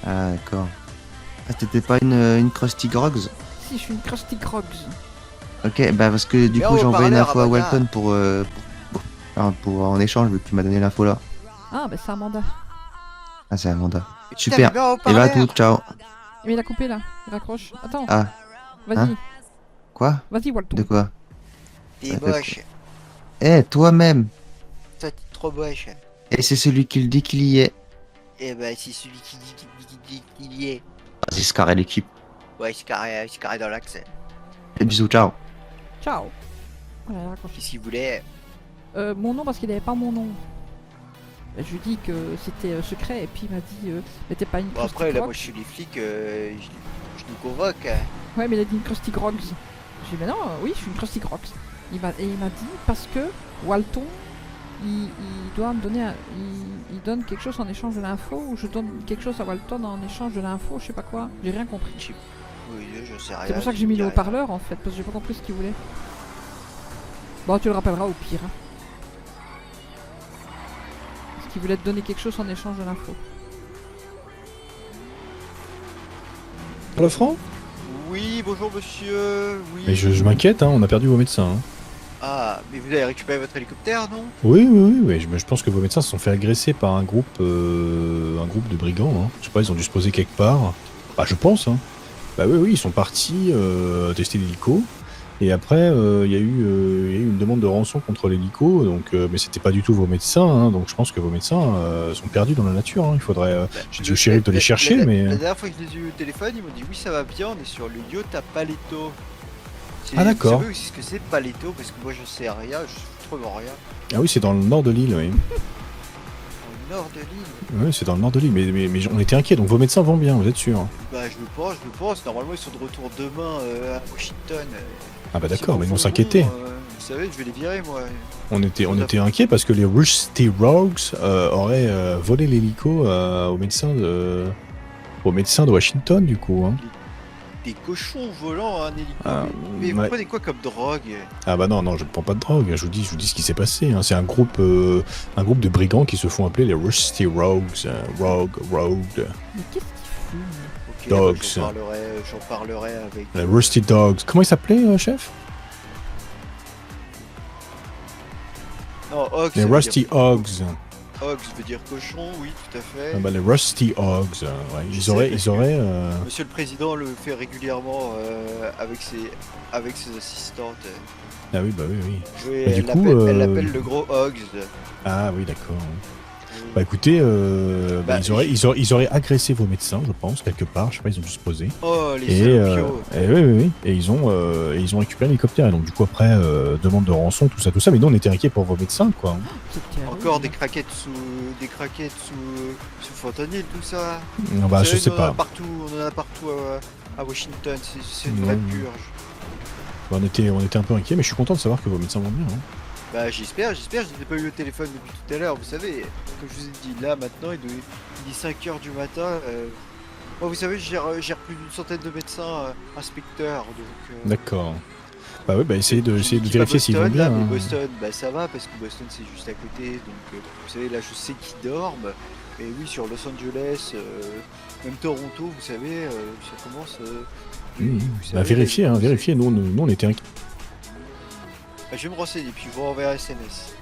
Ah d'accord. Ah, t'étais pas une Krusty Grogs? Si, je suis une Krusty Grogs. Ok, bah parce que du Mais coup en j'ai envoyé une haut-parleur, info à Amanda. Walton pour en échange vu que tu m'as donné l'info là. Ah, bah c'est Amanda. Ah, c'est Amanda. Mais Super. putain, mais en Et bah à haut-parleur. tout, ciao. Mais il a coupé là, il raccroche. Attends, Ah, vas-y, hein quoi? vas-y Walton. De quoi? T'es moche. Eh, toi-même. Toi, t'es trop moche. Et c'est celui qui le dit qu'il y est. Eh ben, c'est celui qui dit qu'il y est. Vas-y, c'est carré l'équipe. Ouais, c'est carré dans l'axe. Et bisous, ciao. Ciao. Voilà, il a raccroché. Qu'est-ce qu'il voulait? Mon nom parce qu'il avait pas mon nom. Je lui dis que c'était secret et puis il m'a dit mais t'es pas une Bon, Krusty après, là, Grogs. moi, je suis les flics, je nous convoque. Ouais, mais il a dit une Krusty Grogs. J'ai dit mais non, oui, je suis une Krusty Grogs. Il m'a dit parce que Walton il doit me donner il donne quelque chose en échange de l'info ou je donne quelque chose à Walton en échange de l'info, je sais pas quoi. J'ai rien compris. Oui, je sais rien. C'est pour ça que j'ai mis le haut-parleur en fait, parce que j'ai pas compris ce qu'il voulait. Bon, tu le rappelleras au pire. Hein. Parce qu'il voulait te donner quelque chose en échange de l'info. Le franc? Oui, bonjour monsieur. Oui. Mais je m'inquiète, hein, on a perdu vos médecins. Hein. Ah, mais vous avez récupéré votre hélicoptère, non? Oui, mais je pense que vos médecins se sont fait agresser par un groupe de brigands. Hein. Je sais pas, ils ont dû se poser quelque part. Bah, je pense. Hein. Bah oui, ils sont partis tester l'hélico. Et après, il y a eu une demande de rançon contre l'hélico. Donc, mais c'était pas du tout vos médecins. Hein, donc, je pense que vos médecins sont perdus dans la nature. Hein. Il faudrait. J'ai dit au shérif de les chercher, mais. La dernière fois que je les ai eu au téléphone, ils m'ont dit oui, ça va bien, on est sur le yacht à Paleto. Ah, d'accord. Vous savez aussi ce que c'est Paleto? Parce que moi je sais rien, je sais trop rien. Ah oui, c'est dans le nord de l'île, oui. Au nord de l'île? Oui, c'est dans le nord de l'île, mais on était inquiets, donc vos médecins vont bien, vous êtes sûr? Bah je le pense, normalement ils sont de retour demain à Washington. Ah bah S'ils d'accord, mais refont on s'inquiétait. vous savez, je vais les virer moi. On était inquiets parce que les Rusty Rogues auraient volé l'hélico aux médecins de Washington, du coup. Hein. Des cochons volants à un hélico. Ah, mais vous ouais. prenez quoi comme drogue? Ah bah non, je ne prends pas de drogue, je vous dis ce qui s'est passé. Hein. C'est un groupe de brigands qui se font appeler les Rusty Rogues. Rogue. Mais qu'est-ce qu'il fout? Ok, Dogs. bah, j'en parlerai avec... Les Rusty Dogs. Comment il s'appelait, chef? Non, Hogs. Les Rusty Hogs. Hogs veut dire cochon, oui, tout à fait. Ah bah les Rusty Hogs, ouais. Ils auraient. Monsieur le Président le fait régulièrement avec ses assistantes. Ah oui, bah oui. Oui, Bah, du elle coup, l'appelle le gros Hogs. Ah oui, d'accord. Bah écoutez, ils auraient agressé vos médecins, je pense, quelque part. Je sais pas, ils ont dû se poser. Oh, les salopios. Et oui. Et ils ont récupéré l'hélicoptère. Et donc du coup après, demande de rançon, tout ça. Mais nous on était inquiets pour vos médecins, quoi. Encore des craquettes sous fentanyl, tout ça. Non, bah Vous je savez, sais on en pas. a partout à Washington. C'est une vraie purge. Bah, on était un peu inquiets, mais je suis content de savoir que vos médecins vont bien. Hein. Bah j'espère, je ne l'ai pas eu au téléphone depuis tout à l'heure, vous savez, comme je vous ai dit, là maintenant il est 5h du matin, moi vous savez je gère plus d'une centaine de médecins, inspecteurs, donc... D'accord. Bah oui, bah essayez de je dis vérifier pas s'ils vont Boston, bien. là, mais Hein. Boston, bah ça va parce que Boston c'est juste à côté, donc vous savez là je sais qu'ils dorment, mais oui sur Los Angeles, même Toronto, vous savez, ça commence... Mmh. vous Bah savez, vérifiez, nous on était inquiets. Bah, je vais me renseigner, puis je vous renverrai SMS.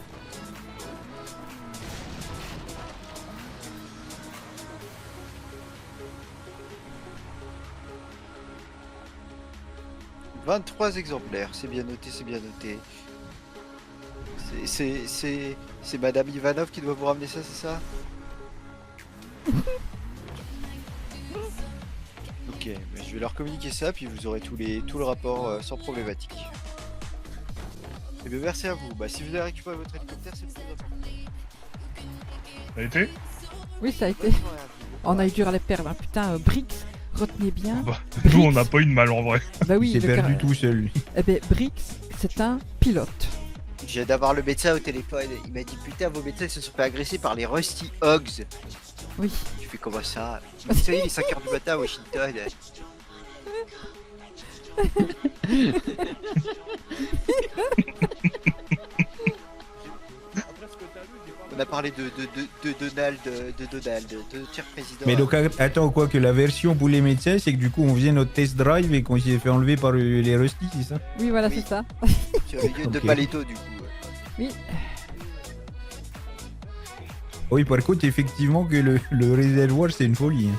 « 23 exemplaires, c'est bien noté, c'est bien noté. C'est Madame Ivanov qui doit vous ramener ça, c'est ça? Ok, bah, je vais leur communiquer ça, puis vous aurez tout le rapport sans problématique. Eh bien, merci à vous. Bah, si vous avez récupéré votre hélicoptère, c'est le plus important. Ça a été? Oui, ça a été. On a eu dur à les perdre. Hein. Putain, Brix, retenez bien. Bah, nous, on n'a pas eu de mal en vrai. Bah oui, Il s'est perdu tout seul, lui. Eh ben, Brix, c'est un pilote. Je viens d'avoir le médecin au téléphone. Il m'a dit putain, vos médecins se sont fait agresser par les Rusty Hogs. Oui. Tu fais comment ça? Vous savez, il est 5h du matin à Washington. On a parlé parler de Donald, de cher président. Mais donc attends, quoi que la version pour les médecins, c'est que du coup on faisait notre test drive et qu'on s'est fait enlever par les Rusty, c'est ça? Oui, voilà, c'est ça. Sur le lieu de Ok. Paletto du coup. Oui. Oui, par contre, effectivement que le réservoir c'est une folie. Hein.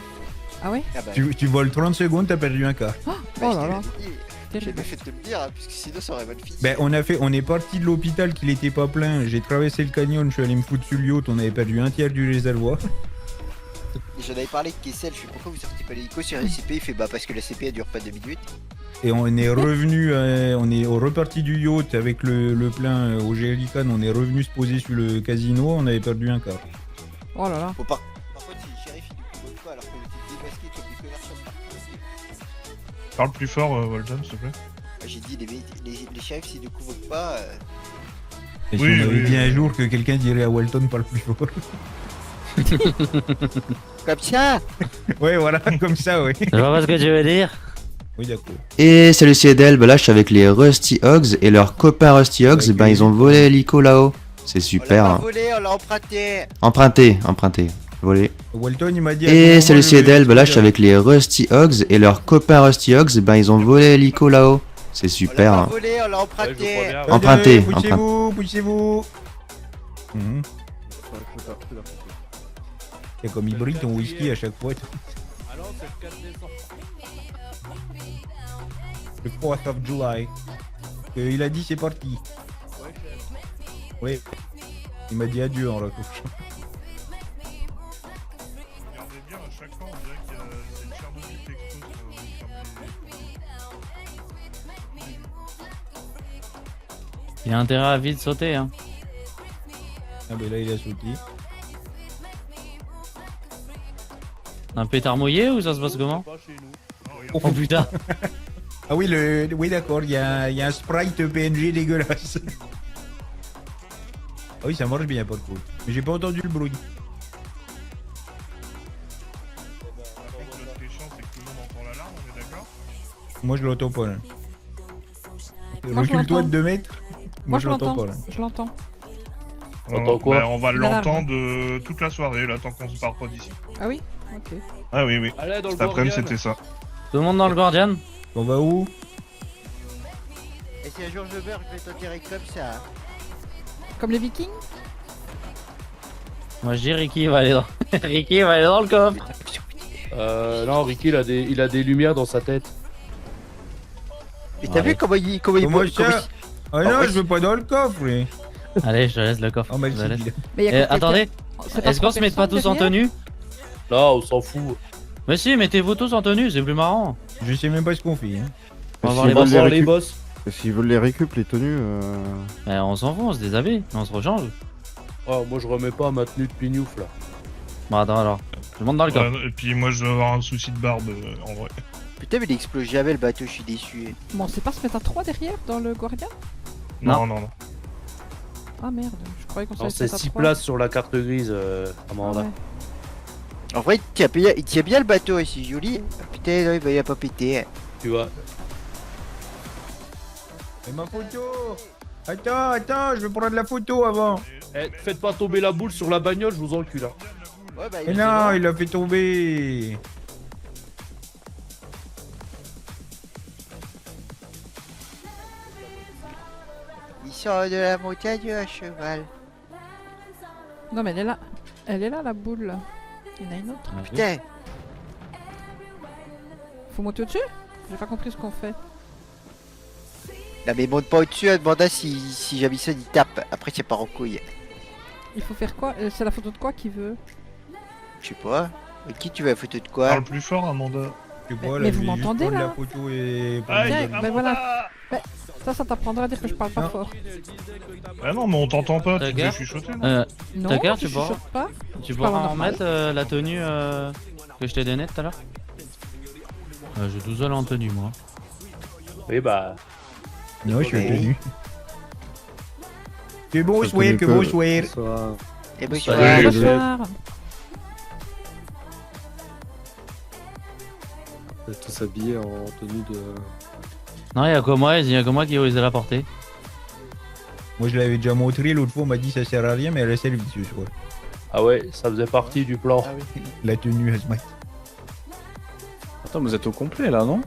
Ah ouais? Ah bah, Tu voles 30 secondes, t'as perdu un quart. Oh bah, je là te là. l'ai dit. J'ai bien fait de te le dire, hein, puisque sinon ça aurait mal fini. Ben on est parti de l'hôpital qu'il était pas plein, j'ai traversé le canyon, je suis allé me foutre sur le yacht, on avait perdu un tiers du réservoir. Et j'en avais parlé de Kessel, je sais pourquoi vous sortez pas l'hélico sur SCP, il fait bah parce que la CP elle dure pas 2 minutes. Et on est revenu, on est reparti du yacht avec le plein au Jerrycan, on est revenu se poser sur le casino, on avait perdu un quart. Oh là là. Bon, par contre, si le shérif il nous convoque pas alors que le type démasqué comme des connards sur le parking. Parle plus fort, Walton, s'il te plaît. J'ai dit les shérifs s'ils ne convoquent pas. Et si Oui, on avait oui, dit un oui. jour que quelqu'un dirait à Walton parle plus fort. Comme ça. Ouais, voilà, comme ça, oui. Je vois pas ce que tu veux dire. Oui, d'accord. Et salut Ciedel, bah là je suis avec les Rusty Hogs et leurs copains Rusty Hogs, ben ils ont volé l'hélico là-haut. C'est super. On l'a Hein. pas volé, on l'a emprunté. Emprunté, volé. Walton il m'a dit. Et salut Ciedel, bah là je suis avec les Rusty Hogs et leurs copains Rusty Hogs, ben ils ont volé l'hélico là-haut. C'est super. On l'a Hein. pas volé, on l'a emprunté. Emprunté, Poussez-vous, poussez-vous. C'est comme il brille ton whisky à chaque fois. Le 4th of July. Il a dit c'est parti. Oui. Il m'a dit adieu en raccrochant. Regardez bien, à chaque fois, on dirait que c'est le Tchernobyl qui explose Il a intérêt à vite sauter, hein. Ah ben là il a sauté. Un pétard mouillé ou ça se passe comment? Oh putain. Ah oui, oui d'accord, il y a un sprite PNG dégueulasse. Ah oui, ça marche bien, pas de faute. Mais j'ai pas entendu le bruit. Ce qui est chiant, c'est que tout le monde entend l'alarme, on est d'accord? Moi je l'entends pas là. Moi, je Recule-toi de l'entends. 2 mètres. Moi je l'entends pas là. Je l'entends. T'entends quoi? Bah, on va L'alarme. l'entendre toute la soirée, là, tant qu'on se part pas d'ici. Ah oui? Ok. Ah oui, oui. Allez, dans le Cet après-midi, Guardian. c'était ça. Tout le monde dans le Guardian? On va où? Et si un jour je meurs, je vais t'enterrer comme ça. Comme les Vikings? Moi je dis Ricky va aller dans... Ricky va aller dans le coffre. Non, Ricky il a des lumières dans sa tête. Mais t'as vu comment il. Comment Comment il. ça? Ah non, ouais, je veux pas dans le coffre, oui. Allez, je te laisse le coffre. Oh, mal Je te laisse. dit. Mais y a quelqu'un- Attendez, C'est pas est-ce qu'on se met pas personne tous en derrière tenue? Là, on s'en fout. Mais si, mettez-vous tous en tenue, c'est plus marrant. Je sais même pas ce qu'on fait. Hein. On va voir S'ils les veulent boss. les boss. S'ils veulent les récup, les tenues. On s'en fout, on se déshabille, on se rechange. Oh, moi je remets pas ma tenue de pignouf là. Bon, attends alors. Je monte dans le coffre. Ouais, et puis moi, je vais avoir un souci de barbe, en vrai. Putain, mais il explose jamais le bateau, je suis déçu. Bon, on sait pas se mettre à 3 derrière dans le Guardian? Non, non, non. Ah merde, je croyais qu'on savait Alors se c'est mettre à 6 3. places sur la carte grise, Amanda. Ah ouais. En vrai, il tient bien le bateau ici, joli. Ah, putain, non, il a pas pété. Tu vois. Et ma photo. Attends, je vais prendre la photo avant. Eh, faites pas tomber la boule sur la bagnole, je vous encule. Hein. Ouais, bah, Mais non, il l'a fait tomber. Il sort de la montagne à cheval. Non, mais elle est là. Elle est là, la boule. là. Il y en a une autre. Putain, Faut monter au-dessus? J'ai pas compris ce qu'on fait. non mais monte pas au-dessus, elle demanda si Jamison il tape. Après, c'est pas en couille. Il faut faire quoi? C'est la photo de quoi qui veut? Je sais pas. Mais qui tu veux la photo de quoi? Parle plus fort, Amanda. Je sais Mais pas, là, vous je vais juste m'entendez, prendre là la photo et. Aïe, Ben voilà. Ben, ça t'apprendra à dire que je parle pas Non. fort. Ah non, mais on t'entend pas, tu Tucker t'es chuchoté, non Non, Tucker, je tu pourras, chuchote pas. tu Je pourras parle en normal. mettre la tenue que je t'ai donnée tout à l'heure? J'ai tout seul en tenue, moi. Oui, bah. Non, je suis Oui. tenu. Que bonsoir, que bonsoir. Et ben, Salut. Bonsoir. On est tous habillés en tenue de. Non, il y a que moi qui osais la porter. Moi je l'avais déjà montré, l'autre fois on m'a dit ça sert à rien, mais elle a servi ce soir. Ah ouais, ça faisait partie du plan. La tenue hazmat. Attends, vous êtes au complet là, non?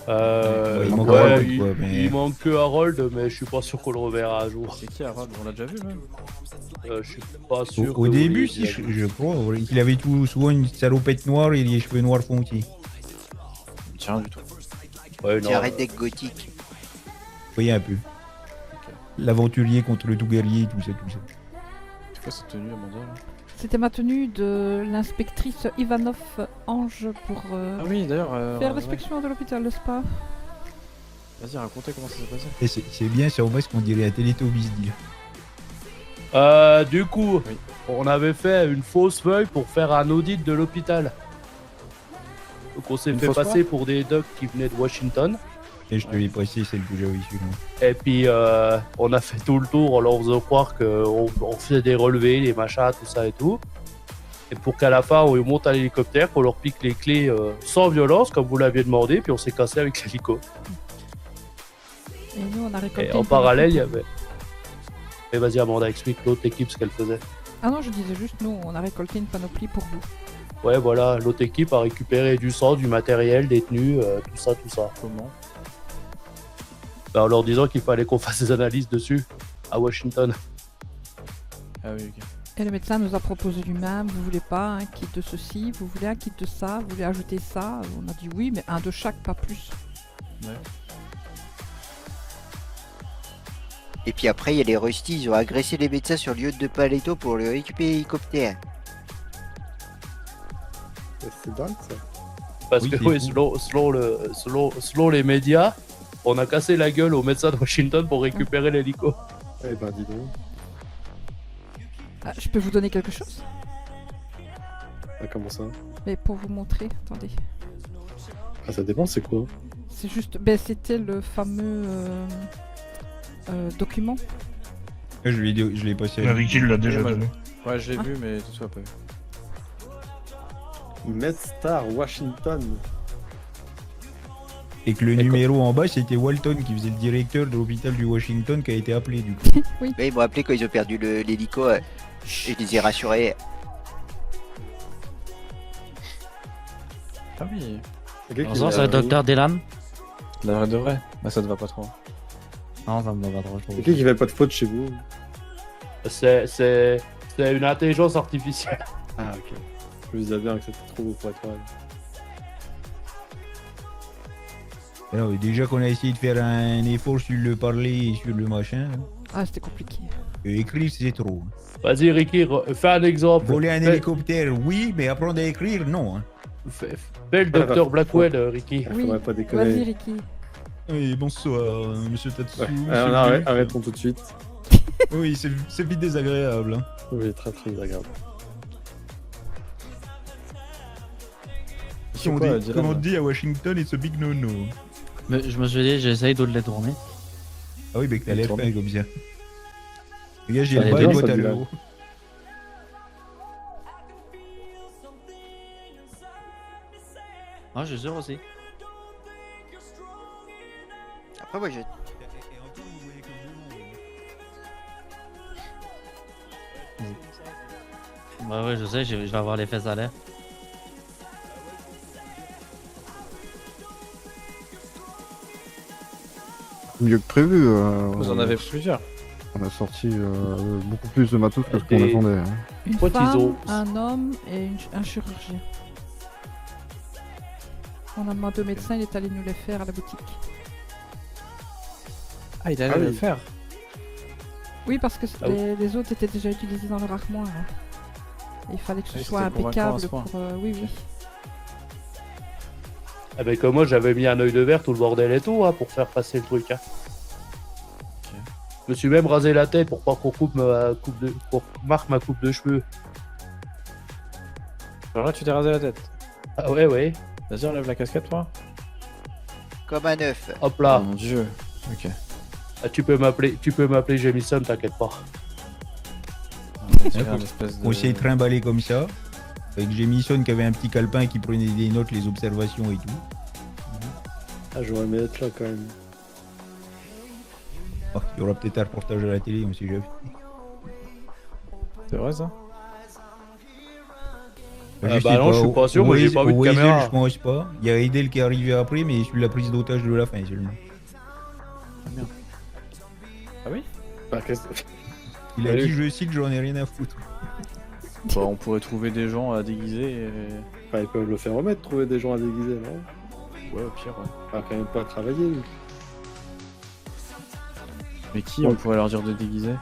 Il manque Ouais, Harold, il, quoi, mais- il manque que Harold, mais je suis pas sûr qu'on le reverra à jour. C'est qui Harold? On l'a déjà vu même? Je suis pas sûr. Au que début, oui, si, il a vu. je crois, il avait tout, souvent une salopette noire et les cheveux noirs foncés. Tiens, du tout. Ouais, Tu arrêtes d'être gothique. Vous voyez un peu. L'aventurier contre le tout guerrier, tout ça, tout ça. C'est quoi cette tenue, Amanda là? C'était ma tenue de l'inspectrice Ivanov Ange pour Ah oui, d'ailleurs. faire ouais. l'inspection de l'hôpital de Spa. Vas-y, racontez comment ça s'est passé. Et c'est bien, c'est en vrai ce qu'on dirait à Télétobis dire. Du coup, on avait fait une fausse feuille pour faire un audit de l'hôpital. Donc on s'est Une fait fausse passer quoi pour des docs qui venaient de Washington. Et je te l'ai passé, celle que j'avais sur moi. Et puis on a fait tout le tour en leur faisant croire qu'on faisait des relevés, des machins, tout ça et tout. Et pour qu'à la fin on monte à l'hélicoptère, qu'on leur pique les clés sans violence, comme vous l'aviez demandé, puis on s'est cassé avec l'hélico. Et nous, on a récolté. Et en une parallèle, il y panoplie. avait. Et vas-y Amanda, explique l'autre équipe ce qu'elle faisait. Ah non, je disais juste, nous, on a récolté une panoplie pour vous. Ouais, voilà, l'autre équipe a récupéré du sang, du matériel, des tenues, tout ça, tout ça. Comment? Bah, en leur disant qu'il fallait qu'on fasse des analyses dessus, à Washington. Ah oui, ok. Et le médecin nous a proposé lui-même, vous voulez pas un kit de ceci, vous voulez un kit de ça, vous voulez ajouter ça. On a dit oui, mais un de chaque, pas plus. Ouais. Et puis après, il y a les Rusty, ils ont agressé les médecins sur le lieu de Paleto pour le récupérer l'hélicoptère. C'est dingue ça. Parce Oui, que c'est oui, fou. selon les médias, on a cassé la gueule aux médecins de Washington pour récupérer l'hélico. Eh ben dis donc. Ah, je peux vous donner quelque chose? Ah, comment ça? Mais pour vous montrer, attendez. Ah, ça dépend, c'est quoi? C'est juste, ben c'était le fameux document. Je l'ai passé. Mais Ricky l'a déjà Ouais, donné. Ouais, je l'ai Ah. vu, mais tout ça pas vu. MedStar Washington. Et que le numéro en bas, c'était Walton qui faisait le directeur de l'hôpital du Washington qui a été appelé du coup. Oui. Là, ils m'ont appelé quand ils ont perdu l'hélico et je les ai rassurés. Ah oui. Bonjour, c'est le docteur Delam. La vraie de vrai. Bah, ça te va pas trop. Non, ça me va pas trop. je trouve. C'est qui fait pas de faute chez vous? C'est une intelligence artificielle. Ah, ok. Je me disais bien que c'était trop beau pour être vrai. Alors, déjà qu'on a essayé de faire un effort sur le parler et sur le machin, Ah, c'était compliqué. écrire c'est trop. Vas-y Ricky, fais un exemple. Voler un Fais- hélicoptère, oui, mais apprendre à écrire, non. Hein. Fais le docteur Blackwell, Ricky. Oui, Faudrait pas vas-y déconner. Ricky. Oui, bonsoir, monsieur Tatsu. Ouais, monsieur arrêtons tout de suite. Oui, c'est vite désagréable. Hein. Oui, très très agréable. Si on dit, comme on dit à Washington, it's a big no-no. Mais je me suis dit, j'essaye de les tourner. Ah oui, mais que t'as l'air Tourner. fin comme ça. Regarde, j'ai Ça le bas allait et bien, toi ça, t'as le Dylan. haut. Ah, je suis sûr aussi. Après, moi, j'ai. Bah ouais, je sais, je vais avoir les fesses à l'air. Mieux que prévu. Vous en avez plusieurs. On a sorti beaucoup plus de matos que ce qu'on Et- attendait. Hein. Une Quoi, femme, Tizo un homme et un chirurgien. On a demandé au médecin, il est allé nous les faire à la boutique. Ah, il allait Ah le oui. faire. Oui, parce que Ah oui. les autres étaient déjà utilisés dans leur armoire. Hein. Et il fallait que ce Oui, soit c'était convaincant à impeccable ce point. pour. Oui, oui. Ah ben comme moi j'avais mis un œil de verre tout le bordel et tout hein, pour faire passer le truc. Hein. Je me suis même rasé la tête pour pas qu'on coupe ma coupe de pour qu'on marque ma coupe de cheveux. Alors là, tu t'es rasé la tête. Ah ouais ouais. Vas-y, enlève la casquette, toi. Comme un œuf. Hop là. Oh mon dieu. Ok. Ah, tu peux m'appeler Jamison, t'inquiète pas. On s'est trimballé comme ça. Avec Jamison qui avait un petit calepin qui prenait des notes, les observations et tout. Ah, j'aurais aimé être là quand même. Oh, il y aura peut-être un reportage à la télé, on sait jamais. C'est vrai ça? Je sais bah non, pas, je suis pas sûr, moi j'ai pas vu de Weasel, caméra. je pense pas. Il y a Edel qui est arrivé après, mais sur la prise d'otage de la fin seulement. Ah oui? Bah, qu'est-ce que... Il a dit, je cite, j'en ai rien à foutre. Bah, on pourrait trouver des gens à déguiser et... Enfin, ils peuvent le faire remettre, trouver des gens à déguiser, non? Ouais, au pire, ouais. Enfin, quand même pas travailler, lui. Mais qui on pourrait leur dire de déguiser?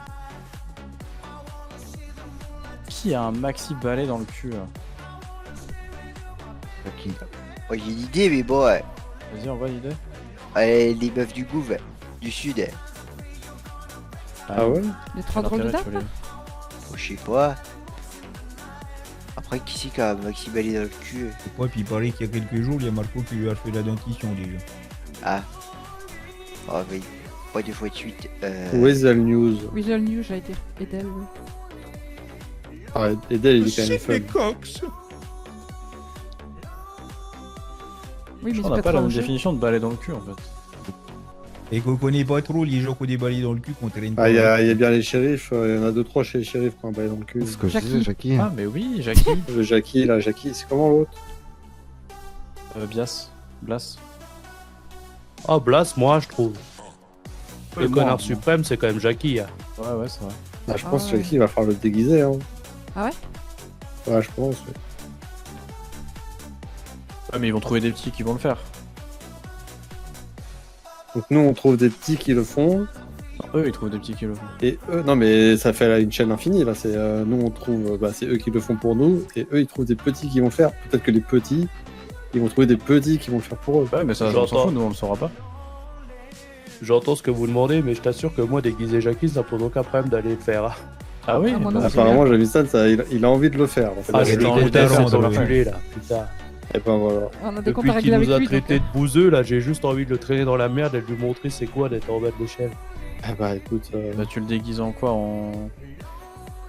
Qui a un maxi balai dans le cul là? Moi j'ai une idée, mais bon. Vas-y, envoie l'idée. Les meufs du Gouv, du Sud. Ah ouais? Les 3 drôles de dames? Je sais pas. Après, qui c'est qui a Maxi balai dans le cul? Ouais, puis il paraît qu'il y a quelques jours, il y a Marco qui lui a fait la dentition déjà. Ah. Oh, mais pas 2 fois de suite. Weasel News. Weasel News, j'allais dire Edel, oui. Ah, Edel, il est quand même fun. Cox. Oui, mais On c'est n'a pas pas la trop même jeu. définition de balai dans le cul en fait. Et qu'on connaît pas trop les gens qui ont des balais dans le cul qu'on traîne Ah, il y a bien les shérifs, il y en a 2-3 chez les shérifs qui ont un balai dans le cul. C'est ce que je disais, Jackie. Ah, mais oui, Jackie. Le Jackie, là, Jackie, c'est comment l'autre? Bias. Blas. Ah, Blas, moi je trouve. Le moi, connard moi. suprême, c'est quand même Jackie. Hein. Ouais, ouais, c'est vrai. Bah, je pense Ah que ouais. Jackie, il va falloir le déguiser, hein. Ah ouais? Ouais, je pense, ouais. Ouais, mais ils vont trouver des petits qui vont le faire. Donc nous, on trouve des petits qui le font, Non, eux, ils trouvent des petits qui le font. et eux, non mais ça fait là une chaîne infinie, là, c'est, nous on trouve, bah, c'est eux qui le font pour nous, et eux ils trouvent des petits qui vont le faire, peut-être que les petits, ils vont trouver des petits qui vont le faire pour eux. Ouais, mais ça, on s'en J'entends. fout, nous on le saura pas. J'entends ce que vous demandez, mais je t'assure que moi, déguiser Jackie, ça pose aucun problème d'aller le faire. Ah oui? Ah, moi non bah, plus. Apparemment, Javistan, ça, il a envie de le faire. Ah, je je l'ai le envie de déteste, rendre, cet ouais. enculé, là, putain. Et ben voilà. On a des Depuis comparaisons qu'il avec nous a lui. traité donc, de bouseux, là, j'ai juste envie de le traîner dans la merde et de lui montrer c'est quoi d'être en bas de l'échelle. Ah bah écoute, Bah, tu le déguises en quoi? En.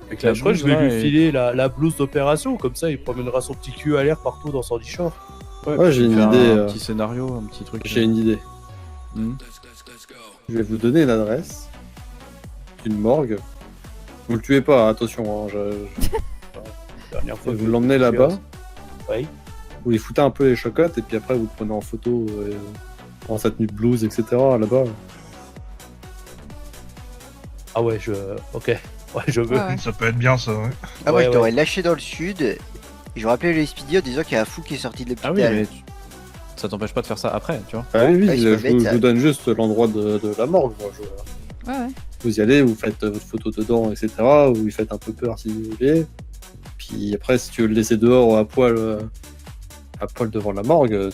Avec Là, je crois que je vais blouse, lui là, et- filer la blouse d'opération, comme ça il promènera son petit cul à l'air partout dans son short. Ouais, j'ai tu une fais idée, Un petit scénario, un petit truc. j'ai une idée. Hmm. Je vais vous donner une adresse d'une morgue. Vous le tuez pas, attention, hein, Dernière fois Et que vous je- l'emmenez là-bas, Oui. vous lui foutez un peu les chocottes, et puis après vous le prenez en photo, en sa tenue de blouse, etc. là-bas. Ah ouais, ok. Ouais, je veux. Ouais, ouais. Ça peut être bien ça, ouais. Ah, moi Ouais, je t'aurais ouais. lâché dans le Sud. Et j'aurais appelé le SPD en disant qu'il y a un fou qui est sorti de Ah l'hôpital. oui, mais ça t'empêche pas de faire ça après, tu vois. Ah oui, Ouais, je, c'est pas je bête, vous, ça. je vous donne juste l'endroit de la morgue. Moi, Ouais, ouais. vous y allez, vous faites votre photo dedans, etc. Vous lui faites un peu peur si vous voulez. Puis après, si tu veux le laisser dehors à poil devant la morgue,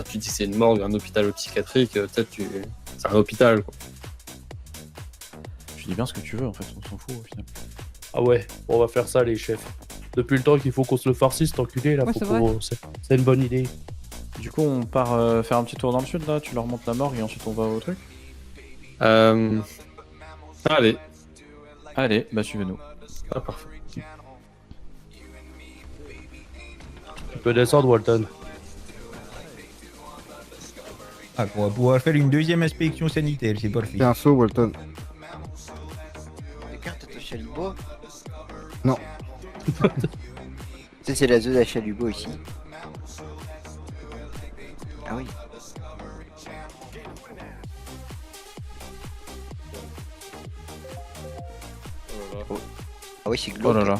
tu dis que c'est une morgue, un hôpital psychiatrique, peut-être c'est un hôpital. Quoi. Tu dis bien ce que tu veux en fait, on s'en fout au final. Ah ouais, on va faire ça les chefs. Depuis le temps qu'il faut qu'on se le farcisse, cet enculé là, Ouais, faut c'est qu'on- c'est une bonne idée. Du coup, on part faire un petit tour dans le sud là, tu leur montres la morgue et ensuite on va au truc. Allez. Allez, bah suivez-nous. Ah, parfait. Tu peux descendre, Walton. Ah, on va pouvoir faire une deuxième inspection sanitaire, c'est parfait. Fais un saut, Walton. Les cartes à chalumeau. Non. Ça, c'est la zone à chalumeau ici. Ah oui. Oh. Ah oui, c'est glauque. Oh là là.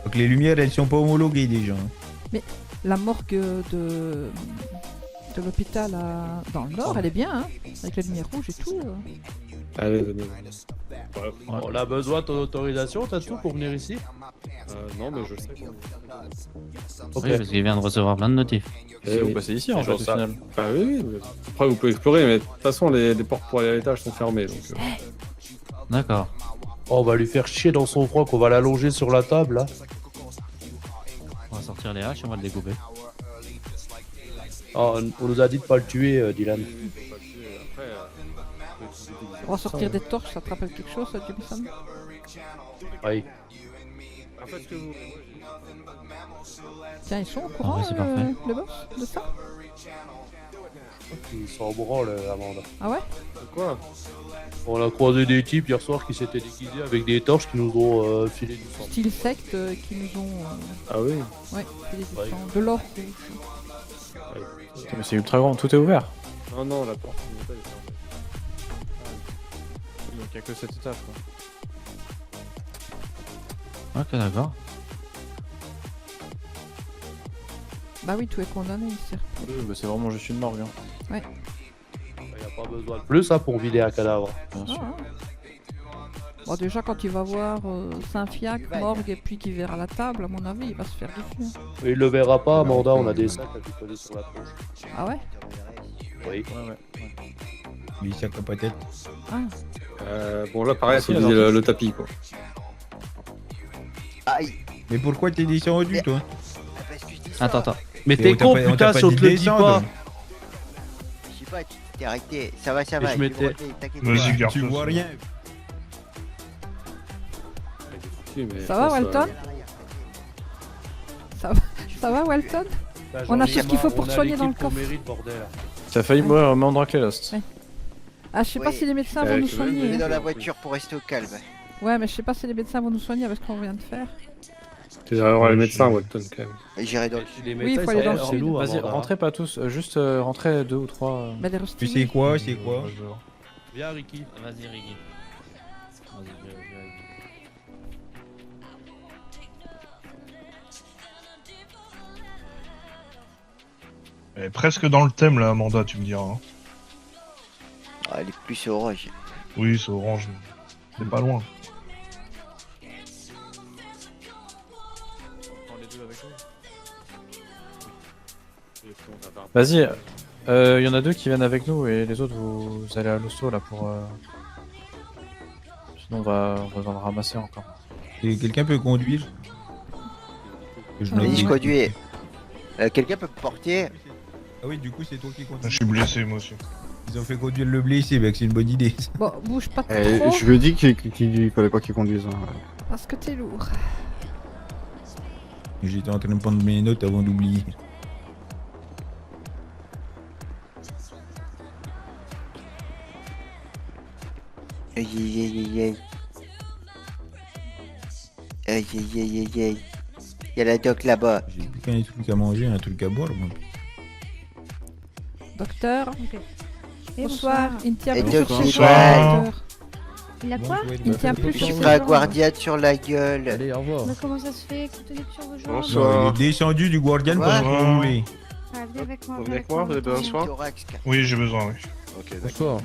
Donc les lumières, elles sont pas homologuées déjà. hein. Mais la morgue de l'hôpital dans le nord, elle est bien, hein, avec la lumière rouge et tout. Allez, venez. On a besoin de ton autorisation, t'as tout pour venir ici? Non, mais je sais. Ok. Oui, parce qu'il vient de recevoir plein de notifs. C'est vous passez ici en fait au ça. final. Ah oui, oui. Mais après, vous pouvez explorer, mais de toute façon, les portes pour aller à l'étage sont fermées. Donc, D'accord. Oh, on va lui faire chier dans son froc, on va l'allonger sur la table là. On va sortir les haches et on va le découper. Oh, on nous a dit de pas le tuer, Dylan. On va sortir des torches, ça te rappelle quelque chose, ça, Jameson? Oui. Tiens, ils sont au courant, ouais, c'est parfait. le boss, de ça? qui s'en branle, Amanda. Ah ouais? Quoi? On a croisé des types hier soir qui s'étaient déguisés avec des torches qui nous ont filé du sang. Style secte qui nous ont. Ah oui? Ouais, filé du sang. De l'or rouge. Putain, mais c'est ultra grand, tout est ouvert. Non, la porte n'est pas fermée. Donc il n'y a que cette étape. Ok, d'accord. Bah oui, tout est condamné ici. Oui, bah c'est vraiment juste une morgue. Hein. Ouais. Il n'y a pas besoin de plus pour vider un cadavre. Bien sûr. Bon, déjà, quand il va voir Saint-Fiac, morgue, et puis qu'il verra la table, à mon avis, il va se faire du fou. Il le verra pas, Amanda, on a des sacs à lui coller sur la tronche. Ah ouais? Oui. Les sacs à patates. Ah. Bon, là, pareil, faut viser le tapis, quoi. Aïe. Mais pourquoi t'es descendu, toi? Attends. Mais t'es con, putain, si on te le dit pas. Je sais pas, tu t'es arrêté. Ça va, Et je m'étais- Vas-y, garde. Tu vois rien. Ça va, Walton? Ça va, Walton? On a tout ce qu'il faut pour soigner dans le coffre. T'as failli mourir Mandrake Lost. Ouais. Ah, je sais pas si les médecins vont nous soigner. On est dans hein. la voiture pour rester au calme. Ouais, mais je sais pas si les médecins vont nous soigner avec ce qu'on vient de faire. Tu vas voir les médecins, Walton, quand même. J'irai dans le Oui, il faut aller dans le sud. Vas-y, rentrez pas tous, juste rentrez 2 ou 3. Bah, les Tu rustines. sais quoi? Viens, Ricky. Vas-y, Ricky. Elle est presque dans le thème là, Amanda, tu me diras. Hein. Ah, elle est plus orange. Oui, c'est orange. Mais c'est pas loin. Vas-y, il y en a 2 qui viennent avec nous et les autres vous allez à l'hosto là pour. Sinon on va en ramasser encore. Et quelqu'un peut conduire? Vas-y, je conduis. Quelqu'un peut me porter? Ah oui, du coup, c'est toi qui conduis. Je suis blessé, moi aussi. Ils ont fait conduire le blessé, mec, c'est une bonne idée. ça. Bon, bouge pas trop. Je lui ai dit qu'il fallait pas qu'il conduise. Hein. Parce que t'es lourd. J'étais en train de prendre mes notes avant d'oublier. Aïe aïe aïe aïe aïe. Aïe aïe aïe aïe aïe. Y'a la doc là-bas. J'ai plus qu'un truc à manger, un truc à boire, moi. Docteur. Et Bonsoir. Il ne tient Et plus Doc, sur ses bonsoir. jambes, docteur. Il a quoi? Il ne tient plus sur Tu ses feras jambes. guardiade sur la gueule. Allez, au revoir. Mais comment ça se fait que vous tenez sur vos jambes? Non, il est descendu du Guardian pour Ouais. nous rouler. Ah, venez avec moi. Vous venez avec moi, vous avez besoin de soin? Thorax. Oui, j'ai besoin, oui. Ok, d'accord.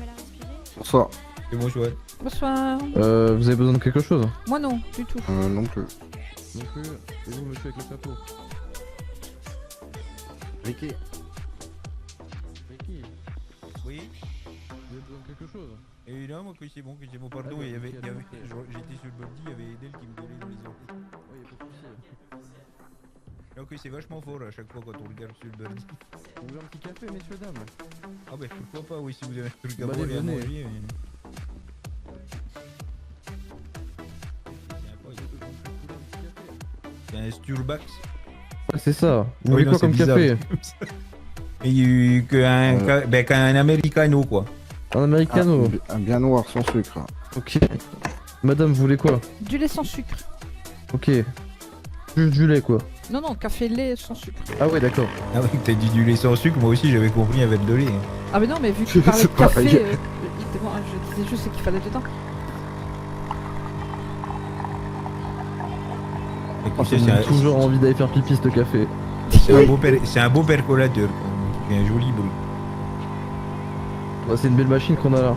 Bonsoir. Bonsoir. C'est bon, chouette. Bonsoir. Vous avez besoin de quelque chose? Moi non, du tout. Non plus. Non plus. Et vous, monsieur avec le chapeau? Ricky. Ricky. Oui. Vous avez besoin de quelque chose? Et non, moi, que c'est bon, pardon. Ah, J'étais ok, sur le body, il y avait Edel qui me gueulait dans les oreilles. Oui, y'a pas de soucis. Donc, c'est vachement fort à chaque fois quand on regarde sur le body. Vous voulez un petit café, messieurs, dames? Ah, bah, pourquoi pas, oui, si vous avez un truc à Bah, boire et à venez. manger. C'est un Sturbax. Ouais, c'est ça. Vous Ah voulez oui, quoi non, comme c'est bizarre. café? Et il y a eu qu'un americano, quoi. Un americano. Un bien noir, sans sucre. Ok. Madame, vous voulez quoi? Du lait sans sucre. Ok. Juste du lait, quoi. Non, non, café lait sans sucre. Ah ouais, d'accord. Ah oui, t'as dit du lait sans sucre, moi aussi j'avais compris avec de lait. Ah, mais non, mais vu que tu parlais de C'est pareil. café, bon, je disais juste ce qu'il fallait dedans. Écoutez, J'ai toujours envie d'aller faire pipi ce café. c'est un beau percolateur, quoi. Il fait un joli bruit. Bah, c'est une belle machine qu'on a là.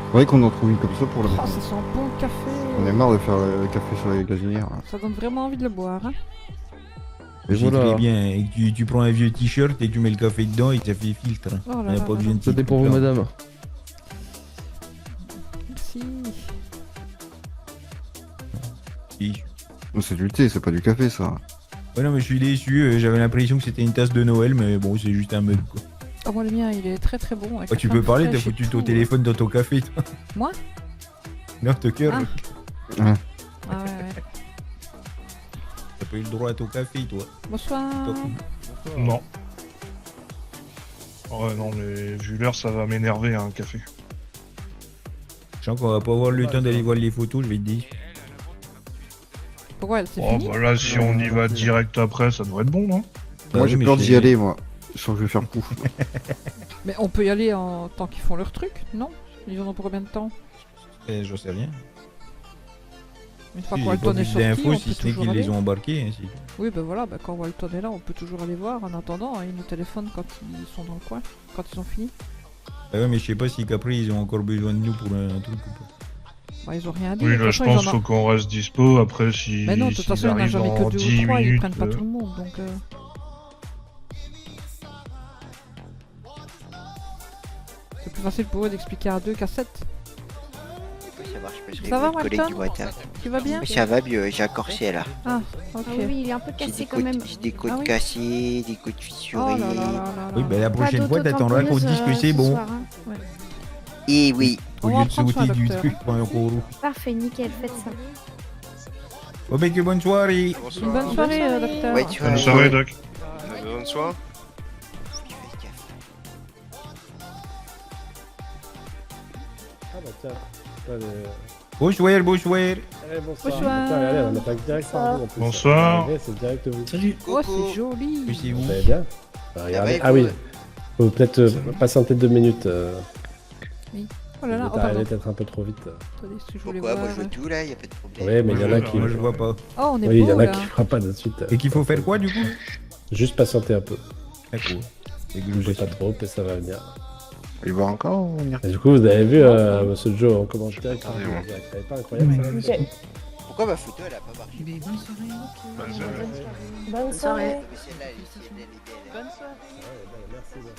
C'est vrai qu'on en trouve une comme ça pour la Oh, maison. ça sent bon le café. On est marre de faire le café sur les gazinières. Ça donne vraiment envie de le boire, hein. Et J'ai voilà. très bien. Et tu prends un vieux t-shirt et tu mets le café dedans et ça fait filtre. Oh là On n'a là pas là besoin de C'était pour vous, madame. Merci. C'est du thé, c'est pas du café ça. Ouais, non, mais je suis déçu. J'avais l'impression que c'était une tasse de Noël, mais bon, c'est juste un mug, quoi. Oh, moi, le mien, il est très très bon. avec Oh, tu la peux parler, crème t'as fraîche foutu et ton tout. téléphone dans ton café, toi. Moi Non, te cœur. Ah. Ouais. Ah ouais, ouais. T'as pas eu le droit à ton café, toi. Bonsoir. Non. Ouais, non, mais vu l'heure, ça va m'énerver, un café. Je sens qu'on va pas avoir le temps d'aller voir les photos, je vais te dire. Pourquoi elle s'est Oh, finie bah là, si on y va direct après, ça devrait être bon, non? Moi j'ai peur d'y aller, moi. Je sens que je vais faire pouf. Mais on peut y aller en tant qu'ils font leur truc, non? Ils en ont pour combien de temps? J'en sais rien. Une fois Si, que j'ai pas Walton est plus sorti, d'infos, on si peut ce n'est toujours qu'ils les aller. ont embarqués. Hein, si. Oui, ben voilà, bah quand Walton est là, on peut toujours aller voir. En attendant, hein, ils nous téléphonent quand ils sont dans le coin, quand ils ont fini. Ah ouais, mais je sais pas si qu'après ils ont encore besoin de nous pour un truc ou pas. Bah, ils ont rien dit. Oui, de toute là, je façon, ils pense en ont- faut qu'on reste dispo. Après, si. Mais non, de toute s'ils façon, il n'y en a arrivent jamais dans que 2 10 ou 3, ils minutes, prennent pas tout le monde, donc... C'est plus facile pour eux d'expliquer à 2 qu'à 7. Ça marche parce que Ça va, votre collègue Walton du matin. Tu vas bien? Oui, ça va mieux, j'ai un corset là. Ah, ok. Ah oui, il est un peu J'ai cassé des quand côtes, même. j'ai des côtes Ah oui. cassées, des côtes fissurées. Oh là là là là Oui, bah la Pas prochaine fois, t'attendras qu'on te dise que d'auto-tamponneuse, c'est ce bon. soir, hein. Ouais. Et oui. Au On va lieu de prendre soin, sauter du docteur. truc pour un courroux. Parfait, nickel, faites ça. Oh, mais que bonne soirée. Une bonne soirée, docteur. Ouais, tu Bonne vas- soirée, Doc. Bonne soirée. Ah bah tiens. Là, Bonsoir, bonsoir. Eh, bonsoir. Bonsoir. Tiens, regardez, on attaque direct par vous en plus. Bonsoir. Arrivé, c'est direct vous. Salut. Oh, c'est joli. Oui, c'est vous. Vous allez bien Bah, regardez. va, Ah oui. vous Faut peut-être patienter 2 minutes. Oui. Oh là là, Vous oh êtes arrivé pardon. peut-être un peu trop vite. Attendez, si je voulais Pourquoi? voir... Moi je vois tout là, y a pas de problème. Oui, mais il y en a qui. Moi, je vois pas. Oh, on est Oui, il y en beau, a là. qui fera pas de suite. Et qu'il faut faire quoi, du coup? Juste patienter un peu. D'accord. Bougez pas trop, et ça va venir. Il va encore ou on y Et du coup, vous avez vu Monsieur Joe en commentaire qui avait pas incroyable ça. Pourquoi ma photo elle a pas marché? Bonne soirée. Bonne soirée. Bonne soirée. Mais celle-là, elle est belle. Bonne soirée. Merci.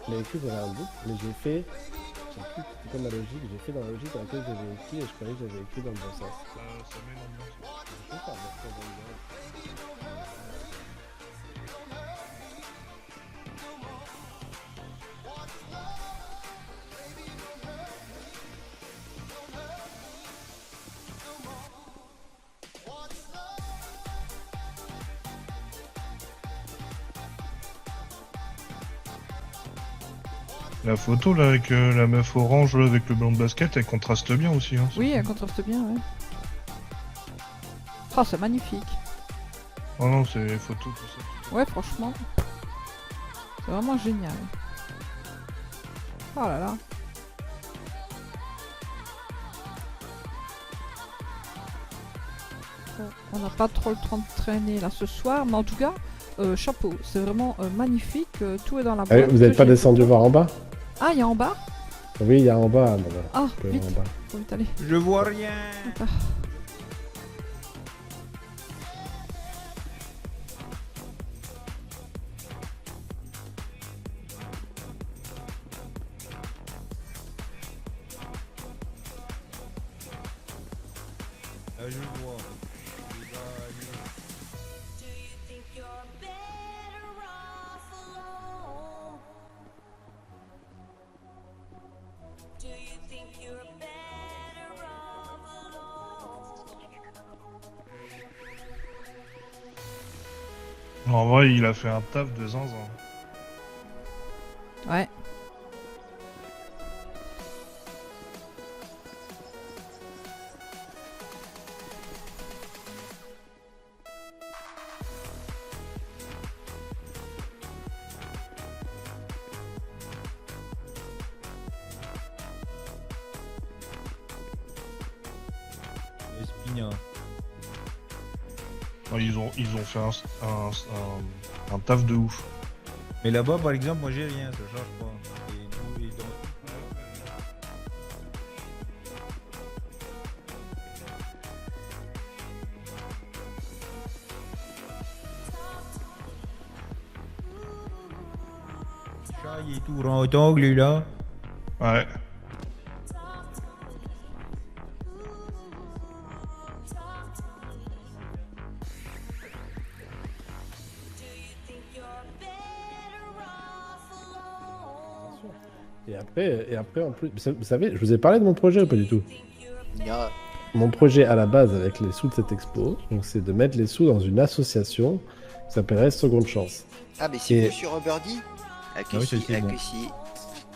Mais écoute, j'avais un doute, mais j'ai fait. Je sais plus, c'est comme la logique, j'ai fait dans la logique dans laquelle j'avais écrit et je croyais que j'avais écrit dans le bon sens. Ça met l'ambiance. Je sais pas, mais c'est dans le bon sens. La photo là avec la meuf orange là, avec le blanc de basket, elle contraste bien aussi. Hein. Oui, elle contraste bien, ouais. Oh, c'est magnifique. Oh non, c'est les photos, tout ça. Ouais, franchement. C'est vraiment génial. Oh là là. Bon, on n'a pas trop le temps de traîner là ce soir, mais en tout cas, chapeau. C'est vraiment magnifique. Tout est dans la Ah oui, boîte. vous n'êtes pas J'ai- descendu voir en bas? Ah, il y a en bas? Oui, il y a en bas. Bon, bah, Ah, je peux vite. voir en bas. Faut vite aller. Je vois rien. D'accord. Ah, je vois. En vrai, il a fait un taf de zinzin. Ouais. Espina. Ouais, ils ont fait un taf de ouf. Mais là-bas, par exemple, moi j'ai rien, ça change pas. Et tout est dans- Le chat, il est tout rectangle, lui, là. Ouais. Et après en plus, vous savez, je vous ai parlé de mon projet ou pas du tout? Non. mon projet à la base avec les sous de cette expo, donc c'est de mettre les sous dans une association qui s'appellerait Seconde Chance. Ah, mais c'est Et- mieux sur Birdie. Ah, que Ah oui, si, ça, c'est ah, bon. que si.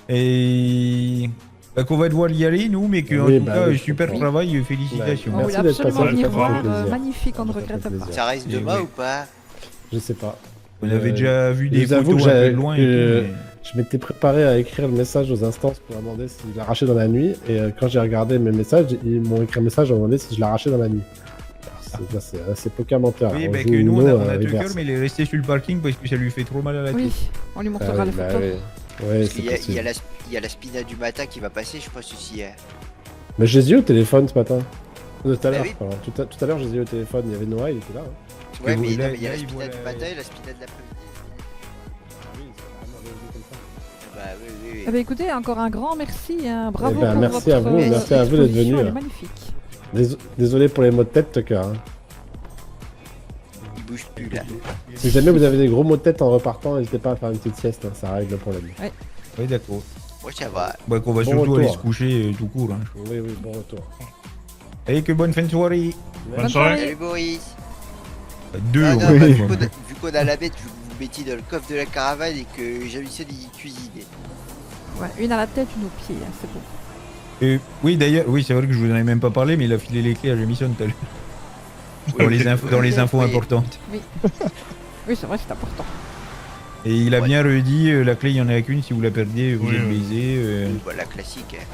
Et bah, qu'on va devoir y aller, nous, mais que en Oui, tout bah cas, oui, super oui. travail, félicitations. On Merci voulait d'être absolument passé, venir ça fait voir, plaisir. magnifique, on ne Ça fait regrette pas. plaisir. Ça reste Et demain oui. ou pas? Je sais pas. On avait déjà vu des je vous avoue photos que un peu j'avais- de loin et que tout, mais- je m'étais préparé à écrire le message aux instances pour demander s'ils l'arrachaient dans la nuit. Et quand j'ai regardé mes messages, ils m'ont écrit un message pour demander si je l'arrachais dans la nuit. Alors, c'est Pokémon menteur. Oui, On bah joue que nous, on a Uno, Tucker, reverse. mais il est resté sur le parking parce que ça lui fait trop mal à la tête. Oui, on lui montrera Ah les oui, bah photos. oui. Ouais, Parce c'est qu'il y a, possible. il y a la spina du matin qui va passer, je pense aussi. Mais je les ai eu au téléphone ce matin. Tout à Bah l'heure, oui. pardon. Tout à l'heure, je les ai eu au téléphone. Il y avait Noah, il était là. Hein. Ouais, vous, mais là, non, mais il y a là, la il spina voit du la- matin et la spina de l'après-midi. Bah oui, oui, oui. Eh ben, écoutez, encore un grand merci, hein. Bravo Eh ben, pour merci votre à vous, merci à vous d'être exposition, venus, elle est hein. magnifique. Désolé pour les mots de tête, Tucker. Hein. Il bouge plus là. Si jamais vous avez des gros mots de tête en repartant, n'hésitez pas à faire une petite sieste, hein, ça règle le problème. Oui, d'accord. Moi, ça va. Bah, qu'on va Bon surtout aller retour. se coucher tout court. Hein. Oui, oui, bon retour. Allez, que bonne fin de soirée. Bonne soirée. Salut Boris. Deux, Ah on non, va bah, faire, vu quoi. qu'on a la bête, je vous mettiez dans le coffre de la caravane et que Jamison y cuisine. Ouais, une à la tête, une aux pieds, hein, c'est bon. Oui, d'ailleurs, oui, c'est vrai que je vous en ai même pas parlé, mais il a filé les clés à Jamison tout à l'heure. Dans les infos Oui. importantes. Oui, oui c'est vrai, c'est important. Et il a bien redit, la clé, il y en a qu'une, si vous la perdez, vous Oui, êtes oui. baisé. Voilà, classique. Hein.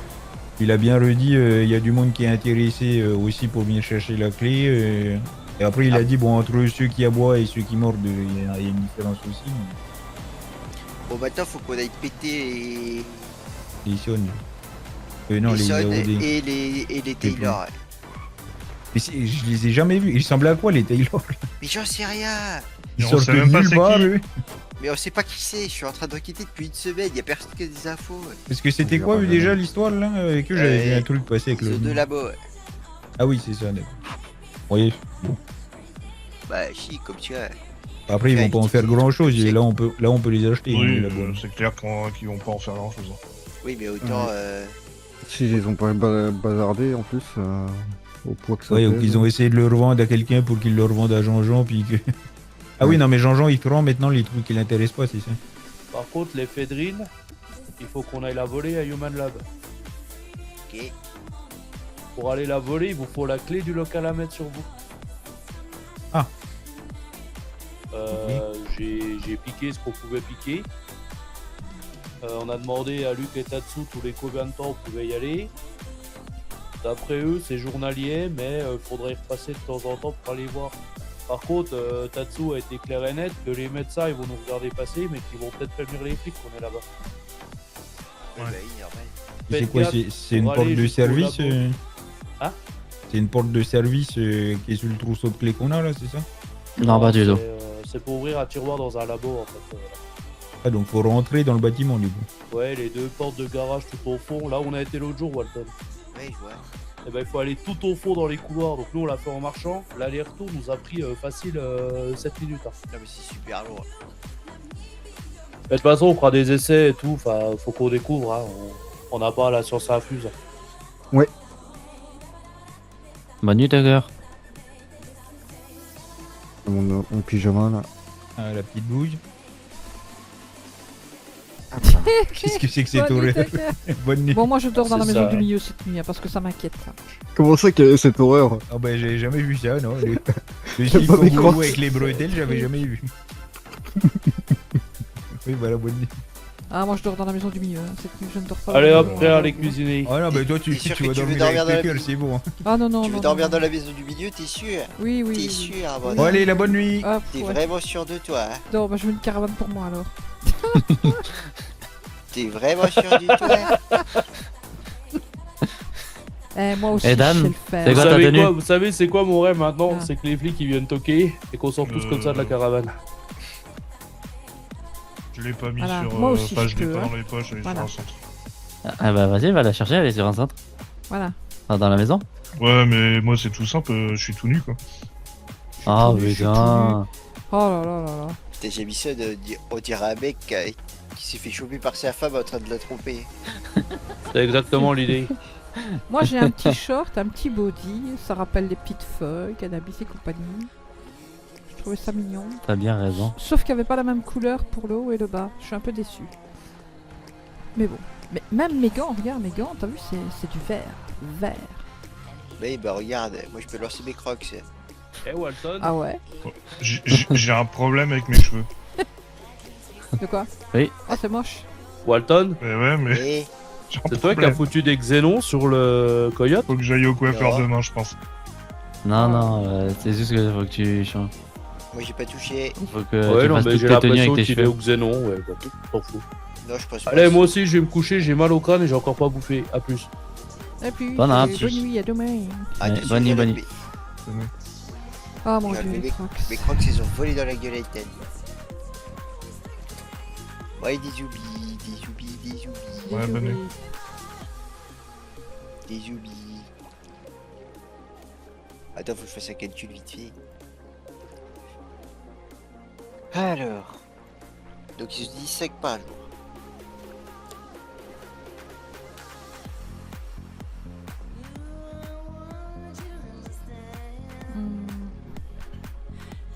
Il a bien redit, il y a du monde qui est intéressé aussi pour venir chercher la clé. Et après, il a dit, bon, entre ceux qui aboient et ceux qui mordent, il y a une différence aussi. Bon, maintenant, faut qu'on aille péter Les Sons. Non, les Son AOD. et les Taylor. Mais je les ai jamais vus. Ils ressemblaient à quoi, les Taylor? Mais j'en sais rien. Ils on sortent sait de même pas nulle c'est part, qui. eux. Mais on sait pas qui c'est, je suis en train d'enquêter depuis une semaine, y a personne qui a des infos. Parce que c'était quoi, eux, déjà, l'histoire, là? Avec eux, j'avais vu un truc passer avec Ils le... ont deux labos. Ah oui, c'est ça, d'accord. Oui, bon. Bah, si, comme tu vois. Après, ils vont pas en faire grand-chose. Et là, on peut les acheter. hein, Oui, les labos. c'est clair qu'ils vont pas en faire grand chose. Oui, mais autant. Si ils ont pas bazardé en plus, au poids que ça Ouais, ou pèse. qu'ils ont essayé de le revendre à quelqu'un pour qu'il le revende à Jean-Jean, puis que... Ah oui, non, mais Jean-Jean, il te rend maintenant les trucs qui l'intéressent pas, c'est ça. Par contre, l'éphédrine, il faut qu'on aille la voler à Human Lab. Ok. Pour aller la voler, il vous faut la clé du local à mettre sur vous. Ah. J'ai piqué ce qu'on pouvait piquer. On a demandé à Luc et Tatsu tous les combien de temps on pouvait y aller. D'après eux, c'est journalier, mais il faudrait y repasser de temps en temps pour aller voir. Par contre, Tatsu a été clair et net que les médecins ils vont nous regarder passer, mais qu'ils vont peut-être prévenir les flics qu'on est là-bas. Bah, oui, normal. C'est Faites quoi, gaffe c'est une pour porte aller de jusqu'au service labo. Hein C'est une porte de service qui est sur le trousseau de clés qu'on a, là, c'est ça? Non, pas du tout. C'est pour ouvrir un tiroir dans un labo en fait. Ah, donc faut rentrer dans le bâtiment, du coup. Ouais, les deux portes de garage tout au fond. Là où on a été l'autre jour, Walton. Ouais, je vois. Et ben il faut aller tout au fond dans les couloirs. Donc nous on l'a fait en marchant. L'aller-retour nous a pris facile 7 minutes. Hein. Non, mais c'est super lourd. Mais de toute façon on fera des essais et tout. Enfin, faut qu'on découvre. Hein. On n'a pas la science infuse. Ouais. Bonne nuit, Tucker. Mon pyjama là. Ah, la petite bouille. Ah, bah. Qu'est-ce que c'est que cette Bonne nuit, horreur? Tucker. Bonne nuit. Bon, moi je dors dans la C'est maison ça. du milieu cette nuit, hein, parce que ça m'inquiète. Ça. Comment ça qu'il y a cette horreur? Ah bah j'ai jamais vu ça, non. Le J'ai slip pas au des boulot crottes. avec les bretelles, j'avais jamais vu. Oui, voilà, bonne nuit. Ah, moi je dors dans la maison du milieu, hein, cette nuit je ne dors pas. Allez dans la hop, maison. prêt à aller cuisiner. Ah non, bah toi tu T'es sûr tu que vas tu veux dormir dormir avec dans la Tucker, maison c'est bon. Ah non, non, Tu veux non, dormir non. dans la maison du milieu, t'es sûr? Oui, oui. T'es oui. sûr, Oui. bon, Bon, allez, la bonne nuit. Ah, T'es ouais. vraiment sûr de toi, hein? Non, bah je veux une caravane pour moi alors. T'es vraiment sûr du toi? Moi aussi, Eh, Dan, je sais le c'est faire. quoi Vous ta savez, tenue? vous savez c'est quoi mon rêve maintenant? Ah. C'est que les flics ils viennent toquer et qu'on sort tous comme ça de la caravane. Je l'ai pas mis Voilà, sur. moi aussi, Enfin, je je l'ai peux, pas hein. dans les poches, elle est Voilà. sur un centre. Ah bah vas-y, va la chercher, elle est sur un centre. Voilà. Enfin, dans la maison. Ouais, mais moi c'est tout simple, je suis tout nu quoi. Ah je suis putain. Oh là là là là. Putain, Jamison, on dirait un mec qui s'est fait choper par sa femme en train de la tromper. C'est exactement l'idée. Moi j'ai un petit short, un petit body, ça rappelle les petites feuilles, cannabis et compagnie. Je trouvais ça mignon. T'as bien raison. Sauf qu'il n'y avait pas la même couleur pour le haut et le bas. Je suis un peu déçu. Mais bon. Mais même mes gants, regarde mes gants, t'as vu, c'est du vert. Vert. Oui, bah regarde, moi je peux lancer mes crocs. Eh Walton. Ah ouais. J'ai un problème avec mes cheveux. De quoi? Oui. Ah, c'est moche. Walton. Ouais, mais. Oui. C'est toi qui as foutu des xénons sur le coyote? Faut que j'aille au coiffeur Non. demain, je pense. Non, non, c'est juste que faut que tu changes. Moi j'ai pas touché. Faut que Ouais, tu non, fasses mais toutes j'ai tes tenues l'impression avec tes qu'il est cheveux. au xénon, ouais, bah, t'en fous. Non, je pense pas. Allez, moi aussi, je vais me coucher, j'ai mal au crâne et j'ai encore pas bouffé. À plus. Et puis, Bon app. bonne nuit, à demain. Ouais, bonne nuit, bonne nuit. Ah mon J'ai dieu, enlevé les crocs. mes crocs, ils ont volé dans la gueule à Ethan. Ouais, des zoubis, des zoubis, des zoubis. Ouais, bonne nuit. Des zoubis. Attends, faut que je fasse un calcul vite fait. Alors. Donc ils se disent 5 par jour.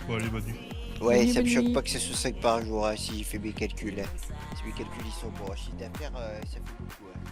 Bon, allez, bonne nuit. Ouais, Bonne ça me nuit. choque pas que ce soit 5 par jour, hein, si j'ai fait mes calculs. Hein. Si mes calculs ils sont bons, chiffre d'affaires, ça fait beaucoup. Hein.